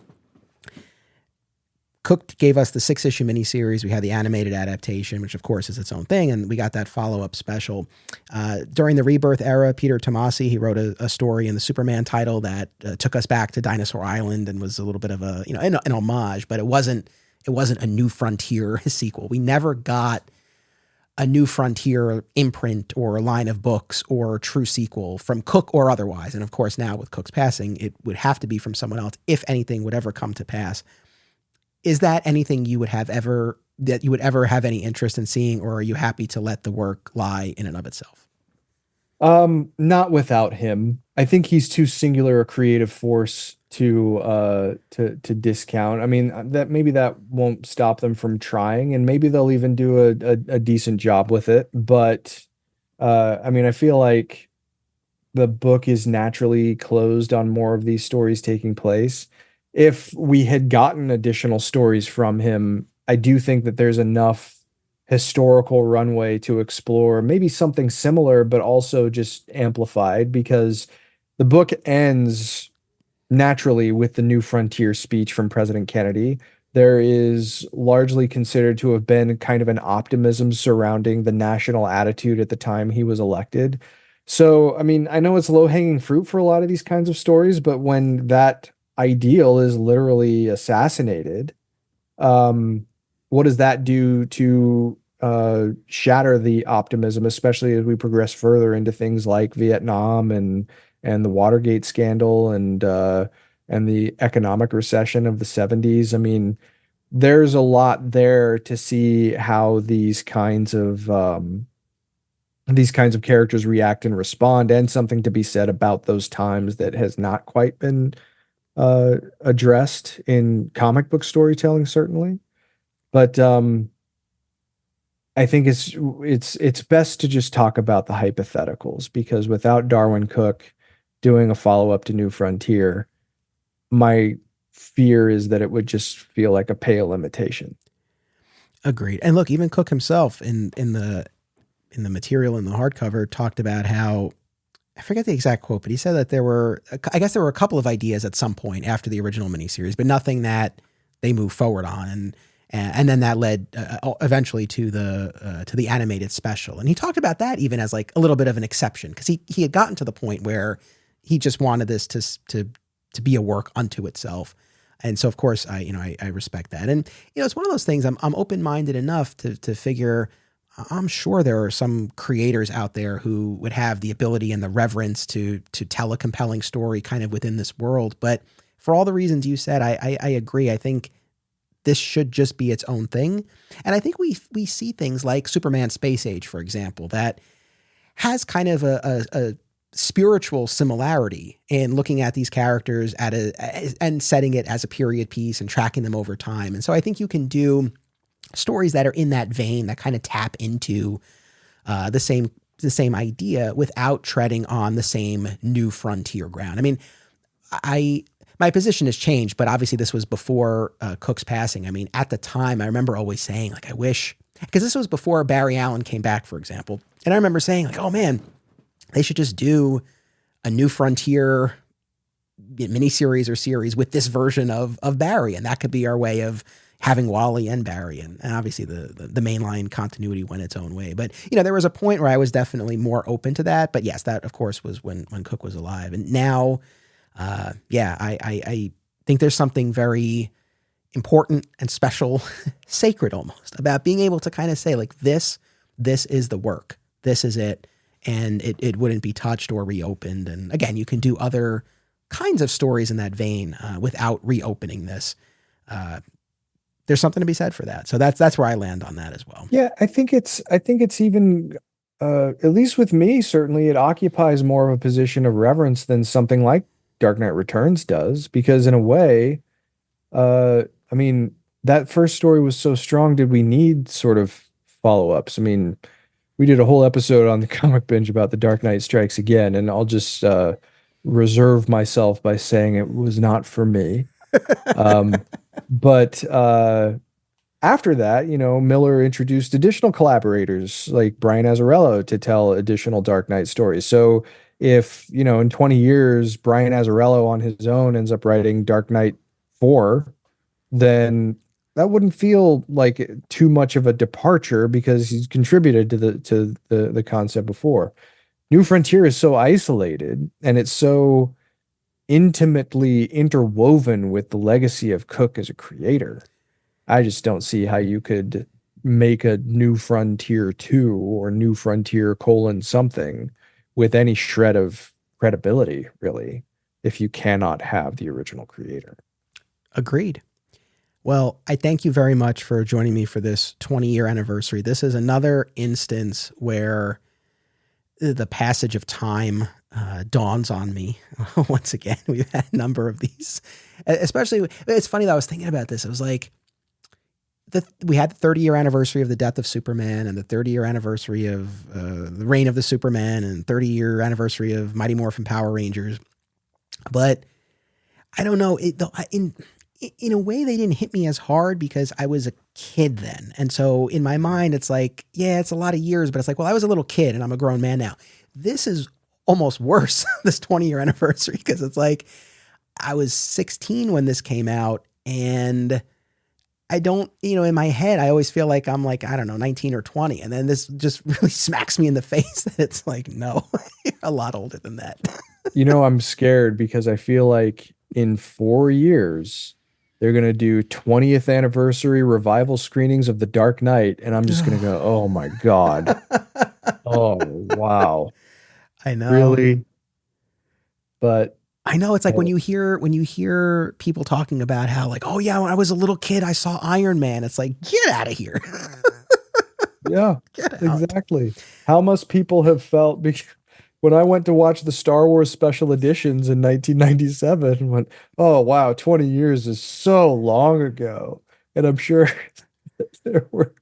Cooke gave us the 6-issue miniseries. We had the animated adaptation, which of course is its own thing, and we got that follow-up special. During the Rebirth era, Peter Tomasi, he wrote a story in the Superman title that took us back to Dinosaur Island and was a little bit of an homage, but it wasn't a New Frontier sequel. We never got a New Frontier imprint or line of books or true sequel from Cooke or otherwise. And of course, now with Cooke's passing, it would have to be from someone else if anything would ever come to pass. Is that anything you would ever have any interest in seeing, or are you happy to let the work lie in and of itself? Not without him. I think he's too singular a creative force to discount. I mean, that won't stop them from trying, and maybe they'll even do a decent job with it. But I mean, I feel like the book is naturally closed on more of these stories taking place. If we had gotten additional stories from him, I do think that there's enough historical runway to explore maybe something similar, but also just amplified, because the book ends naturally with the New Frontier speech from President Kennedy. There is largely considered to have been kind of an optimism surrounding the national attitude at the time he was elected. So, I mean, I know it's low-hanging fruit for a lot of these kinds of stories, but when that ideal is literally assassinated, um, what does that do to shatter the optimism, especially as we progress further into things like Vietnam and the Watergate scandal and the economic recession of the 70s? I mean, there's a lot there to see how these kinds of characters react and respond, and something to be said about those times that has not quite been addressed in comic book storytelling, certainly. But I think it's best to just talk about the hypotheticals, because without Darwyn Cooke doing a follow-up to New Frontier, my fear is that it would just feel like a pale imitation. Agreed. And look, even Cook himself in the material in the hardcover talked about how, I forget the exact quote, but he said that I guess there were a couple of ideas at some point after the original miniseries, but nothing that they moved forward on. And then that led eventually to the animated special. And he talked about that even as like a little bit of an exception, because he had gotten to the point where he just wanted this to be a work unto itself. And so, of course, I respect that. And, it's one of those things, I'm open-minded enough to figure, I'm sure there are some creators out there who would have the ability and the reverence to tell a compelling story kind of within this world. But for all the reasons you said, I agree. I think this should just be its own thing. And I think we see things like Superman Space Age, for example, that has kind of a spiritual similarity in looking at these characters and setting it as a period piece and tracking them over time. And so I think you can do stories that are in that vein, that kind of tap into the same idea without treading on the same new frontier ground. I mean, my position has changed, but obviously this was before Cook's passing. I mean, at the time, I remember always saying, like, I wish, because this was before Barry Allen came back, for example. And I remember saying, like, oh man, they should just do a New Frontier miniseries or series with this version of Barry. And that could be our way of having Wally and Barry. And obviously the mainline continuity went its own way. But, there was a point where I was definitely more open to that. But yes, that of course was when Cook was alive. And now, I think there's something very important and special, sacred almost, about being able to kind of say, like, this is the work. This is it. And it wouldn't be touched or reopened. And again, you can do other kinds of stories in that vein without reopening this. There's something to be said for that. So that's where I land on that as well. Yeah, I think it's even at least with me, certainly it occupies more of a position of reverence than something like Dark Knight Returns does, because in a way, I mean, that first story was so strong. Did we need sort of follow-ups? I mean, we did a whole episode on the Comic Binge about The Dark Knight Strikes Again, and I'll just reserve myself by saying it was not for me. But after that, Miller introduced additional collaborators like Brian Azzarello to tell additional Dark Knight stories. So if, in 20 years, Brian Azzarello on his own ends up writing Dark Knight 4, then that wouldn't feel like too much of a departure, because he's contributed to the concept before. New Frontier is so isolated, and it's so intimately interwoven with the legacy of Cooke as a creator. I just don't see how you could make a New Frontier 2 or New Frontier : something with any shred of credibility, really, if you cannot have the original creator. Agreed. Well, I thank you very much for joining me for this 20-year anniversary. This is another instance where the passage of time dawns on me. Once again, we've had a number of these, especially, it's funny that I was thinking about this. It was like, we had the 30-year anniversary of the death of Superman, and the 30-year anniversary of the reign of the Superman, and 30-year anniversary of Mighty Morphin Power Rangers. But I don't know, in a way, they didn't hit me as hard because I was a kid then. And so in my mind, it's like, yeah, it's a lot of years, but it's like, well, I was a little kid and I'm a grown man now. This is almost worse, this 20-year anniversary, because it's like I was 16 when this came out, and I don't, in my head, I always feel like I'm like, I don't know, 19 or 20. And then this just really smacks me in the face that it's like, no, you're a lot older than that. I'm scared because I feel like in 4 years, they're going to do 20th anniversary revival screenings of The Dark Knight. And I'm just going to go, oh my God. Oh, wow. I know. Really? But I know it's like when you hear people talking about how like, oh yeah, when I was a little kid, I saw Iron Man. It's like, get out of here. Yeah, exactly. How must people have felt when I went to watch the Star Wars special editions in 1997 and went, oh wow, 20 years is so long ago. And I'm sure there were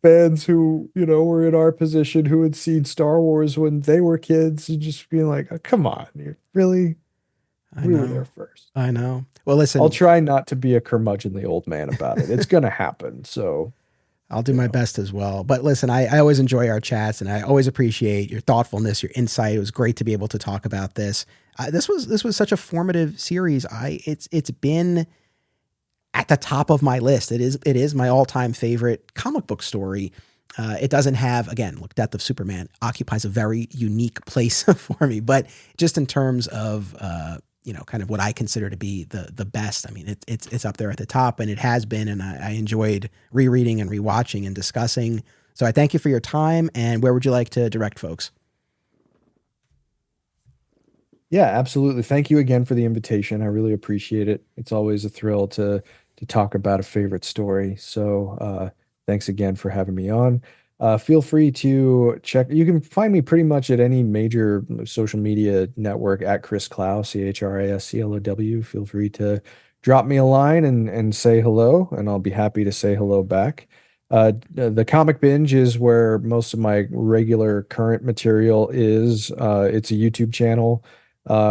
fans who, were in our position who had seen Star Wars when they were kids and just being like, oh, come on, you really? We were there first. I know. Well, listen, I'll try not to be a curmudgeonly old man about it. It's going to happen. So I'll do my best as well. But listen, I always enjoy our chats, and I always appreciate your thoughtfulness, your insight. It was great to be able to talk about this. This was such a formative series. It's been at the top of my list. It is my all-time favorite comic book story. It doesn't have, again, look, Death of Superman occupies a very unique place for me, but just in terms of, kind of what I consider to be the best. I mean, it's up there at the top, and it has been, and I enjoyed rereading and rewatching and discussing. So I thank you for your time, and where would you like to direct folks? Yeah, absolutely. Thank you again for the invitation. I really appreciate it. It's always a thrill to talk about a favorite story. So thanks again for having me on. Feel free to check. You can find me pretty much at any major social media network at Chris Clow, CHRISCLOW. Feel free to drop me a line and say hello, and I'll be happy to say hello back. The Comic Binge is where most of my regular current material is. It's a YouTube channel.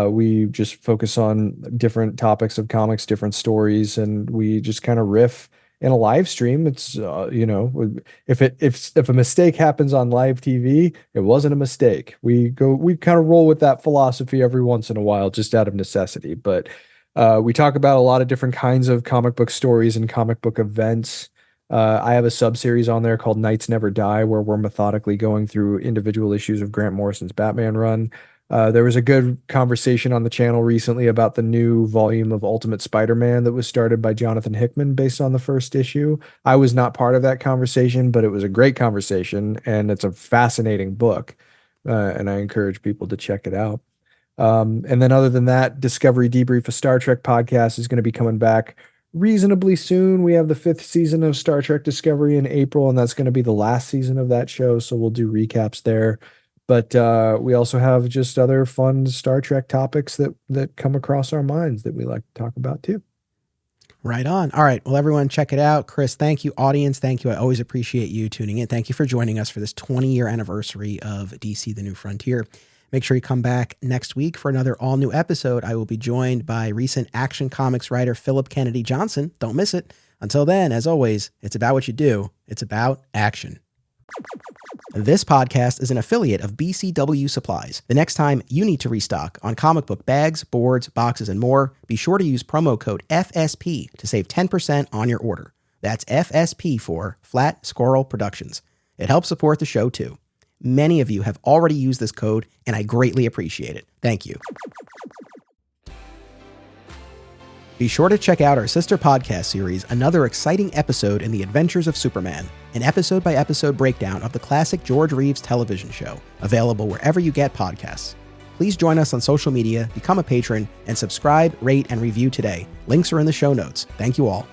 We just focus on different topics of comics, different stories, and we just kind of riff in a live stream. It's if a mistake happens on live TV, it wasn't a mistake. We kind of roll with that philosophy every once in a while, just out of necessity. But we talk about a lot of different kinds of comic book stories and comic book events. I have a sub-series on there called Knights Never Die, where we're methodically going through individual issues of Grant Morrison's Batman run. There was a good conversation on the channel recently about the new volume of Ultimate Spider-Man that was started by Jonathan Hickman based on the first issue. I was not part of that conversation, but it was a great conversation, and it's a fascinating book, and I encourage people to check it out. And then other than that, Discovery Debrief, a Star Trek podcast, is going to be coming back reasonably soon. We have the 5th season of Star Trek Discovery in April, and that's going to be the last season of that show, so we'll do recaps there. But we also have just other fun Star Trek topics that come across our minds that we like to talk about too. Right on. All right. Well, everyone, check it out. Chris, thank you. Audience, thank you. I always appreciate you tuning in. Thank you for joining us for this 20-year anniversary of DC The New Frontier. Make sure you come back next week for another all-new episode. I will be joined by recent Action Comics writer Philip Kennedy Johnson. Don't miss it. Until then, as always, it's about what you do. It's about action. This podcast is an affiliate of BCW Supplies. The next time you need to restock on comic book bags, boards, boxes, and more, be sure to use promo code FSP to save 10% on your order. That's FSP for Flat Squirrel Productions. It helps support the show too. Many of you have already used this code, and I greatly appreciate it. Thank you. Be sure to check out our sister podcast series, Another Exciting Episode in the Adventures of Superman, an episode-by-episode breakdown of the classic George Reeves television show, available wherever you get podcasts. Please join us on social media, become a patron, and subscribe, rate, and review today. Links are in the show notes. Thank you all.